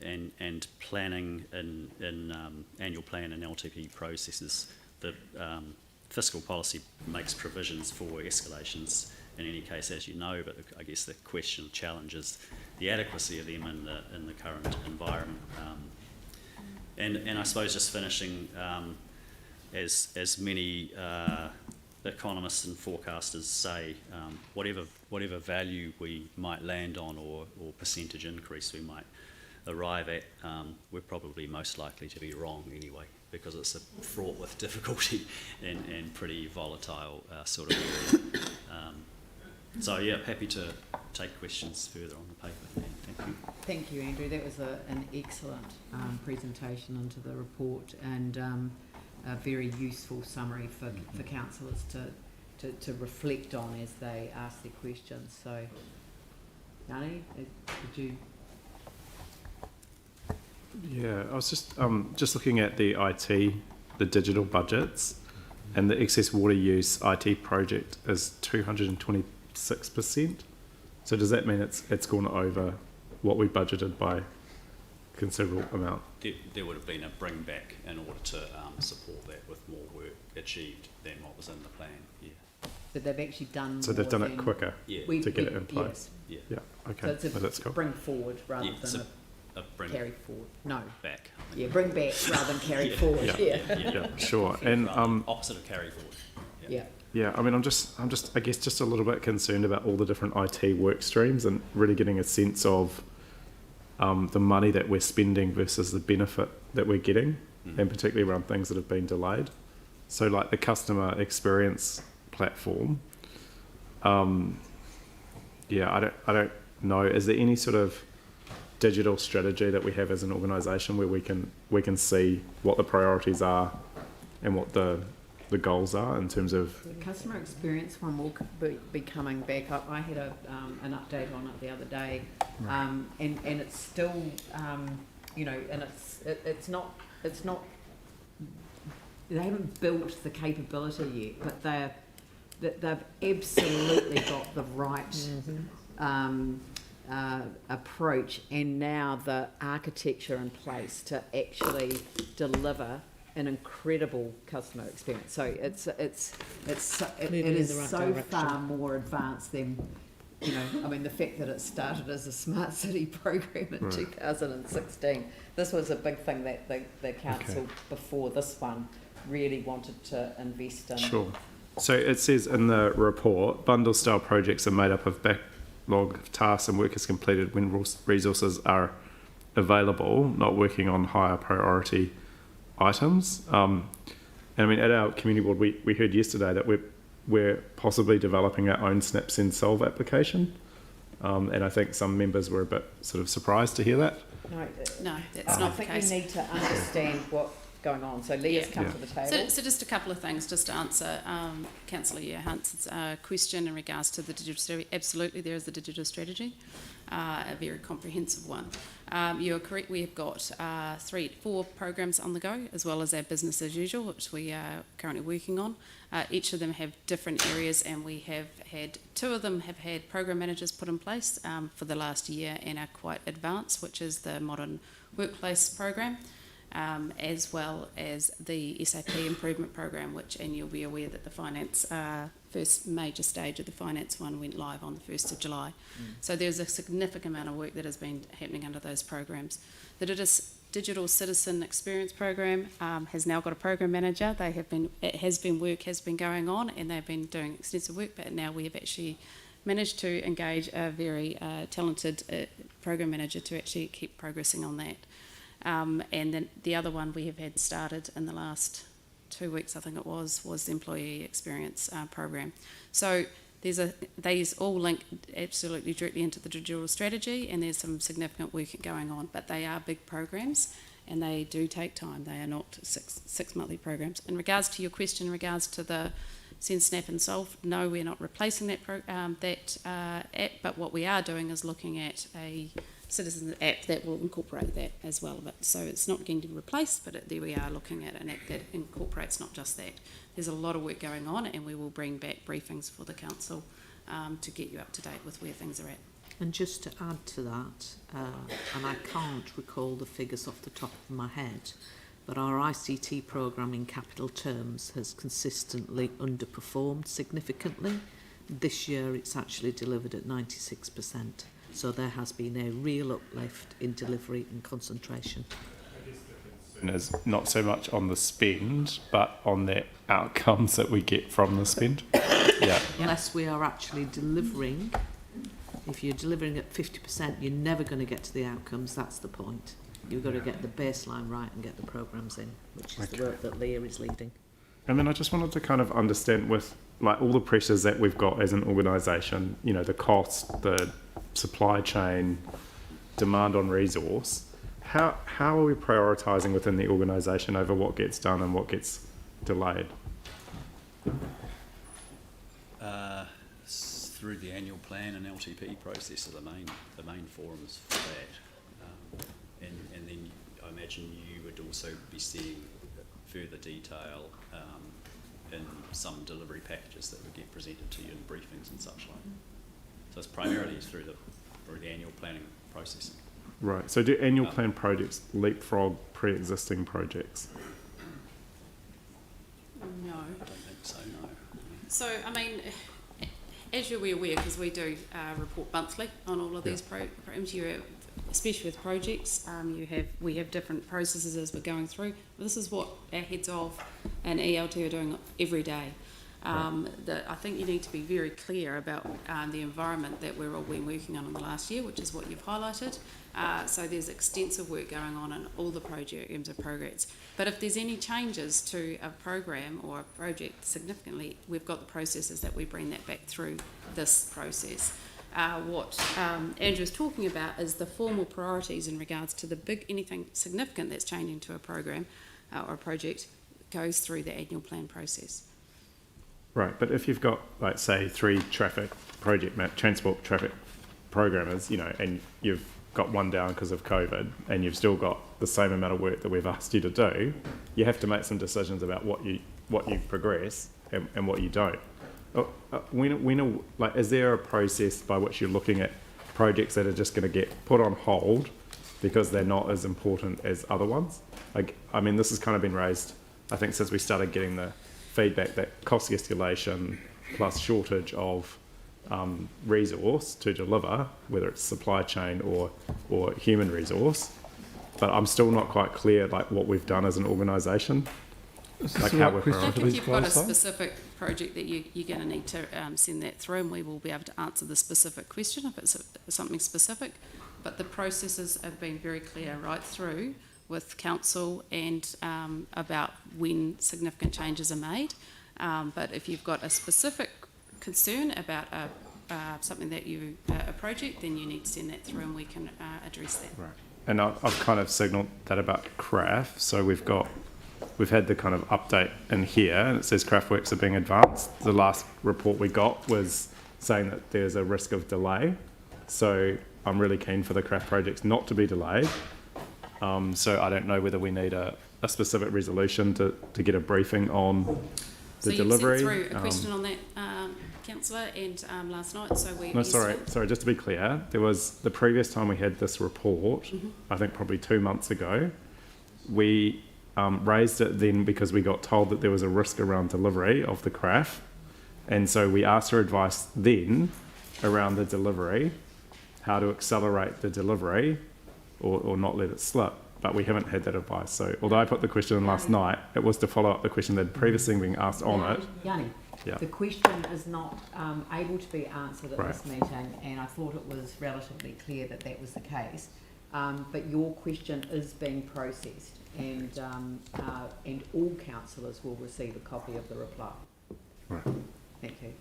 J: and planning in annual plan and LTP processes. The fiscal policy makes provisions for escalations in any case, as you know, but I guess the question challenges the adequacy of them in the current environment. And I suppose just finishing, as many economists and forecasters say, whatever value we might land on or percentage increase we might arrive at, we're probably most likely to be wrong anyway, because it's fraught with difficulty and pretty volatile sort of area. So yeah, happy to take questions further on the paper. Thank you.
A: Thank you, Andrew. That was an excellent presentation into the report, and a very useful summary for councillors to reflect on as they ask their questions. So, Yanni, could you?
E: Yeah, I was just looking at the IT, the digital budgets, and the excess water use IT project is 226%. So does that mean it's gone over what we budgeted by a considerable amount?
J: There would have been a bring back in order to support that with more work achieved than what was in the plan. Yeah.
A: But they've actually done.
E: So they've done it quicker to get it in place.
J: Yes.
E: Yeah. Okay.
A: So it's
E: that's cool.
A: Bring forward rather than
J: a bring
A: carry forward. No.
J: Back.
A: Yeah, bring back rather than carry forward.
E: Yeah, sure. And
J: opposite of carry forward.
A: Yeah.
E: Yeah, I mean, I'm just, I guess, just a little bit concerned about all the different IT work streams and really getting a sense of the money that we're spending versus the benefit that we're getting, and particularly around things that have been delayed. So, like the customer experience platform. Yeah, I don't know. Is there any sort of digital strategy that we have as an organisation where we can see what the priorities are and what the goals are in terms of
A: the customer experience one will be coming back up. I had an update on it the other day, and it's still you know, and it's not they haven't built the capability yet, but they've absolutely got the right approach, and now the architecture in place to actually deliver an incredible customer experience. So it is so far more advanced than, you know, I mean, the fact that it started as a smart city program in 2016. This was a big thing that the council before this one really wanted to invest in.
E: Sure. So it says in the report, bundle style projects are made up of backlog of tasks and work is completed when resources are available, not working on higher priority items. And I mean, at our community board, we heard yesterday that we're possibly developing our own Snap Send Solve application. And I think some members were a bit sort of surprised to hear that.
A: No,
C: that's not the case.
A: We need to understand what's going on. So Leah's come to the table.
C: So just a couple of things just to answer Councillor Hunt's question in regards to the digital strategy. Absolutely, there is the digital strategy, a very comprehensive one. You are correct, we have got 4 programs on the go, as well as our business as usual, which we are currently working on. Each of them have different areas, and we have had 2 of them have had program managers put in place for the last year and are quite advanced, which is the Modern Workplace program, as well as the SAP Improvement program, and you'll be aware that the finance first major stage of the finance one went live on the 1st of July. So there's a significant amount of work that has been happening under those programs. The Digital Citizen Experience program has now got a program manager. Work has been going on, and they've been doing extensive work, but now we have actually managed to engage a very talented program manager to actually keep progressing on that. And then the other one we have had started in the last 2 weeks, I think it was the Employee Experience program. So these all link absolutely directly into the digital strategy, and there's some significant work going on, but they are big programs and they do take time. They are not six monthly programs. In regards to your question, in regards to the Send, Snap and Solve, no, we're not replacing that app, but what we are doing is looking at a citizen app that will incorporate that as well. So it's not going to be replaced, but there we are looking at an app that incorporates not just that. There's a lot of work going on, and we will bring back briefings for the council to get you up to date with where things are at.
H: And just to add to that, and I can't recall the figures off the top of my head, but our ICT programme in capital terms has consistently underperformed significantly. This year it's actually delivered at 96%. So there has been a real uplift in delivery and concentration.
E: Is not so much on the spend, but on the outcomes that we get from the spend. Yeah.
H: Unless we are actually delivering, if you're delivering at 50%, you're never going to get to the outcomes. That's the point. You've got to get the baseline right and get the programs in, which is the work that Leah is leading.
E: And then I just wanted to kind of understand, with like all the pressures that we've got as an organisation, you know, the cost, the supply chain, demand on resource, how are we prioritising within the organisation over what gets done and what gets delayed?
J: Through the annual plan and LTP process are the main forums for that, and then I imagine you would also be seeing further detail in some delivery packages that would get presented to you in briefings and such like. So it's primarily through the annual planning process.
E: Right. So do annual plan projects leapfrog pre-existing projects?
C: No.
J: I don't think so, no.
C: So, I mean, as you'll be aware, because we do report monthly on all of these programs, especially with projects, we have different processes as we're going through. This is what our heads of and ELT are doing every day. I think you need to be very clear about the environment that we've all been working on in the last year, which is what you've highlighted. So there's extensive work going on in all the programs and programs. But if there's any changes to a program or a project significantly, we've got the processes that we bring that back through this process. What Andrew is talking about is the formal priorities in regards to anything significant that's changing to a program or a project goes through the annual plan process.
E: Right, but if you've got, like, say, 3 transport traffic programmers, you know, and you've got one down because of COVID, and you've still got the same amount of work that we've asked you to do, you have to make some decisions about what you progress and what you don't. Is there a process by which you're looking at projects that are just going to get put on hold because they're not as important as other ones? Like, I mean, this has kind of been raised, I think, since we started getting the feedback that cost escalation plus shortage of resource to deliver, whether it's supply chain or human resource. But I'm still not quite clear, like, what we've done as an organisation. like how we're
C: If
E: prioritising.
C: you've got a specific project that you're going to need to send that through, and we will be able to answer the specific question if it's something specific. But the processes have been very clear right through with council and about when significant changes are made. But if you've got a specific concern about something that a project, then you need to send that through and we can address that.
E: Right. And I've kind of signalled that about craft. So we've had the kind of update in here, and it says craft works are being advanced. The last report we got was saying that there's a risk of delay. So I'm really keen for the craft projects not to be delayed. So I don't know whether we need a specific resolution to get a briefing on the delivery.
C: So you sent through a question on that, Councillor, and last night, so we...
E: No, sorry, just to be clear, there was the previous time we had this report, I think probably 2 months ago, we raised it then because we got told that there was a risk around delivery of the craft, and so we asked for advice then around the delivery, how to accelerate the delivery or not let it slip. But we haven't had that advice. So although I put the question in last night, it was to follow up the question that had previously been asked on it.
A: Yanni,
E: Yeah.
A: the question is not able to be answered at
E: Right.
A: this meeting, and I thought it was relatively clear that that was the case. But your question is being processed, and all councillors will receive a copy of the reply.
E: Right.
A: Thank you.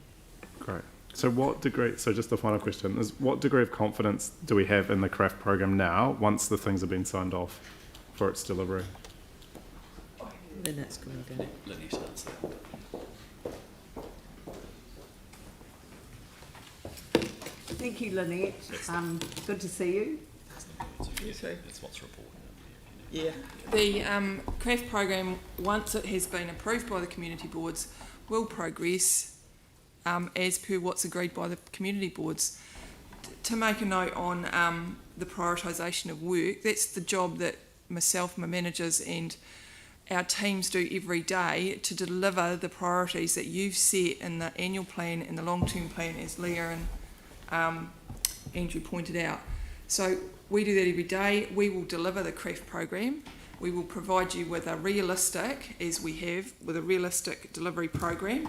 E: Great. So just the final question is, what degree of confidence do we have in the craft program now once the things have been signed off for its delivery?
H: Then that's going to go.
J: Lynette answer that.
A: Thank you, Lynette. Good to see you.
L: You too.
J: That's what's reported.
L: Yeah. The craft program, once it has been approved by the community boards, will progress as per what's agreed by the community boards. To make a note on the prioritisation of work, that's the job that myself, my managers and our teams do every day to deliver the priorities that you've set in the annual plan and the long-term plan, as Leah and Andrew pointed out. So we do that every day. We will deliver the craft program. We will provide you with a realistic, as we have, with a realistic delivery program.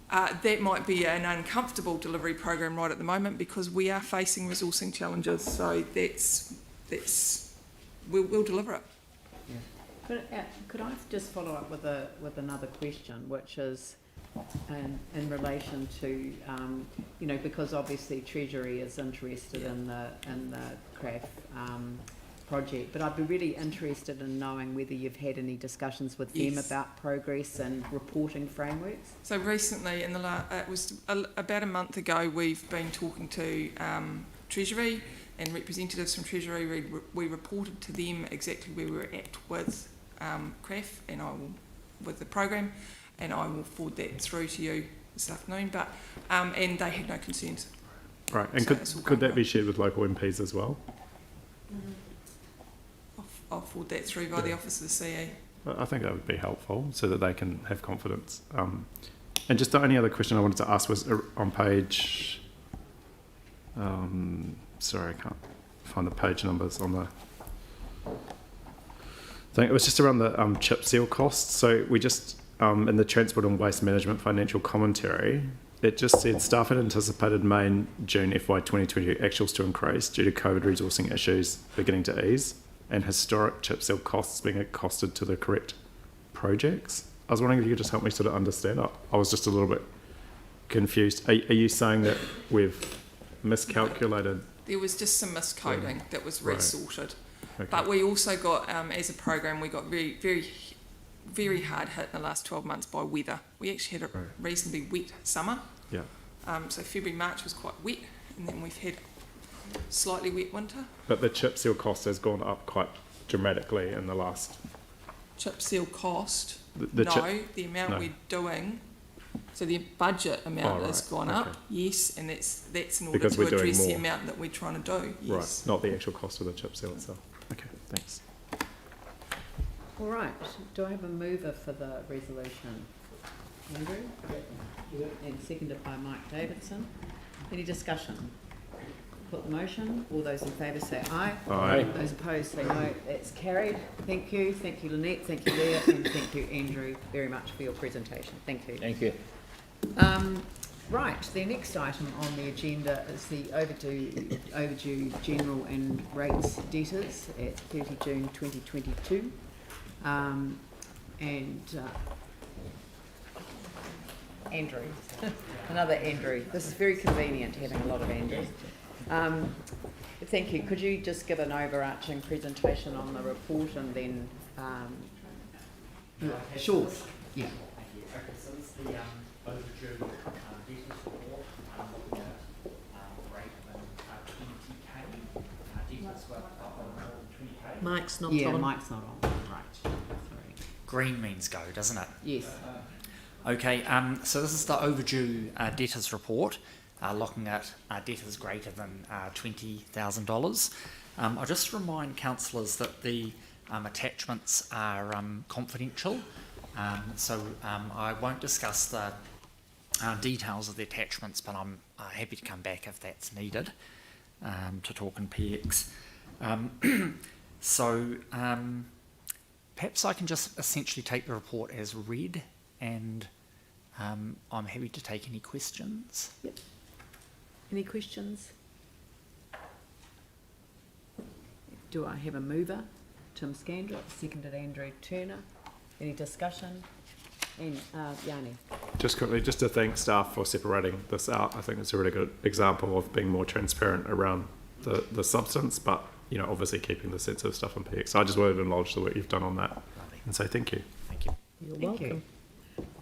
L: That might be an uncomfortable delivery program right at the moment because we are facing resourcing challenges. So we'll deliver it.
A: Could I just follow up with another question, which is in relation to because obviously Treasury is interested in the craft project, but I'd be really interested in knowing whether you've had any discussions with them about progress and reporting frameworks.
L: So recently, it was about a month ago, we've been talking to Treasury and representatives from Treasury. We reported to them exactly where we were at with CRAF and with the program, and I will forward that through to you this afternoon. But and they had no concerns.
E: Right, and so could that be shared with local MPs as well?
L: I'll forward that through by the Office of the CE.
E: I think that would be helpful so that they can have confidence. And just the only other question I wanted to ask was on page... sorry, I can't find the page numbers on the thing. It was just around the chip seal costs. So we just, in the Transport and Waste Management financial commentary, it just said staff had anticipated May and June FY 2020 actuals to increase due to COVID resourcing issues beginning to ease and historic chip seal costs being costed to the correct projects. I was wondering if you could just help me sort of understand. I was just a little bit confused. Are you saying that we've miscalculated?
L: There was just some miscoding that was resorted.
E: Okay.
L: But we also got, as a program, we got very hard hit in the last 12 months by weather. We actually had a reasonably wet summer.
E: Yeah.
L: So February, March was quite wet, and then we've had slightly wet winter.
E: But the chip seal cost has gone up quite dramatically in the last...
L: Chip seal cost?
E: The
L: amount we're doing... So the budget amount has gone up, yes, and that's in order to address the amount that we're trying to do, yes.
E: Right, not the actual cost of the chip seal itself. Okay, thanks.
A: All right, do I have a mover for the resolution? Andrew? And seconded by Mike Davidson. Any discussion? put the motion. All those in favour say aye.
E: Aye.
A: Those opposed say no. That's carried. Thank you. Thank you, Lynette. Thank you, Leah. And thank you, Andrew, very much for your presentation. Thank you.
M: Thank you.
A: Right, the next item on the agenda is the overdue general and rates debtors at 30 June 2022. Andrew, another Andrew. This is very convenient having a lot of Andrews. Thank you. Could you just give an overarching presentation on the report and then sure. Yeah.
O: Okay, so this is the overdue debtors report, looking at rate of 20k. Debtors were up on more than 20k.
H: Mike's not
A: Yeah,
H: on.
A: Mike's not on. Right. Sorry.
O: Green means go, doesn't it?
A: Yes.
O: Okay, so this is the overdue debtors report, looking at debtors greater than $20,000. I'll just remind councillors that the attachments are confidential, so I won't discuss the details of the attachments, but I'm happy to come back if that's needed to talk in PX. Perhaps I can just essentially take the report as read, and I'm happy to take any questions.
A: Yep. Any questions? Do I have a mover? Tim Scandrett, seconded Andrew Turner. Any discussion? And Yanni.
E: Just quickly, just to thank staff for separating this out. I think it's a really good example of being more transparent around the substance, but you know, obviously keeping the sensitive stuff on PX. So I just wanted to acknowledge the work you've done on that and say thank you.
O: Thank you.
A: You're welcome.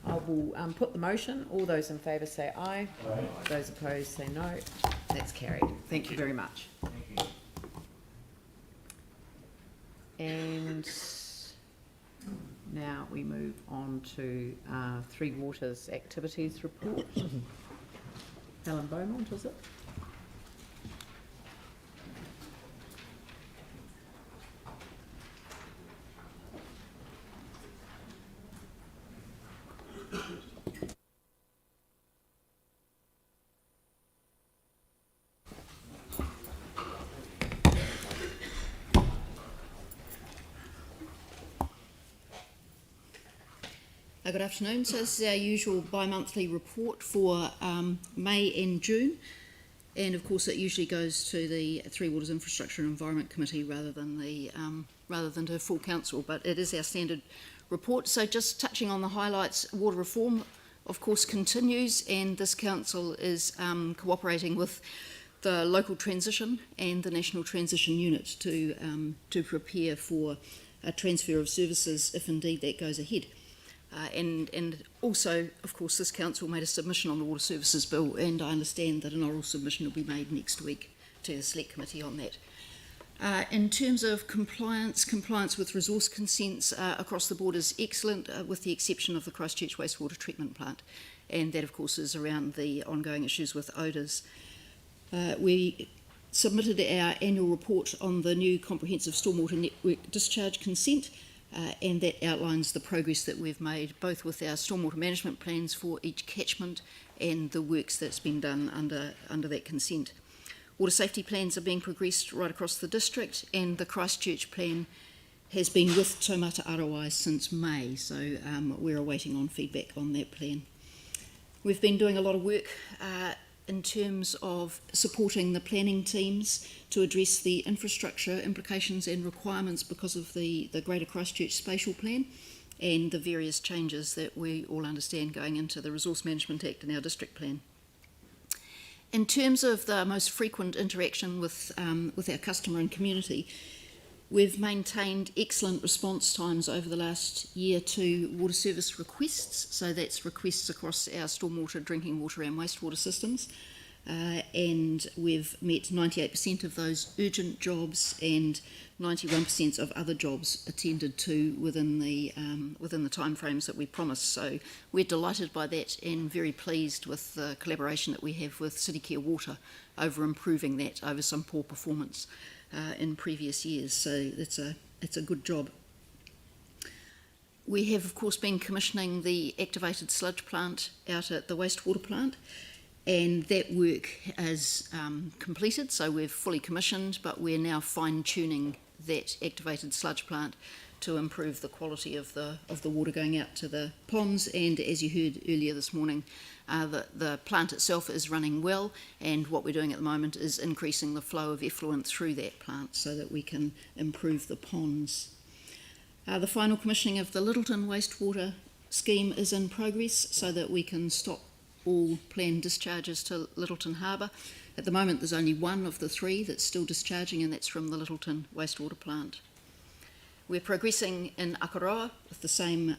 A: I will put the motion. All those in favour say aye. Aye. Those opposed say no. That's carried. Thank you very much.
O: Thank you.
A: And now we move on to Three Waters activities report. Helen Beaumont, is it?
Q: Good afternoon. So this is our usual bi-monthly report for May and June, and of course it usually goes to the Three Waters Infrastructure and Environment Committee rather than to full council, but it is our standard report. So just touching on the highlights, water reform of course continues, and this council is cooperating with the local transition and the National Transition Unit to prepare for a transfer of services if indeed that goes ahead. And also, of course, this council made a submission on the Water Services Bill, and I understand that an oral submission will be made next week to the Select Committee on that. In terms of compliance with resource consents across the board is excellent, with the exception of the Christchurch Wastewater Treatment Plant, and that, of course, is around the ongoing issues with odours. We submitted our annual report on the new comprehensive stormwater network discharge consent, and that outlines the progress that we've made both with our stormwater management plans for each catchment and the works that's been done under that consent. Water safety plans are being progressed right across the district, and the Christchurch plan has been with Taumata Arawai since May, so we're awaiting on feedback on that plan. We've been doing a lot of work in terms of supporting the planning teams to address the infrastructure implications and requirements because of the Greater Christchurch Spatial Plan and the various changes that we all understand going into the Resource Management Act and our district plan. In terms of the most frequent interaction with our customer and community, we've maintained excellent response times over the last year to water service requests, so that's requests across our stormwater, drinking water and wastewater systems, and we've met 98% of those urgent jobs and 91% of other jobs attended to within the timeframes that we promised. So we're delighted by that and very pleased with the collaboration that we have with City Care Water over improving that over some poor performance in previous years, so it's a good job. We have, of course, been commissioning the activated sludge plant out at the wastewater plant, and that work is completed, so we've fully commissioned, but we're now fine-tuning that activated sludge plant to improve the quality of the water going out to the ponds. And as you heard earlier this morning, the plant itself is running well, and what we're doing at the moment is increasing the flow of effluent through that plant so that we can improve the ponds. The final commissioning of the Littleton wastewater scheme is in progress so that we can stop all planned discharges to Littleton Harbour. At the moment there's only one of the three that's still discharging, and that's from the Littleton wastewater plant. We're progressing in Akaroa with the same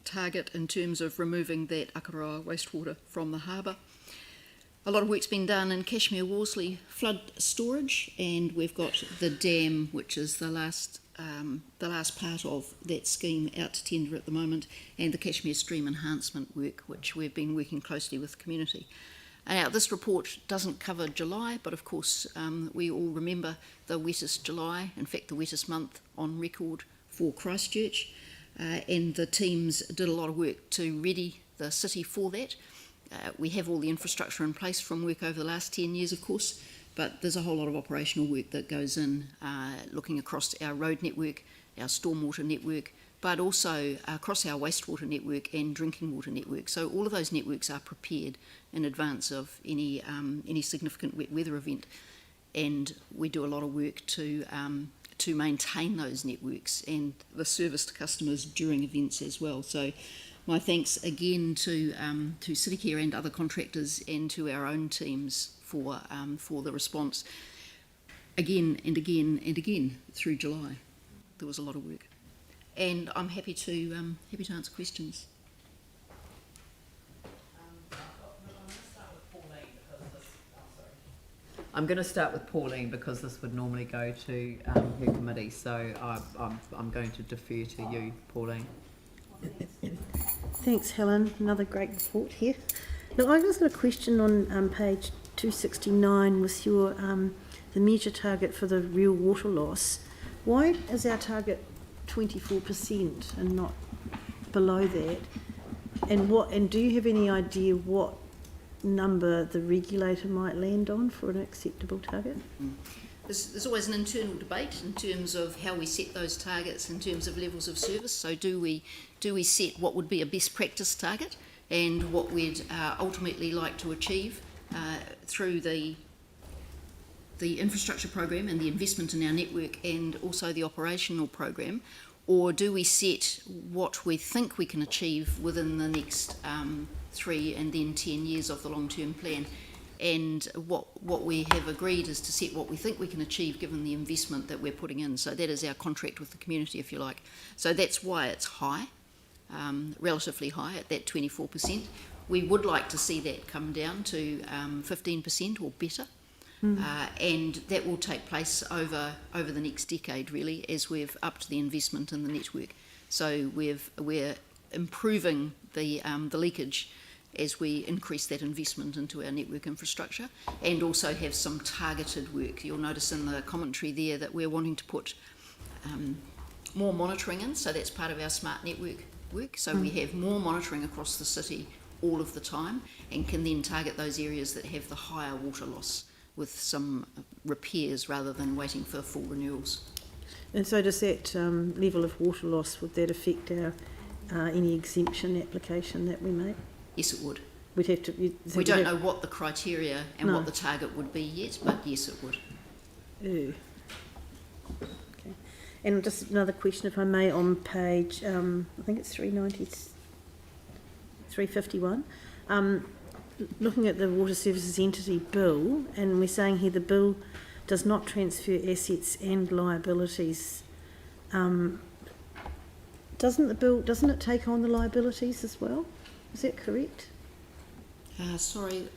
Q: target in terms of removing that Akaroa wastewater from the harbour. A lot of work's been done in Cashmere Worsley flood storage, and we've got the dam, which is the last part of that scheme, out to tender at the moment, and the Cashmere Stream enhancement work, which we've been working closely with the community. Now, this report doesn't cover July, but of course we all remember the wettest July, in fact the wettest month on record for Christchurch, and the teams did a lot of work to ready the city for that. We have all the infrastructure in place from work over the last 10 years, of course, but there's a whole lot of operational work that goes in, looking across our road network, our stormwater network, but also across our wastewater network and drinking water network. So all of those networks are prepared in advance of any significant wet weather event, and we do a lot of work to maintain those networks and the service to customers during events as well. So my thanks again to CityCare and other contractors, and to our own teams for the response again and again and again through July. There was a lot of work, and I'm happy to answer questions.
A: I'm going to start with Pauline because this would normally go to her committee, so I'm going to defer to you, Pauline.
P: Thanks, Helen. Another great report here. Look, I've just got a question on page 269 with your the measure target for the real water loss. Why is our target 24% and not below that? And do you have any idea what number the regulator might land on for an acceptable target?
Q: There's always an internal debate in terms of how we set those targets in terms of levels of service. So do we set what would be a best practice target and what we'd ultimately like to achieve through the infrastructure program and the investment in our network, and also the operational program, or do we set what we think we can achieve within the next 3 and then 10 years of the long-term plan? And what we have agreed is to set what we think we can achieve given the investment that we're putting in. So that is our contract with the community, if you like. So that's why it's high, relatively high at that 24%. We would like to see that come down to 15% or better. And that will take place over the next decade, really, as we've upped the investment in the network. So we're improving the leakage as we increase that investment into our network infrastructure, and also have some targeted work. You'll notice in the commentary there that we're wanting to put more monitoring in, so that's part of our smart network work. So we have more monitoring across the city all of the time, and can then target those areas that have the higher water loss with some repairs rather than waiting for full renewals.
P: And so does that level of water loss, would that affect our any exemption application that we make?
Q: Yes, it would.
P: We'd have to.
Q: We don't know what the criteria and what the target would be yet, but yes, it would.
P: Okay. And just another question, if I may, on page, I think it's 351. Looking at the water services entity bill, and we're saying here the bill does not transfer assets and liabilities. Doesn't it take on the liabilities as well? Is that correct?
Q: Sorry,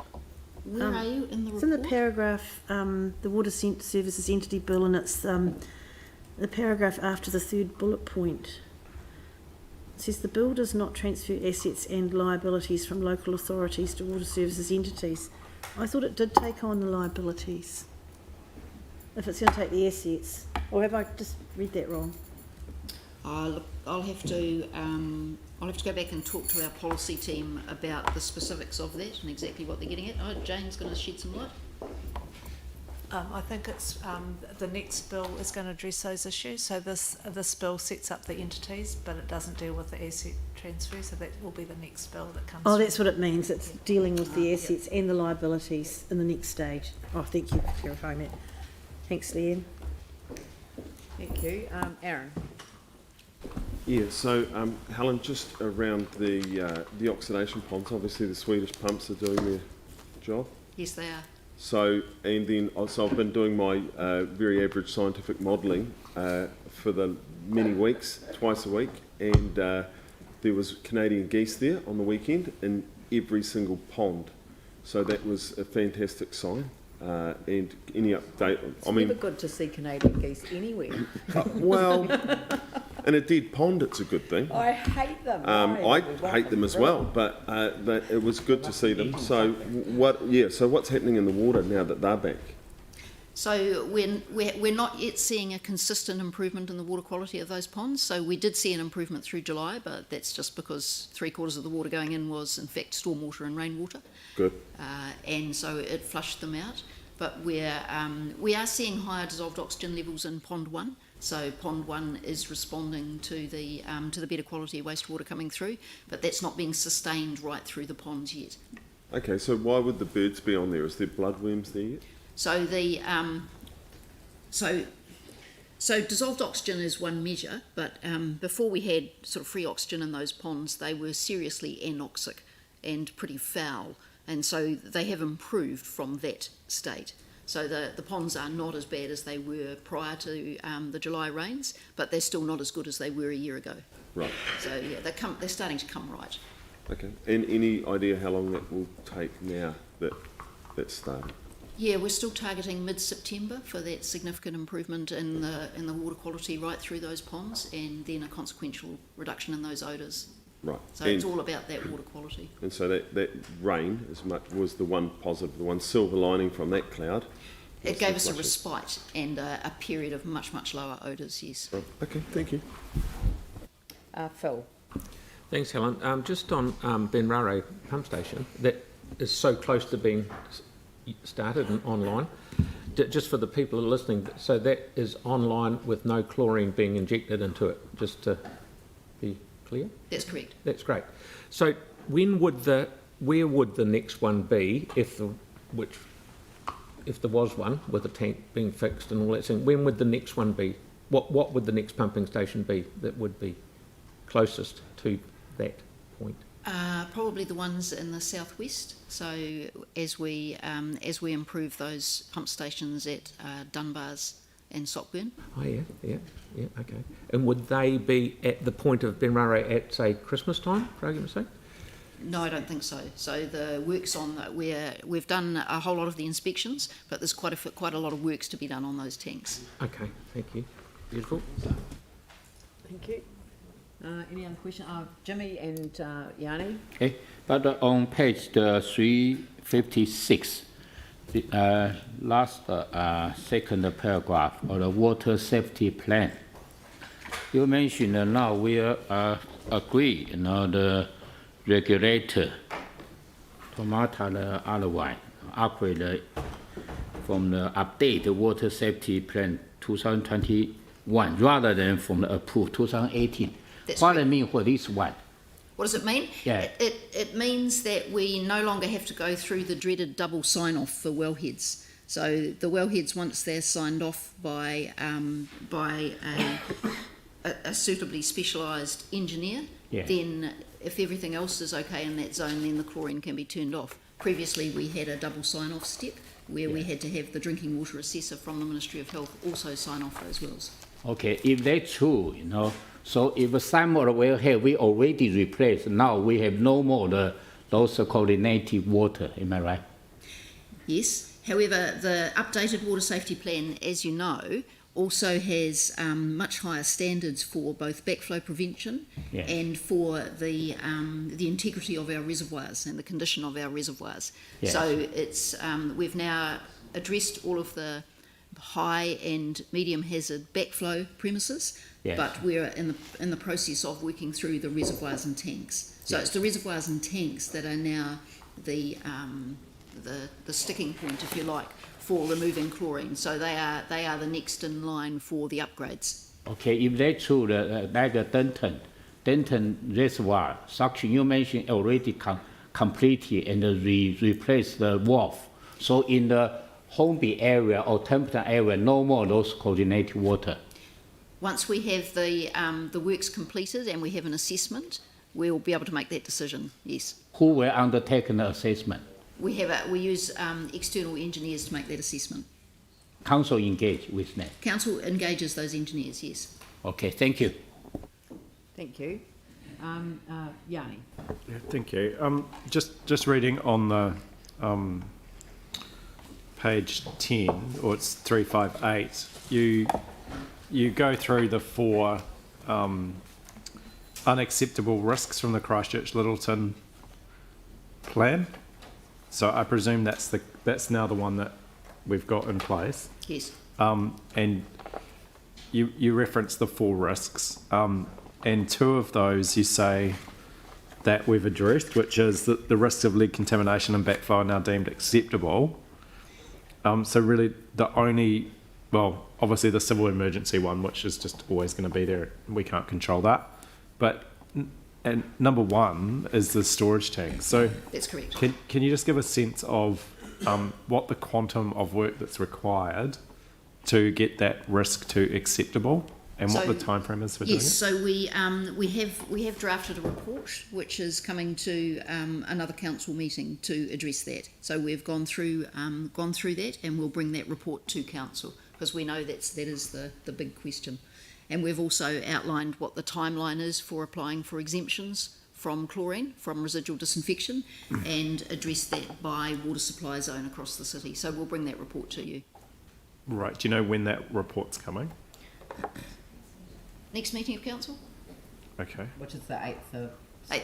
Q: where are you in the report?
P: It's in the paragraph, the water services entity bill, and it's the paragraph after the third bullet point. It says the bill does not transfer assets and liabilities from local authorities to water services entities. I thought it did take on the liabilities, if it's going to take the assets. Or have I just read that wrong?
Q: I'll have to go back and talk to our policy team about the specifics of that and exactly what they're getting at. Oh, Jane's going to shed some light.
H: I think it's the next bill is going to address those issues. So this bill sets up the entities, but it doesn't deal with the asset transfer. So that will be the next bill that comes.
P: Oh, that's what it means. It's dealing with the assets and the liabilities in the next stage. Oh, thank you for clarifying that. Thanks, Leanne.
A: Thank you. Aaron.
K: Yeah, so Helen, just around the oxidation ponds, obviously the Swedish pumps are doing their job.
Q: Yes, they are.
K: So, and then also I've been doing my very average scientific modelling for the many weeks, twice a week, and there was Canadian geese there on the weekend in every single pond. So that was a fantastic sign. And any update?
A: It's never good to see Canadian geese anywhere.
K: Well, in a dead pond, it's a good thing.
A: I hate them.
K: I hate them as well, but it was good to see them. So what? Yeah. So what's happening in the water now that they're back?
Q: So we're not yet seeing a consistent improvement in the water quality of those ponds. So we did see an improvement through July, but that's just because 3/4 of the water going in was in fact stormwater and rainwater.
K: Good.
Q: And so it flushed them out. But we are seeing higher dissolved oxygen levels in Pond 1. So Pond 1 is responding to the better quality wastewater coming through, but that's not being sustained right through the ponds yet.
K: Okay, so why would the birds be on there? Is there bloodworms there yet?
Q: So so dissolved oxygen is one measure, but before we had sort of free oxygen in those ponds, they were seriously anoxic and pretty foul, and so they have improved from that state. So the ponds are not as bad as they were prior to the July rains, but they're still not as good as they were a year ago.
K: Right.
Q: So yeah, they're starting to come right.
K: Okay. And any idea how long that will take now that that's started?
Q: Yeah, we're still targeting mid-September for that significant improvement in the water quality right through those ponds, and then a consequential reduction in those odours.
K: Right.
Q: So it's all about that water quality.
K: And so that rain was the one positive, the one silver lining from that cloud.
Q: It gave us a respite and a period of much, much lower odours, yes.
K: Right. Okay, thank you.
A: Phil.
I: Thanks, Helen. Just on Benrare pump station, that is so close to being started and online. Just for the people who are listening, so that is online with no chlorine being injected into it, just to be clear?
Q: That's correct.
I: That's great. So where would the next one be if there was one with a tank being fixed and all that thing? When would the next one be? What would the next pumping station be that would be closest to that point?
Q: Probably the ones in the southwest. So as we improve those pump stations at Dunbars and Sockburn.
I: Oh yeah, okay. And would they be at the point of Benrare at say Christmas time, for argument's sake?
Q: No, I don't think so. So the work's on. We've done a whole lot of the inspections, but there's quite a lot of works to be done on those tanks.
I: Okay, thank you. Beautiful.
A: Thank you. Any other question? Jimmy and Yanni.
M: Okay, but on page 356, the last second paragraph of the water safety plan, you mentioned now we agree, the regulator, Tomata otherwise, upgrade from the update water safety plan 2021 rather than from the approved 2018. What does it mean for this one?
Q: What does it mean?
M: Yeah.
Q: It means that we no longer have to go through the dreaded double sign-off for wellheads. So the wellheads, once they're signed off by a suitably specialised engineer, then if everything else is okay in that zone, then the chlorine can be turned off. Previously, we had a double sign-off step where we had to have the drinking water assessor from the Ministry of Health also sign off those wells.
M: Okay, if that's true, so if some of the wellhead we already replaced, now we have no more those so-called native water, am I right?
Q: Yes. However, the updated water safety plan, as you know, also has much higher standards for both backflow prevention and for the integrity of our reservoirs and the condition of our reservoirs. Yes. So it's we've now addressed all of the high and medium hazard backflow premises,
M: Yes.
Q: but we're in the process of working through the reservoirs and tanks. So
M: Yes.
Q: it's the reservoirs and tanks that are now the sticking point, if you like, for removing chlorine. So they are the next in line for the upgrades.
M: Okay, if that's true, like the Denton Reservoir suction, you mentioned already completed and replaced the wharf. So in the Hornby area or Templeton area, no more those coordinated water.
Q: Once we have the works completed and we have an assessment, we'll be able to make that decision, yes.
M: Who will undertake the assessment?
Q: We use external engineers to make that assessment.
M: Council engage with them.
Q: Council engages those engineers, yes.
M: Okay, thank you.
A: Thank you. Yanni.
E: Yeah, thank you. Just reading on the page 10, or it's 358, you go through the 4 unacceptable risks from the Christchurch Littleton plan. So I presume that's now the one that we've got in place.
Q: Yes.
E: And you reference the 4 risks, and 2 of those you say that we've addressed, which is that the risks of lead contamination and backflow are now deemed acceptable. So really the only, well, obviously the civil emergency one, which is just always going to be there, we can't control that. But and number 1 is the storage tank. So
Q: that's correct.
E: Can you just give a sense of what the quantum of work that's required to get that risk to acceptable, and what the time frame is for doing it?
Q: Yes, so we have drafted a report which is coming to another council meeting to address that. So we've gone through that, and we'll bring that report to council because we know that is the big question. And we've also outlined what the timeline is for applying for exemptions from chlorine, from residual disinfection, and address that by water supply zone across the city. So we'll bring that report to you.
E: Right. Do you know when that report's coming?
Q: Next meeting of council?
E: Okay.
A: Which is the 8th of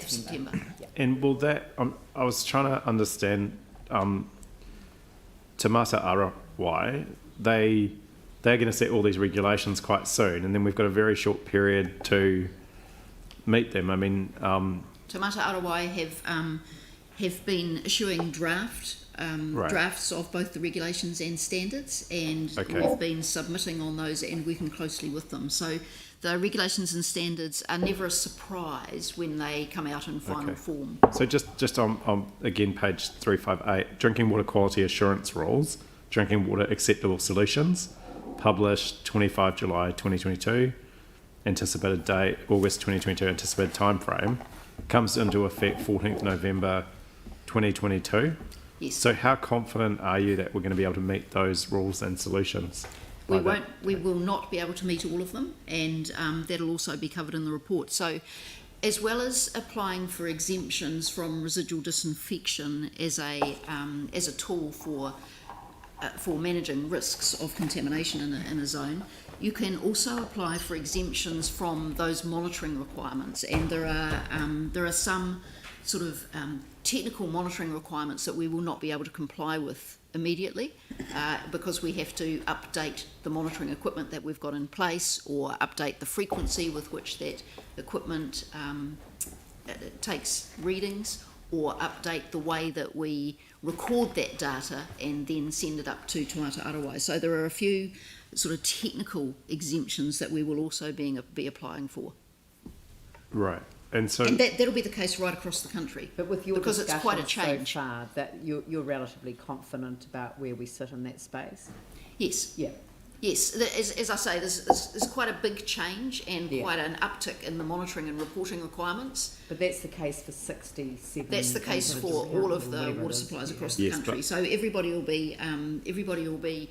Q: September.
A: Yeah.
E: And will that, I was trying to understand, Te Mata Arawai, they're going to set all these regulations quite soon, and then we've got a very short period to meet them. I mean,
Q: Te Mata Arawai have been issuing drafts of both the regulations and standards, and we've been submitting on those and working closely with them. So the regulations and standards are never a surprise when they come out in final form.
E: So just on again, page 358, drinking water quality assurance rules, drinking water acceptable solutions, published 25 July 2022, anticipated date August 2022, anticipated time frame, comes into effect 14th November 2022.
Q: Yes.
E: So how confident are you that we're going to be able to meet those rules and solutions?
Q: We will not be able to meet all of them, and that'll also be covered in the report. So as well as applying for exemptions from residual disinfection as a tool for managing risks of contamination in a zone, you can also apply for exemptions from those monitoring requirements, and there are some sort of technical monitoring requirements that we will not be able to comply with immediately because we have to update the monitoring equipment that we've got in place, or update the frequency with which that equipment takes readings, or update the way that we record that data and then send it up to Te Mata Arawai. So there are a few sort of technical exemptions that we will also be applying for.
E: Right. And
Q: that'll be the case right across the country.
A: But with your
Q: because it's quite a change.
A: so far, that you're relatively confident about where we sit in that space?
Q: Yes.
A: Yeah.
Q: Yes, as I say, there's quite a big change and quite an uptick in the monitoring and reporting requirements.
A: But that's the case for 67.
Q: That's the case for all of the water supplies across the country. So everybody will be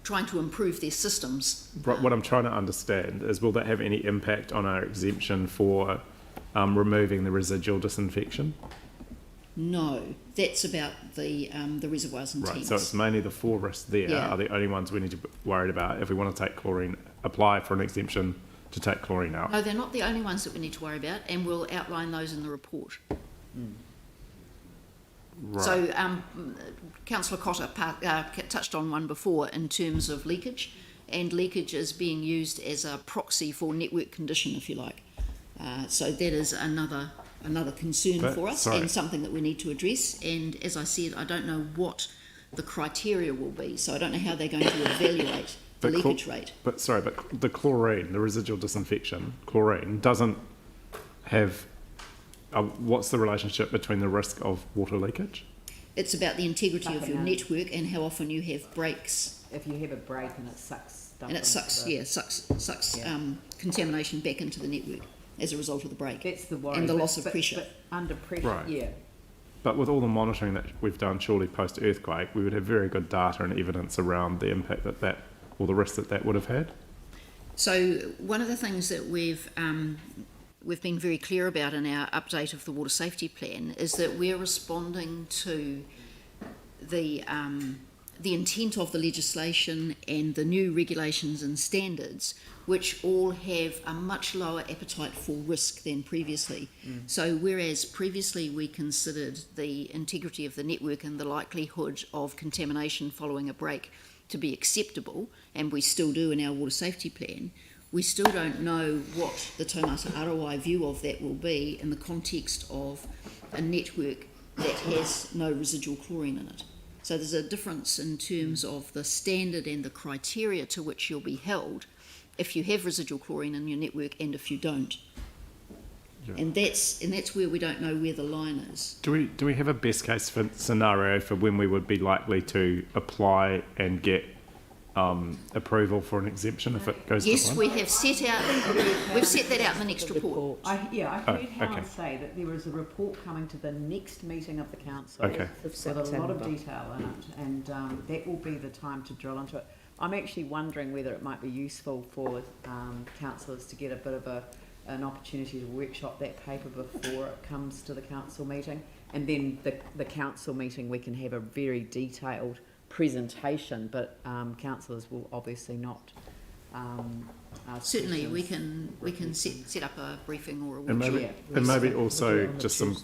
Q: trying to improve their systems.
E: What I'm trying to understand is, will that have any impact on our exemption for removing the residual disinfection?
Q: No, that's about the reservoirs and tanks.
E: Right, so it's mainly the 4 risks there are the only ones we need to be worried about if we want to take chlorine, apply for an exemption to take chlorine out.
Q: No, they're not the only ones that we need to worry about, and we'll outline those in the report.
E: Right.
Q: So Councillor Cotter touched on one before in terms of leakage, and leakage is being used as a proxy for network condition, if you like. So that is another concern for us, and something that we need to address. And as I said, I don't know what the criteria will be, so I don't know how they're going to evaluate the leakage rate.
E: But the chlorine, the residual disinfection, chlorine, doesn't have... what's the relationship between the risk of water leakage?
Q: It's about the integrity of your network and how often you have breaks.
A: If you have a break and it sucks stuff.
Q: And it sucks contamination back into the network as a result of the break.
A: That's the worry.
Q: And the loss of pressure.
A: But under pressure,
E: Right.
A: yeah.
E: But with all the monitoring that we've done, surely post-earthquake, we would have very good data and evidence around the impact that or the risk that would have had.
Q: So one of the things that we've been very clear about in our update of the water safety plan is that we're responding to the intent of the legislation and the new regulations and standards, which all have a much lower appetite for risk than previously. So whereas previously we considered the integrity of the network and the likelihood of contamination following a break to be acceptable, and we still do in our water safety plan, we still don't know what the taumata arawai view of that will be in the context of a network that has no residual chlorine in it. So there's a difference in terms of the standard and the criteria to which you'll be held if you have residual chlorine in your network and if you don't. Yeah. And that's where we don't know where the line is.
E: Do we have a best case scenario for when we would be likely to apply and get approval for an exemption if it goes?
Q: Yes, we have set that out in the next report.
A: I heard Howard say that there is a report coming to the next meeting of the council with a lot of detail in it, and that will be the time to drill into it. I'm actually wondering whether it might be useful for councillors to get a bit of an opportunity to workshop that paper before it comes to the council meeting, and then the council meeting we can have a very detailed presentation, but councillors will obviously not ask
Q: certainly
A: questions.
Q: we can set up a briefing or a workshop.
E: And maybe also just some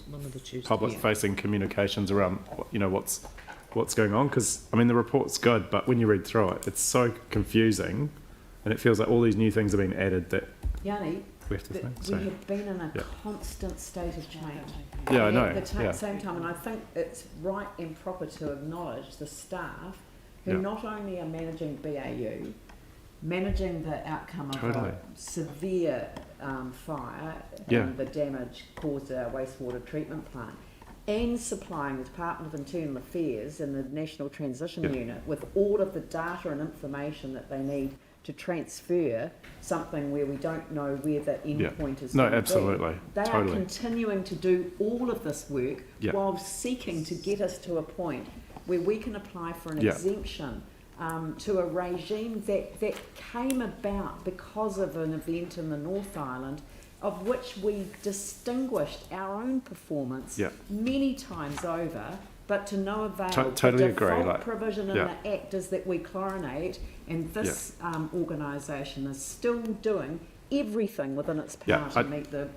E: public facing communications around what's going on, because I mean the report's good, but when you read through it, it's so confusing, and it feels like all these new things have been added that
A: Yanni,
E: we have to think.
A: We have been in a constant state of change.
E: Yeah, I know.
A: At the same time, and I think it's right and proper to acknowledge the staff who not only are managing BAU, managing the outcome of a severe fire and the damage caused at our wastewater treatment plant, and supplying the Department of Internal Affairs and the National Transition Unit with all of the data and information that they need to transfer something where we don't know where the end point is going to be. They are continuing to do all of this work while seeking to get us to a point where we can apply for an exemption to a regime that came about because of an event in the North Island, of which we distinguished our own performance many times over, but to no avail.
E: Totally
A: the default
E: agree.
A: provision in the Act is that we chlorinate, and this organisation is still doing everything within its power to meet the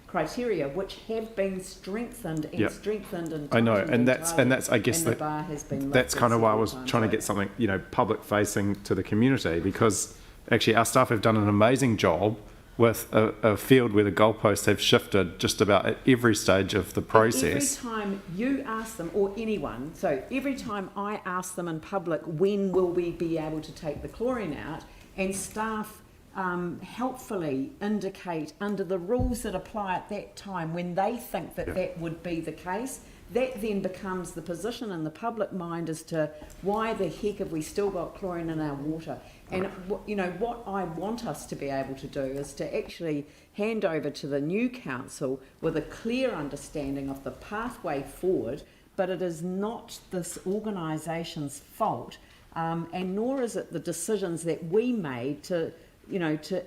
A: criteria, which have been strengthened and strengthened. And
E: I know, and that's I guess
A: the bar has been
E: that's kind of why I was trying to get something public facing to the community, because actually our staff have done an amazing job with a field where the goalposts have shifted just about at every stage of the process.
A: Every time you ask them, or anyone, so every time I ask them in public, when will we be able to take the chlorine out, and staff helpfully indicate under the rules that apply at that time when they think that that would be the case, that then becomes the position in the public mind as to why the heck have we still got chlorine in our water. And what I want us to be able to do is to actually hand over to the new council with a clear understanding of the pathway forward, but it is not this organisation's fault, and nor is it the decisions that we made to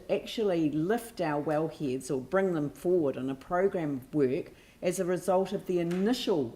A: actually lift our wellheads or bring them forward in a program of work as a result of the initial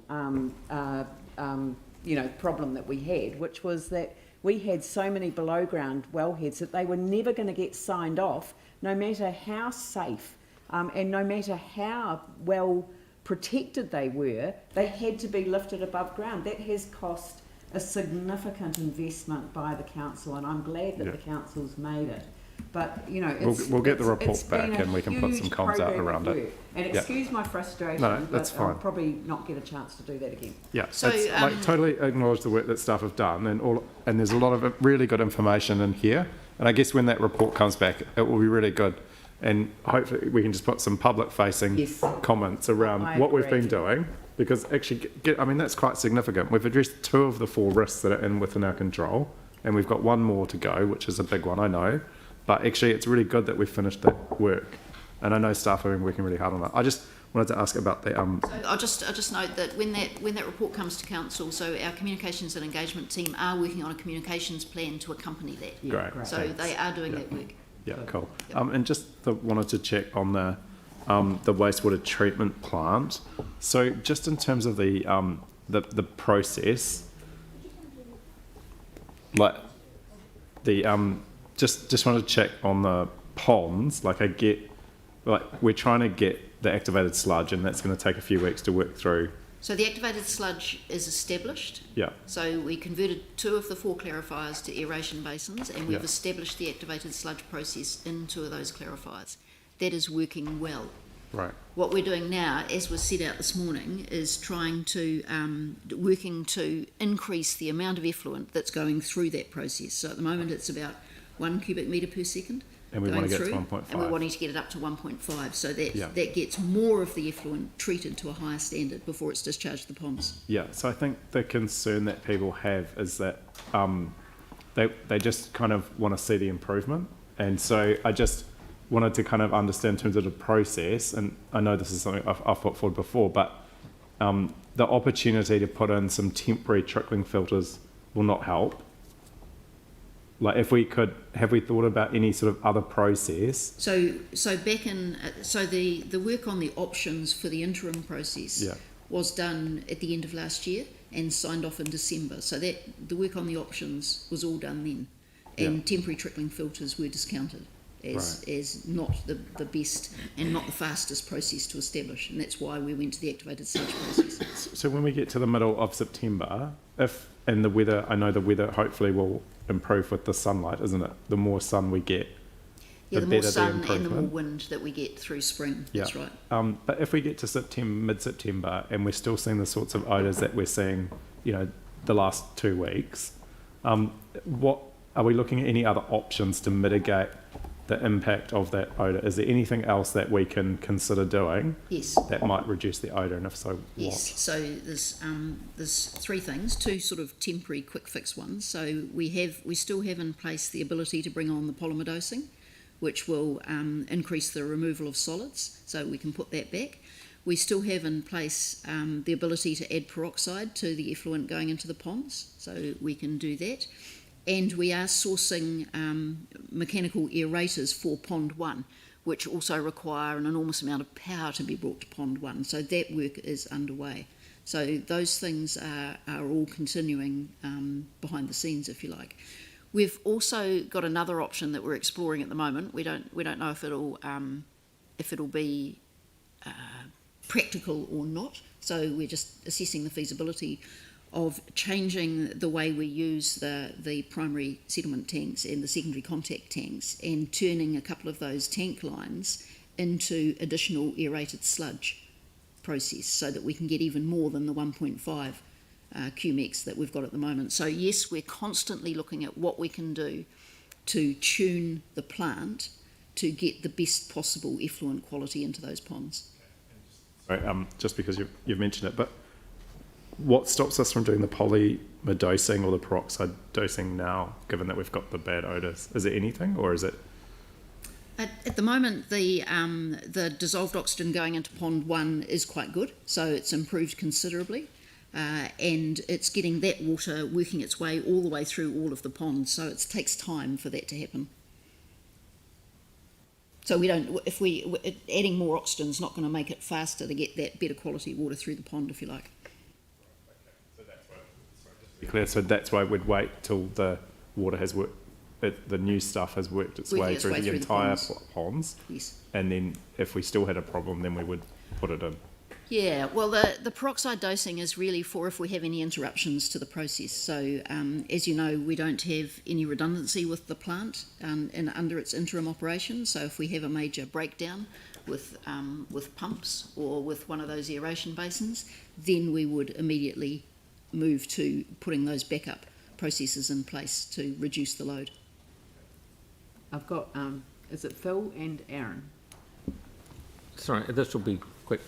A: problem that we had, which was that we had so many below ground wellheads that they were never going to get signed off, no matter how safe and no matter how well protected they were, they had to be lifted above ground. That has cost a significant investment by the council, and I'm glad that the council's made it. But, you know,
E: we'll get the report back and we can put some comms out
A: program
E: around
A: of
E: it.
A: work. And excuse my frustration,
E: No, that's
A: but I'll
E: fine.
A: probably not get a chance to do that again.
E: Yeah,
A: So,
E: it's like totally acknowledge the work that staff have done, and there's a lot of really good information in here. And I guess when that report comes back, it will be really good. And hopefully we can just put some public-facing comments around what we've been doing, because actually, I mean, that's quite significant. We've addressed 2 of the 4 risks that are within our control, and we've got 1 more to go, which is a big one, I know. But actually, it's really good that we've finished that work. And I know staff have been working really hard on that. I just wanted to ask about the...
Q: So I'll just note that when that report comes to council, so our communications and engagement team are working on a communications plan to accompany that.
E: Great.
Q: So they are doing that work.
E: Yeah, cool. And just wanted to check on the wastewater treatment plant. So just in terms of the process, like the just wanted to check on the ponds. Like we're trying to get the activated sludge, and that's going to take a few weeks to work through.
Q: So the activated sludge is established.
E: Yeah.
Q: So we converted 2 of the 4 clarifiers to aeration basins, and we've established the activated sludge process in 2 of those clarifiers. That is working well.
E: Right.
Q: What we're doing now, as was set out this morning, is trying to working to increase the amount of effluent that's going through that process. So at the moment it's about 1 cubic metre per second.
E: And we want to get to 1.5.
Q: And we're wanting to get it up to 1.5, so that gets more of the effluent treated to a higher standard before it's discharged to the ponds.
E: Yeah, so I think the concern that people have is that they just kind of want to see the improvement. And so I just wanted to kind of understand in terms of the process, and I know this is something I've put forward before, but the opportunity to put in some temporary trickling filters will not help. Like, if we could, have we thought about any sort of other process?
Q: So back in, so the work on the options for the interim process was done at the end of last year and signed off in December. So that the work on the options was all done then, and temporary trickling filters were discounted as not the best and not the fastest process to establish, and that's why we went to the activated sludge process.
E: So when we get to the middle of September, and the weather, I know the weather hopefully will improve with the sunlight, isn't it? The more sun we get,
Q: the more
E: better
Q: sun
E: the
Q: and the more wind that we get through spring. That's right.
E: But if we get to mid-September, and we're still seeing the sorts of odours that we're seeing, you know, the last 2 weeks, what are we looking at? Any other options to mitigate the impact of that odour? Is there anything else that we can consider doing that might reduce the odour, and if so,
Q: yes.
E: what?
Q: So there's 3 things, 2 sort of temporary quick fix ones. So we still have in place the ability to bring on the polymer dosing, which will increase the removal of solids, so we can put that back. We still have in place the ability to add peroxide to the effluent going into the ponds, so we can do that. And we are sourcing mechanical aerators for Pond 1, which also require an enormous amount of power to be brought to Pond 1. So that work is underway. So those things are all continuing behind the scenes, if you like. We've also got another option that we're exploring at the moment. We don't know if it'll be practical or not. So we're just assessing the feasibility of changing the way we use the primary settlement tanks and the secondary contact tanks, and turning a couple of those tank lines into additional aerated sludge process, so that we can get even more than the 1.5 QMX that we've got at the moment. So yes, we're constantly looking at what we can do to tune the plant to get the best possible effluent quality into those ponds.
E: Sorry, just because you've mentioned it, but what stops us from doing the polymer dosing or the peroxide dosing now, given that we've got the bad odours? Is there anything, or is it?
Q: At the moment, the dissolved oxygen going into Pond 1 is quite good, so it's improved considerably, and it's getting that water working its way all the way through all of the ponds, so it takes time for that to happen. So adding more oxygen is not going to make it faster to get that better quality water through the pond, if you like.
E: Clear. So that's why we'd wait till the water has worked, the new stuff has worked its way through the entire ponds.
Q: Yes.
E: And then if we still had a problem, then we would put it in.
Q: Yeah, well, the peroxide dosing is really for if we have any interruptions to the process. So, as you know, we don't have any redundancy with the plant and under its interim operation. So, if we have a major breakdown with pumps or with one of those aeration basins, then we would immediately move to putting those backup processes in place to reduce the load.
A: I've got, is it Phil and Aaron?
I: Sorry, this will be quick.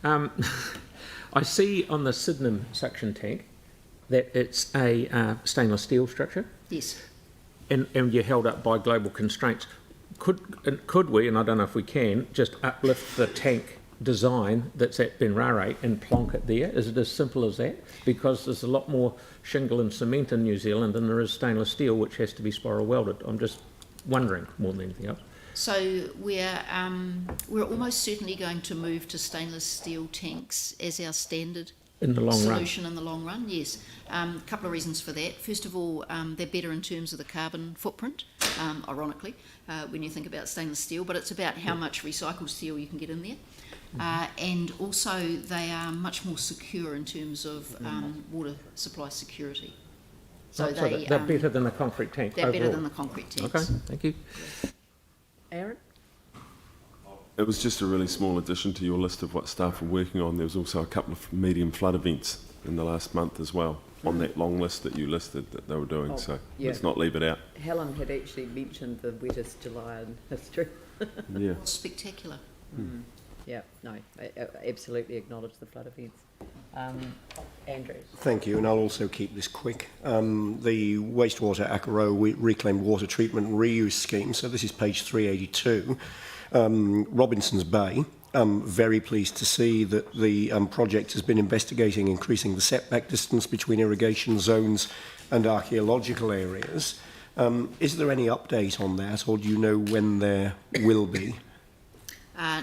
I: I see on the Sydenham suction tank that it's a stainless steel structure.
Q: Yes.
I: And you're held up by global constraints. Could we, and I don't know if we can, just uplift the tank design that's at Benrare and plonk it there? Is it as simple as that? Because there's a lot more shingle and cement in New Zealand than there is stainless steel, which has to be spiral welded. I'm just wondering more than anything else.
Q: So we're almost certainly going to move to stainless steel tanks as our standard
I: in the long
Q: solution in the long run. Yes, a couple of reasons for that. First of all, they're better in terms of the carbon footprint. Ironically, when you think about stainless steel, but it's about how much recycled steel you can get in there. And also they are much more secure in terms of water supply security. So
I: they're better than the concrete tank.
Q: They're
I: overall.
Q: better than the concrete tanks.
I: Okay, thank you.
A: Aaron?
K: It was just a really small addition to your list of what staff are working on. There was also a couple of medium flood events in the last month as well on that long list that you listed that they were doing. So let's not leave it out.
A: Helen had actually mentioned the wettest July in history.
K: Yeah.
Q: Spectacular.
A: Yeah, no, I absolutely acknowledge the flood events. Andrew.
F: Thank you, and I'll also keep this quick. The Wastewater Akaro Reclaimed Water Treatment Reuse Scheme, so this is page 382, Robinson's Bay. Very pleased to see that the project has been investigating increasing the setback distance between irrigation zones and archaeological areas. Is there any update on that, or do you know when there will be?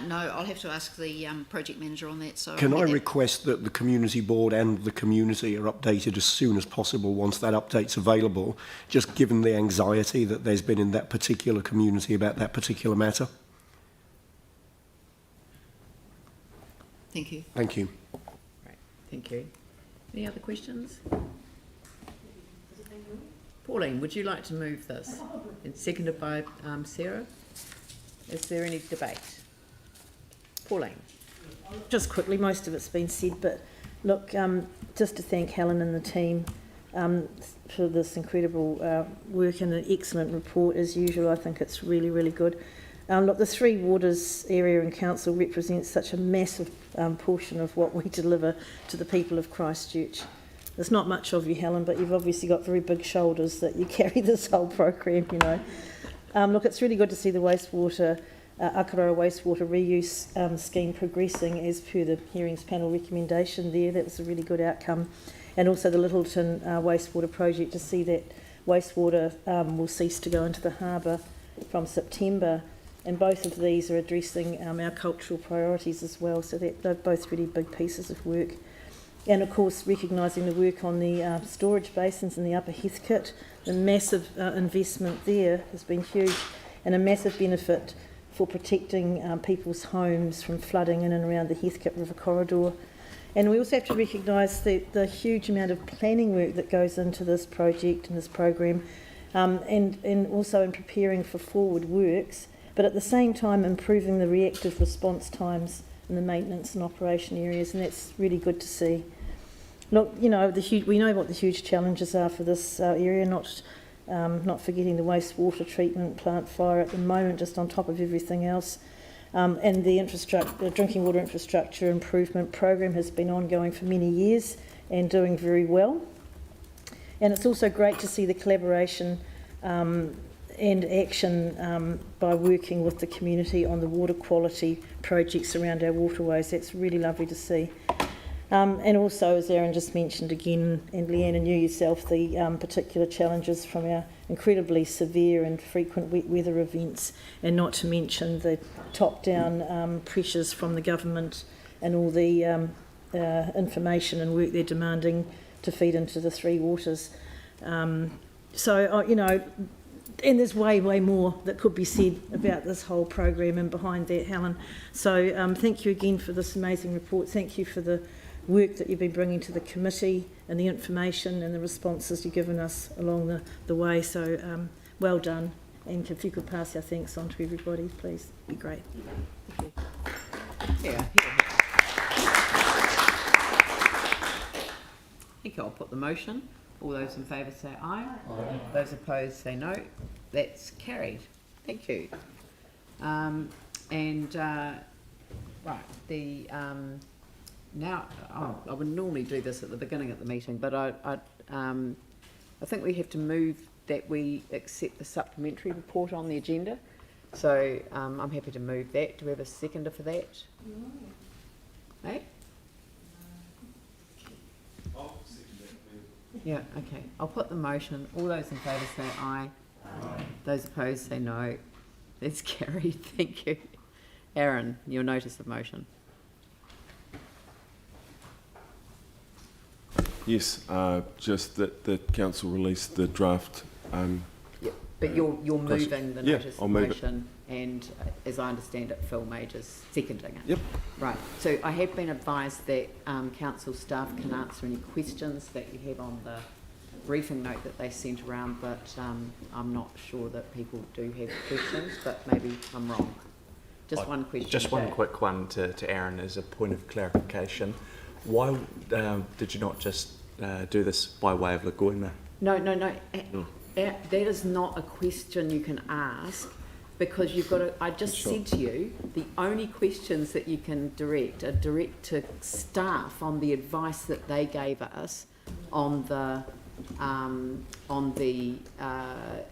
Q: No, I'll have to ask the project manager on that. So
F: Can I request that the community board and the community are updated as soon as possible once that update's available, just given the anxiety that there's been in that particular community about that particular matter?
Q: Thank you.
F: Thank you.
A: Right, thank you. Any other questions? Pauline, would you like to move this? It's seconded by Sarah. Is there any debate? Pauline.
P: Just quickly, most of it's been said, but look, just to thank Helen and the team for this incredible work and an excellent report as usual. I think it's really, really good. Look, the Three Waters area and council represents such a massive portion of what we deliver to the people of Christchurch. There's not much of you, Helen, but you've obviously got very big shoulders that you carry this whole program, you know. Look, it's really good to see the Wastewater Akaroa Wastewater Reuse Scheme progressing as per the hearings panel recommendation there. That was a really good outcome. And also the Littleton Wastewater Project, to see that wastewater will cease to go into the harbour from September. And both of these are addressing our cultural priorities as well, so that they're both really big pieces of work. And of course, recognising the work on the storage basins in the Upper Heathcote, the massive investment there has been huge, and a massive benefit for protecting people's homes from flooding in and around the Heathcote River corridor. And we also have to recognise the huge amount of planning work that goes into this project and this program, and also in preparing for forward works, but at the same time improving the reactive response times in the maintenance and operation areas, and that's really good to see. Look, you know, we know what the huge challenges are for this area, not forgetting the wastewater treatment plant fire at the moment, just on top of everything else. And the drinking water infrastructure improvement program has been ongoing for many years and doing very well. And it's also great to see the collaboration and action by working with the community on the water quality projects around our waterways. That's really lovely to see. And also, as Aaron just mentioned again, and Leanne and you yourself, the particular challenges from our incredibly severe and frequent wet weather events, and not to mention the top-down pressures from the government and all the information and work they're demanding to feed into the Three Waters. So, you know, and there's way more that could be said about this whole program and behind that, Helen. So thank you again for this amazing report. Thank you for the work that you've been bringing to the committee and the information and the responses you've given us along the way. So well done. And if you could pass our thanks on to everybody, please, be great.
A: Yeah. Thank you. I'll put the motion. All those in favour say aye. Aye. Those opposed say no. That's carried. Thank you. Right, now, I would normally do this at the beginning of the meeting, but I think we have to move that we accept the supplementary report on the agenda. So I'm happy to move that. Do we have a seconder for that? No. Hey? I'll second that. Yeah, okay. I'll put the motion. All those in favour say aye. Aye. Those opposed say no. That's carried. Thank you. Aaron, your notice of motion.
K: Yes, just that the council released the draft.
A: Yeah, but you're moving the notice of
K: move
A: motion, and as I understand it, Phil Major's seconding it.
K: Yep.
A: Right. So I have been advised that council staff can answer any questions that you have on the briefing note that they sent around, but I'm not sure that people do have questions, but maybe I'm wrong. Just one question.
R: Just one quick one to Aaron as a point of clarification. Why did you not just do this by way of Lagoina?
A: No. That is not a question you can ask, because you've got to, I just said to you, the only questions that you can direct are direct to staff on the advice that they gave us on the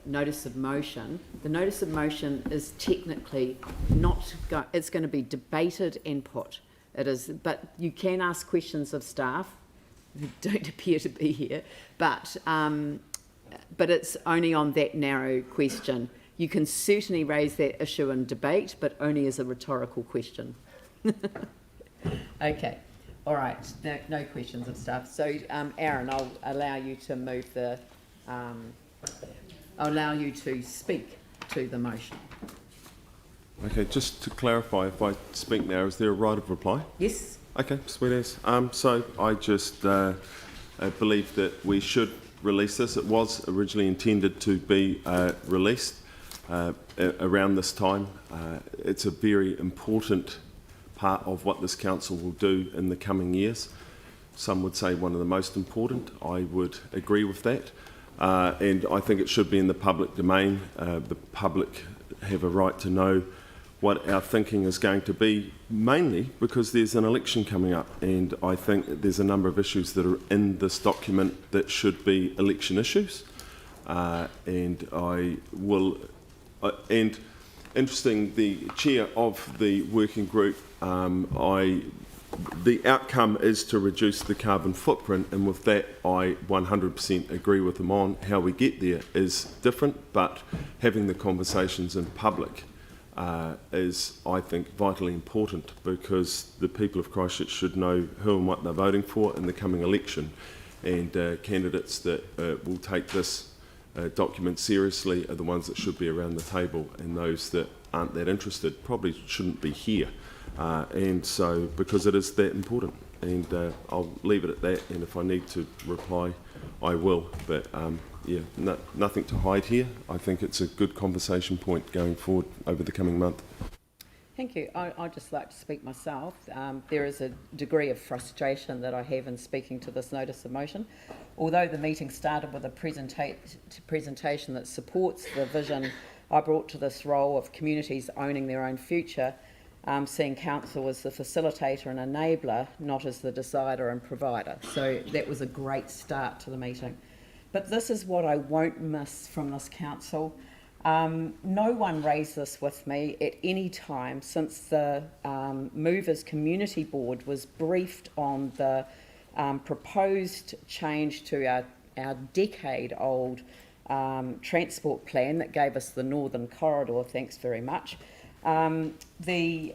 A: notice of motion. The notice of motion is technically not, it's going to be debated and put. It is, but you can ask questions of staff who don't appear to be here, but it's only on that narrow question. You can certainly raise that issue in debate, but only as a rhetorical question. Okay, all right, no questions of staff. So Aaron, I'll allow you to move the, I'll allow you to speak to the motion.
K: Okay, just to clarify, if I speak now, is there a right of reply?
A: Yes.
K: Okay, sweet as. So I just believe that we should release this. It was originally intended to be released around this time. It's a very important part of what this council will do in the coming years. Some would say one of the most important. I would agree with that. And I think it should be in the public domain. The public have a right to know what our thinking is going to be, mainly because there's an election coming up, and I think that there's a number of issues that are in this document that should be election issues. And I will, and interesting, the chair of the working group, the outcome is to reduce the carbon footprint, and with that I 100% agree with them on how we get there is different, but having the conversations in public is, I think, vitally important, because the people of Christchurch should know who and what they're voting for in the coming election, and candidates that will take this document seriously are the ones that should be around the table, and those that aren't that interested probably shouldn't be here. And so, because it is that important, and I'll leave it at that, and if I need to reply, I will, but yeah, nothing to hide here. I think it's a good conversation point going forward over the coming month.
A: Thank you. I'd just like to speak myself. There is a degree of frustration that I have in speaking to this notice of motion. Although the meeting started with a presentation that supports the vision I brought to this role of communities owning their own future, seeing council as the facilitator and enabler, not as the decider and provider. So that was a great start to the meeting. But this is what I won't miss from this council. No one raised this with me at any time since the Movers Community Board was briefed on the proposed change to our decade-old transport plan that gave us the Northern Corridor, thanks very much. When they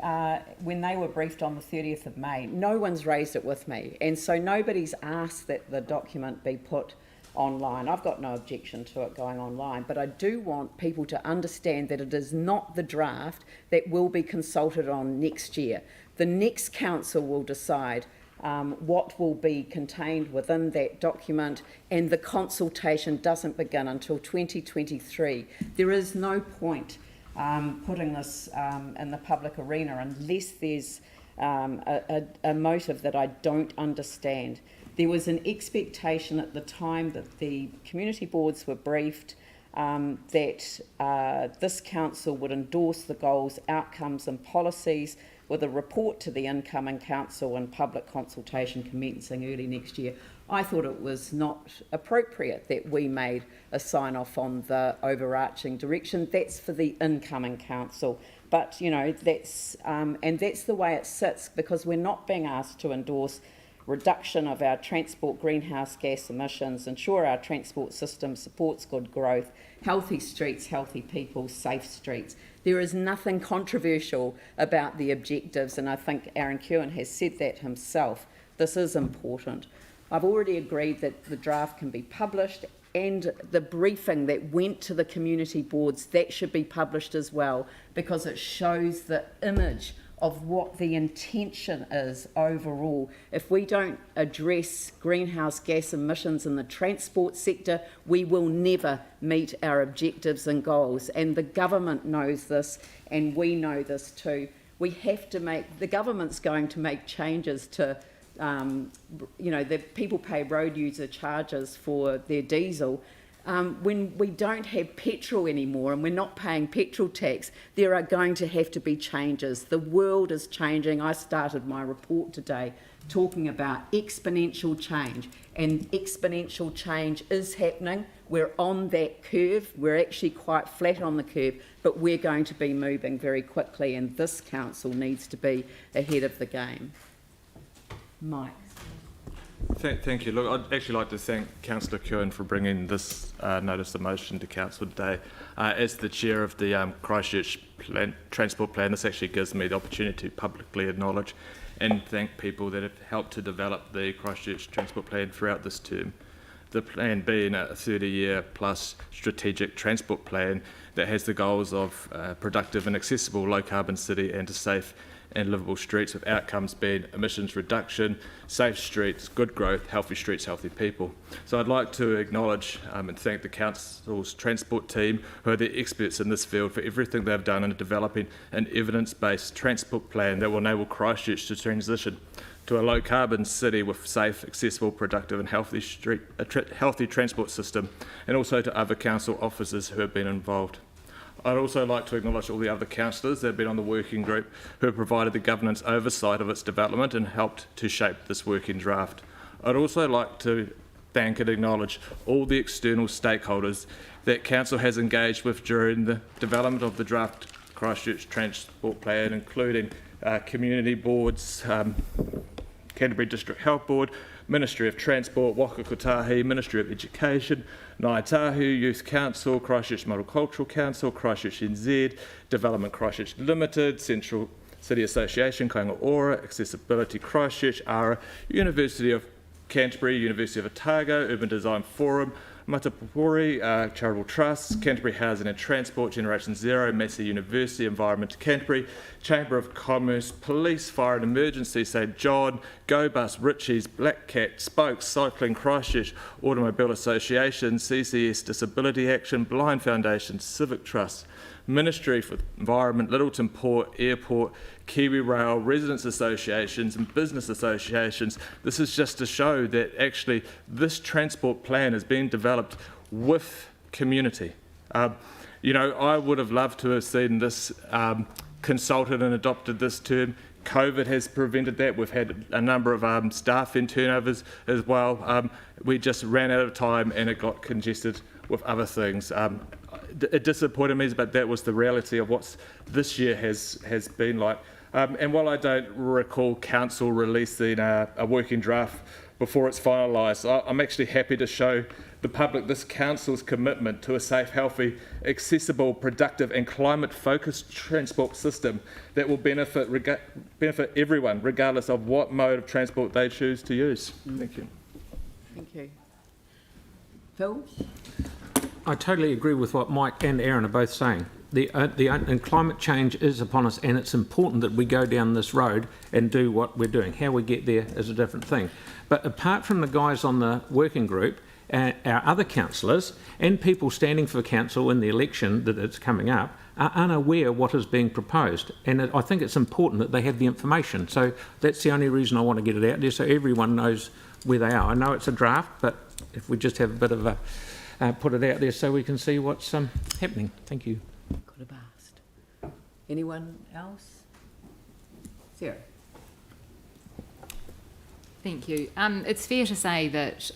A: were briefed on the 30th of May, no one's raised it with me, and so nobody's asked that the document be put online. I've got no objection to it going online, but I do want people to understand that it is not the draft that will be consulted on next year. The next council will decide what will be contained within that document, and the consultation doesn't begin until 2023. There is no point putting this in the public arena unless there's a motive that I don't understand. There was an expectation at the time that the community boards were briefed that this council would endorse the goals, outcomes and policies with a report to the incoming council and public consultation commencing early next year. I thought it was not appropriate that we made a sign-off on the overarching direction. That's for the incoming council. But, you know, that's the way it sits, because we're not being asked to endorse reduction of our transport greenhouse gas emissions, ensure our transport system supports good growth, healthy streets, healthy people, safe streets. There is nothing controversial about the objectives, and I think Aaron Kewen has said that himself. This is important. I've already agreed that the draft can be published, and the briefing that went to the community boards, that should be published as well, because it shows the image of what the intention is overall. If we don't address greenhouse gas emissions in the transport sector, we will never meet our objectives and goals. And the government knows this, and we know this too. We have to the government's going to make changes to the people pay road user charges for their diesel. When we don't have petrol anymore and we're not paying petrol tax, there are going to have to be changes. The world is changing. I started my report today talking about exponential change, and exponential change is happening. We're on that curve. We're actually quite flat on the curve, but we're going to be moving very quickly, and this council needs to be ahead of the game. Mike.
T: Thank you. Look, I'd actually like to thank Councillor Kewen for bringing this notice of motion to Council today. As the chair of the Christchurch Transport Plan, this actually gives me the opportunity to publicly acknowledge and thank people that have helped to develop the Christchurch Transport Plan throughout this term. The plan being a 30-year plus strategic transport plan that has the goals of productive and accessible low-carbon city and a safe and livable streets, with outcomes being emissions reduction, safe streets, good growth, healthy streets, healthy people. So I'd like to acknowledge and thank the Council's transport team, who are the experts in this field, for everything they've done in developing an evidence-based transport plan that will enable Christchurch to transition to a low-carbon city with safe, accessible, productive and healthy healthy transport system, and also to other council officers who have been involved. I'd also like to acknowledge all the other councillors that have been on the working group who have provided the governance oversight of its development and helped to shape this working draft. I'd also like to thank and acknowledge all the external stakeholders that Council has engaged with during the development of the draft Christchurch Transport Plan, including community boards, Canterbury District Health Board, Ministry of Transport, Waka Kotahi, Ministry of Education, Ngāi Tahu, Youth Council, Christchurch Multicultural Council, Christchurch NZ, Development Christchurch Limited, Central City Association, Kainga Ora, Accessibility Christchurch, ARA, University of Canterbury, University of Otago, Urban Design Forum, Matapuri, Charitable Trust, Canterbury Housing and Transport, Generation Zero, Massey University, Environment Canterbury, Chamber of Commerce, Police, Fire and Emergency, St John, Go Bus, Ritchie's, Black Cat, Spokes, Cycling Christchurch, Automobile Association, CCS Disability Action, Blind Foundation, Civic Trust, Ministry for Environment, Littleton Port, Airport, Kiwi Rail, residents associations and business associations. This is just to show that actually this transport plan is being developed with community. I would have loved to have seen this consulted and adopted this term. COVID has prevented that. We've had a number of staff in turnovers as well. We just ran out of time and it got congested with other things. It disappointed me, but that was the reality of what this year has been like. And while I don't recall Council releasing a working draft before it's finalised, I'm actually happy to show the public this Council's commitment to a safe, healthy, accessible, productive and climate-focused transport system that will benefit everyone, regardless of what mode of transport they choose to use. Thank you.
A: Thank you. Phil?
I: I totally agree with what Mike and Aaron are both saying. And climate change is upon us, and it's important that we go down this road and do what we're doing. How we get there is a different thing. But apart from the guys on the working group, our other councillors and people standing for council in the election that it's coming up are unaware of what is being proposed. And I think it's important that they have the information. So that's the only reason I want to get it out there, so everyone knows where they are. I know it's a draft, but if we just have a bit of a put it out there so we can see what's happening. Thank you.
A: Could have asked. Anyone else? Sarah?
N: Thank you. It's fair to say that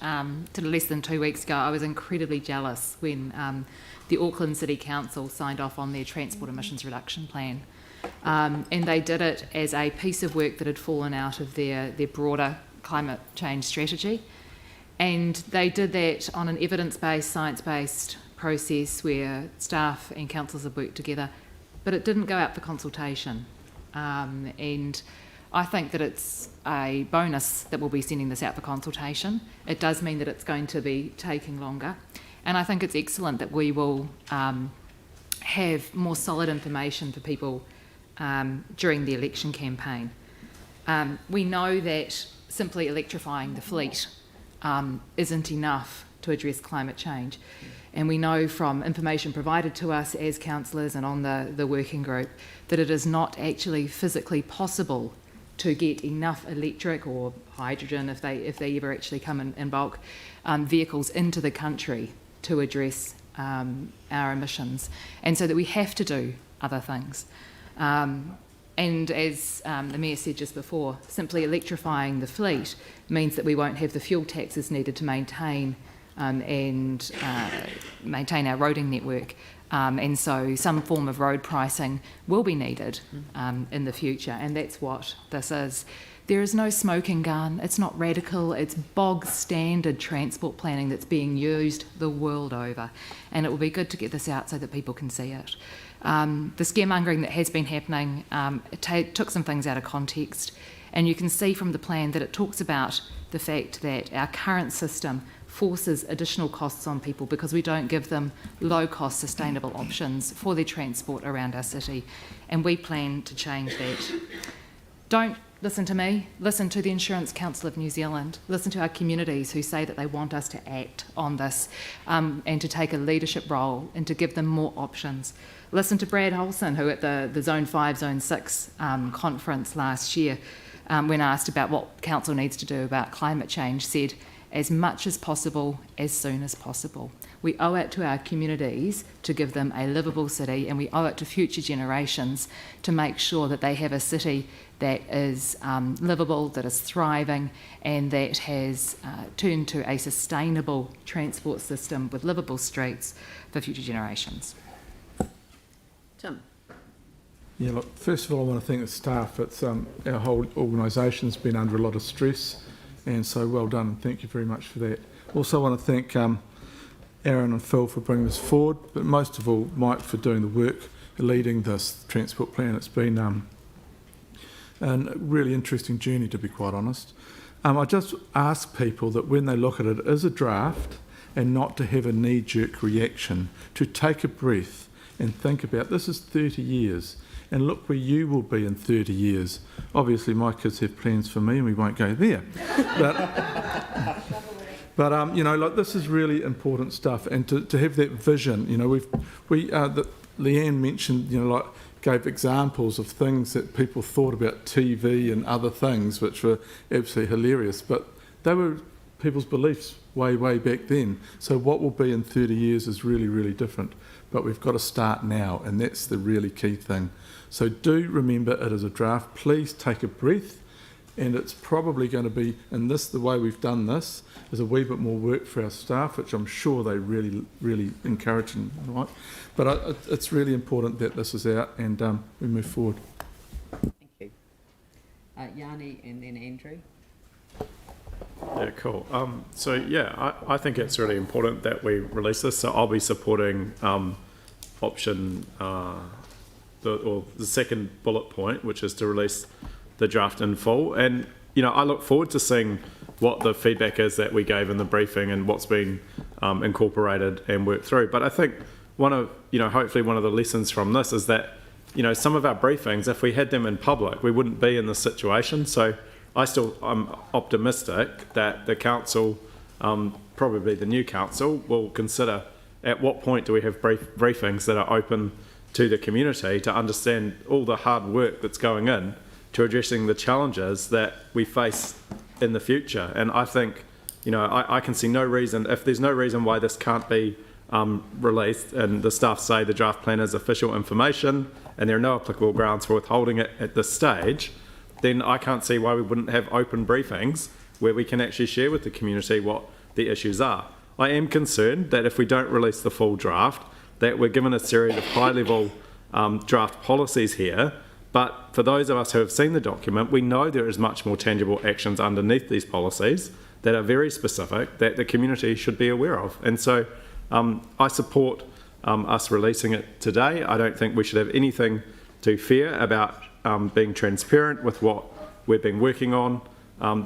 N: less than 2 weeks ago I was incredibly jealous when the Auckland City Council signed off on their transport emissions reduction plan. And they did it as a piece of work that had fallen out of their broader climate change strategy. And they did that on an evidence-based, science-based process where staff and councils have worked together, but it didn't go out for consultation. And I think that it's a bonus that we'll be sending this out for consultation. It does mean that it's going to be taking longer. And I think it's excellent that we will have more solid information for people during the election campaign. We know that simply electrifying the fleet isn't enough to address climate change. And we know from information provided to us as councillors and on the working group that it is not actually physically possible to get enough electric or hydrogen, if they ever actually come in bulk, vehicles into the country to address our emissions. And so that we have to do other things. And as the Mayor said just before, simply electrifying the fleet means that we won't have the fuel taxes needed to maintain maintain our roading network. And so some form of road pricing will be needed in the future, and that's what this is. There is no smoking gun, it's not radical, it's bog standard transport planning that's being used the world over, and it will be good to get this out so that people can see it. The scaremongering that has been happening took some things out of context, and you can see from the plan that it talks about the fact that our current system forces additional costs on people because we don't give them low-cost sustainable options for their transport around our city, and we plan to change that. Don't listen to me, listen to the Insurance Council of New Zealand, listen to our communities who say that they want us to act on this and to take a leadership role and to give them more options. Listen to Brad Holson, who at the Zone 5, Zone 6 conference last year, when asked about what council needs to do about climate change, said, as much as possible, as soon as possible. We owe it to our communities to give them a livable city, and we owe it to future generations to make sure that they have a city that is livable, that is thriving, and that has turned to a sustainable transport system with livable streets for future generations.
A: Tim?
S: Yeah, look, first of all, I want to thank the staff. It's our whole organisation's been under a lot of stress, and so well done. Thank you very much for that. Also, want to thank Aaron and Phil for bringing this forward, but most of all, Mike for doing the work, leading this transport plan. It's been a really interesting journey, to be quite honest. I just ask people that when they look at it as a draft and not to have a knee-jerk reaction, to take a breath and think about this is 30 years. And look where you will be in 30 years. Obviously, my kids have plans for me, and we won't go there. But you know, like this is really important stuff, and to have that vision. You know, Leanne mentioned, you know, like gave examples of things that people thought about TV and other things, which were absolutely hilarious. But they were people's beliefs way back then. So what will be in 30 years is really, really different. But we've got to start now, and that's the really key thing. So do remember it is a draft. Please take a breath, and it's probably going to be, in this, the way we've done this, is a wee bit more work for our staff, which I'm sure they really, really encourage and like. But it's really important that this is out and we move forward.
A: Thank you. Yanni and then Andrew.
E: Yeah, cool. So yeah, I think it's really important that we release this. So I'll be supporting option the second bullet point, which is to release the draft in full. And you know, I look forward to seeing what the feedback is that we gave in the briefing and what's been incorporated and worked through. But I think hopefully one of the lessons from this is that, some of our briefings, if we had them in public, we wouldn't be in this situation. So I'm optimistic that the council, probably the new council, will consider at what point do we have briefings that are open to the community to understand all the hard work that's going in to addressing the challenges that we face in the future. And I think, I can see no reason, if there's no reason why this can't be released, and the staff say the draft plan is official information and there are no applicable grounds for withholding it at this stage, then I can't see why we wouldn't have open briefings where we can actually share with the community what the issues are. I am concerned that if we don't release the full draft, that we're given a series of high-level draft policies here, but for those of us who have seen the document, we know there is much more tangible actions underneath these policies that are very specific that the community should be aware of. And so I support us releasing it today. I don't think we should have anything to fear about being transparent with what we've been working on.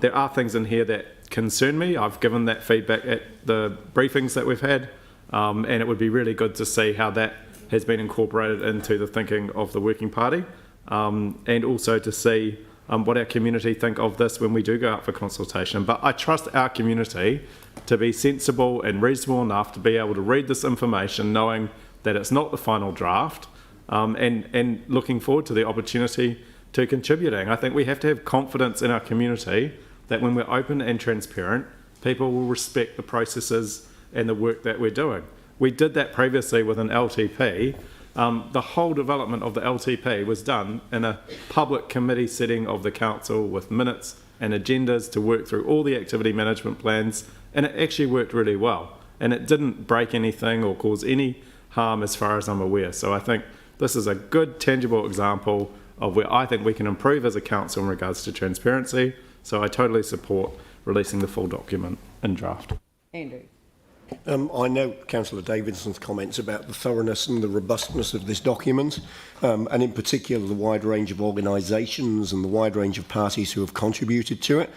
E: There are things in here that concern me. I've given that feedback at the briefings that we've had, and it would be really good to see how that has been incorporated into the thinking of the working party, and also to see what our community think of this when we do go out for consultation. But I trust our community to be sensible and reasonable enough to be able to read this information knowing that it's not the final draft, and looking forward to the opportunity to contributing. I think we have to have confidence in our community that when we're open and transparent, people will respect the processes and the work that we're doing. We did that previously with an LTP. The whole development of the LTP was done in a public committee setting of the council with minutes and agendas to work through all the activity management plans, and it actually worked really well. And it didn't break anything or cause any harm as far as I'm aware. So I think this is a good, tangible example of where I think we can improve as a council in regards to transparency. So I totally support releasing the full document in draft.
A: Andrew.
F: I note Councillor Davidson's comments about the thoroughness and the robustness of this document, and in particular the wide range of organisations and the wide range of parties who have contributed to it.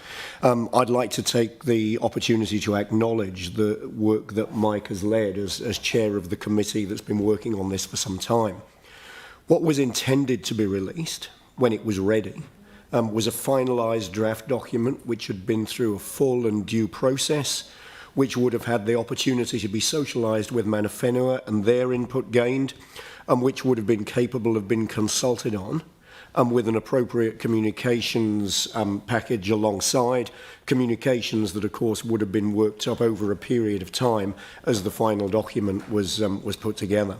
F: I'd like to take the opportunity to acknowledge the work that Mike has led as chair of the committee that's been working on this for some time. What was intended to be released when it was ready was a finalised draft document which had been through a full and due process, which would have had the opportunity to be socialised with Mana Whenua and their input gained, and which would have been capable of being consulted on, and with an appropriate communications package alongside, communications that of course would have been worked up over a period of time as the final document was put together.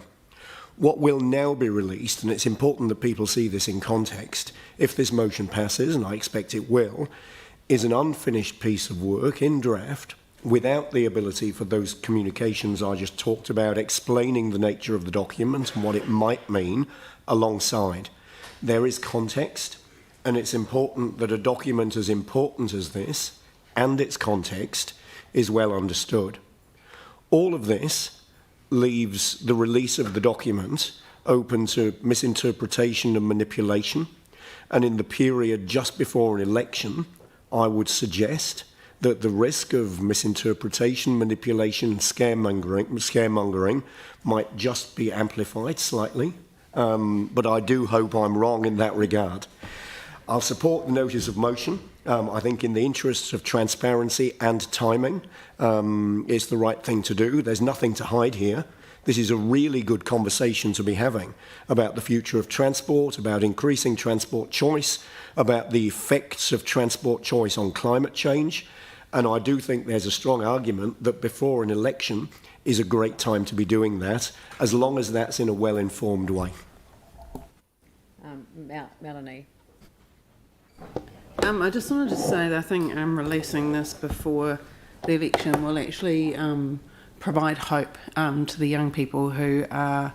F: What will now be released, and it's important that people see this in context, if this motion passes, and I expect it will, is an unfinished piece of work in draft, without the ability for those communications I just talked about explaining the nature of the document and what it might mean alongside. There is context, and it's important that a document as important as this and its context is well understood. All of this leaves the release of the document open to misinterpretation and manipulation, and in the period just before an election, I would suggest that the risk of misinterpretation, manipulation, scaremongering might just be amplified slightly, but I do hope I'm wrong in that regard. I'll support the notice of motion. I think in the interests of transparency and timing, it's the right thing to do. There's nothing to hide here. This is a really good conversation to be having about the future of transport, about increasing transport choice, about the effects of transport choice on climate change. And I do think there's a strong argument that before an election is a great time to be doing that, as long as that's in a well-informed way.
A: Melanie.
U: I just wanted to say that I think releasing this before the election will actually provide hope to the young people who are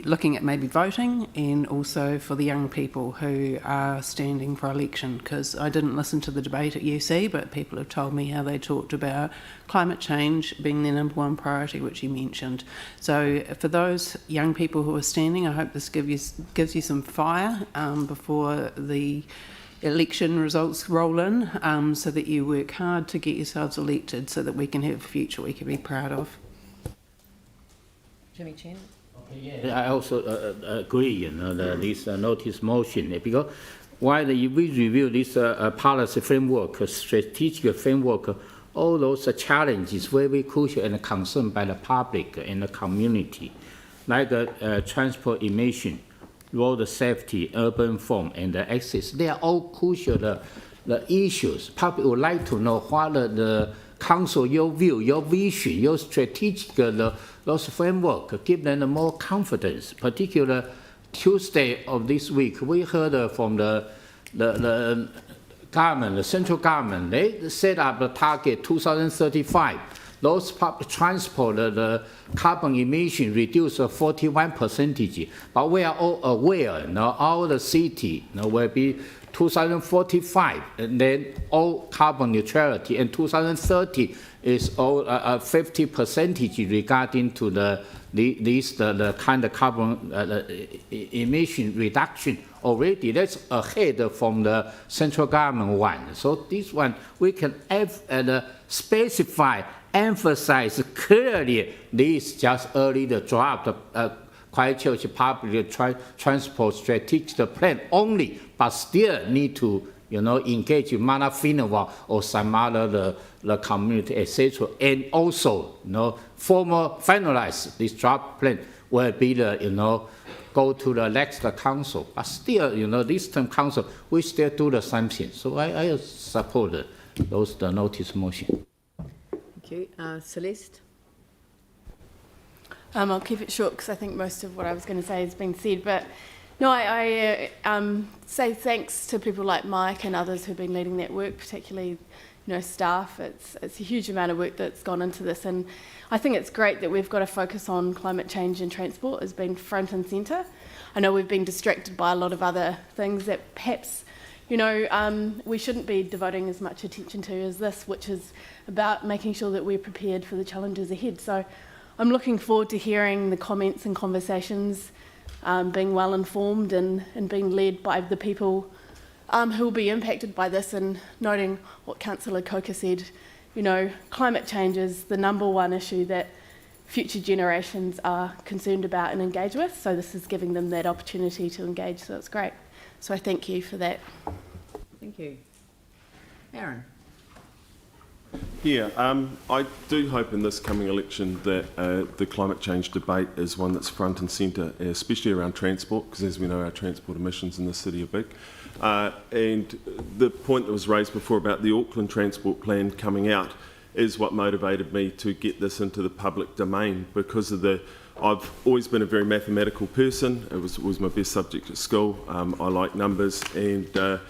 U: looking at maybe voting, and also for the young people who are standing for election, because I didn't listen to the debate at UC, but people have told me how they talked about climate change being their number one priority, which you mentioned. So for those young people who are standing, I hope this gives you some fire before the election results roll in, so that you work hard to get yourselves elected so that we can have a future we can be proud of.
A: Jimmy Chen.
M: I also agree, this notice motion, because while we review this policy framework, strategic framework, all those challenges very crucial and concerned by the public and the community, like transport emission, road safety, urban form, and the access. They are all crucial the issues. Public would like to know what the council, your view, your vision, your strategic those framework, give them more confidence. Particular Tuesday of this week, we heard from the government, the central government, they set up the target 2035. Those public transport, the carbon emission reduced 41%. But we are all aware now all the city will be 2045, and then all carbon neutrality, and 2030 is all 50% regarding to the kind of carbon emission reduction already. That's ahead from the central government one. So this one we can specify, emphasize clearly. This just early the draft Christchurch public transport strategic plan only, but still need to engage with Manafinawa or some other the community, etc. And also finalize this draft plan will be the go to the next council. But still this term council we still do the same thing. So I support the notice motion.
A: Thank you. Celeste?
B: I'll keep it short because I think most of what I was going to say has been said. But no, I say thanks to people like Mike and others who've been leading that work, particularly staff. It's a huge amount of work that's gone into this, and I think it's great that we've got a focus on climate change and transport has been front and centre. I know we've been distracted by a lot of other things that perhaps we shouldn't be devoting as much attention to as this, which is about making sure that we're prepared for the challenges ahead. So I'm looking forward to hearing the comments and conversations, being well informed and being led by the people who will be impacted by this, and noting what Councillor Coker said, climate change is the number one issue that future generations are concerned about and engage with. So this is giving them that opportunity to engage, so it's great. So I thank you for that.
A: Thank you. Aaron?
K: Yeah, I do hope in this coming election that the climate change debate is one that's front and centre, especially around transport, because as we know our transport emissions in the city are big. And the point that was raised before about the Auckland Transport Plan coming out is what motivated me to get this into the public domain, because of I've always been a very mathematical person. It was my best subject at school. I like numbers, and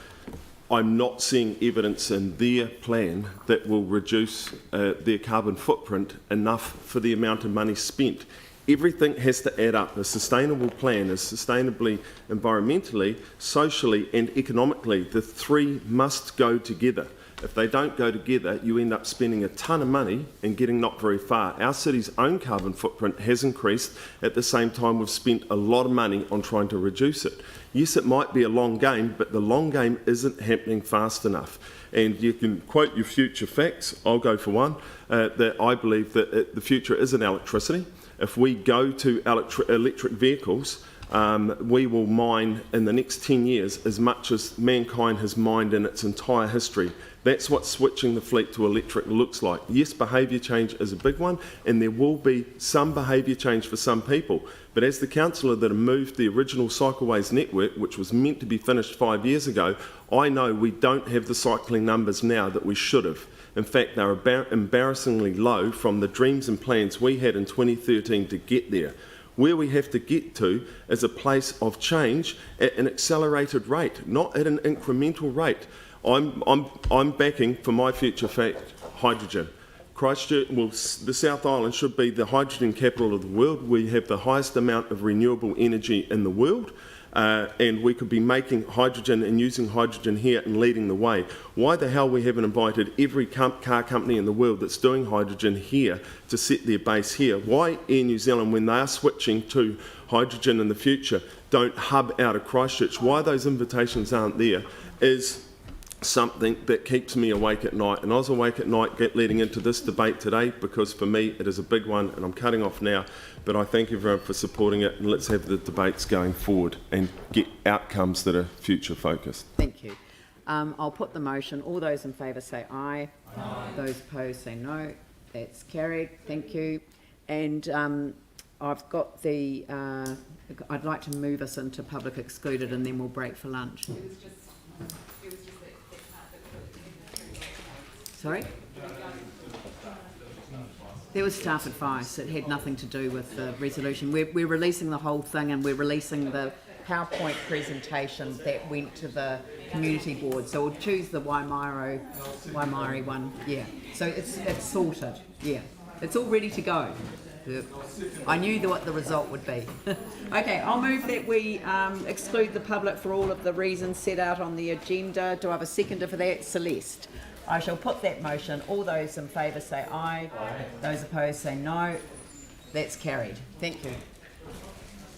K: I'm not seeing evidence in their plan that will reduce their carbon footprint enough for the amount of money spent. Everything has to add up. A sustainable plan is sustainably, environmentally, socially and economically. The three must go together. If they don't go together, you end up spending a ton of money and getting not very far. Our city's own carbon footprint has increased. At the same time, we've spent a lot of money on trying to reduce it. Yes, it might be a long game, but the long game isn't happening fast enough. And you can quote your future facts. I'll go for one, that I believe that the future is in electricity. If we go to electric vehicles, we will mine in the next 10 years as much as mankind has mined in its entire history. That's what switching the fleet to electric looks like. Yes, behaviour change is a big one, and there will be some behaviour change for some people. But as the councillor that moved the original cycleways network, which was meant to be finished 5 years ago, I know we don't have the cycling numbers now that we should have. In fact, they're embarrassingly low from the dreams and plans we had in 2013 to get there. Where we have to get to is a place of change at an accelerated rate, not at an incremental rate. I'm backing, for my future fact, hydrogen. Christchurch, well, the South Island should be the hydrogen capital of the world. We have the highest amount of renewable energy in the world, and we could be making hydrogen and using hydrogen here and leading the way. Why the hell we haven't invited every car company in the world that's doing hydrogen here to set their base here? Why Air New Zealand, when they are switching to hydrogen in the future, don't hub out of Christchurch? Why those invitations aren't there is something that keeps me awake at night. And I was awake at night leading into this debate today because for me it is a big one, and I'm cutting off now, but I thank everyone for supporting it, and let's have the debates going forward and get outcomes that are future focused.
A: Thank you. I'll put the motion. All those in favour say aye. Aye. Those opposed say no. That's carried. Thank you. And I've got the, I'd like to move us into public excluded, and then we'll break for lunch. Sorry? There was staff advice. It had nothing to do with the resolution. We're releasing the whole thing, and we're releasing the PowerPoint presentation that went to the community board. So we'll choose the Waimari one. Yeah. So it's sorted. Yeah. It's all ready to go. I knew what the result would be. Okay, I'll move that we exclude the public for all of the reasons set out on the agenda. Do I have a seconder for that? Celeste. I shall put that motion. All those in favour say aye. Aye. Those opposed say no. That's carried. Thank you.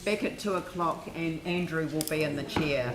A: Back at 2 o'clock, and Andrew will be in the chair.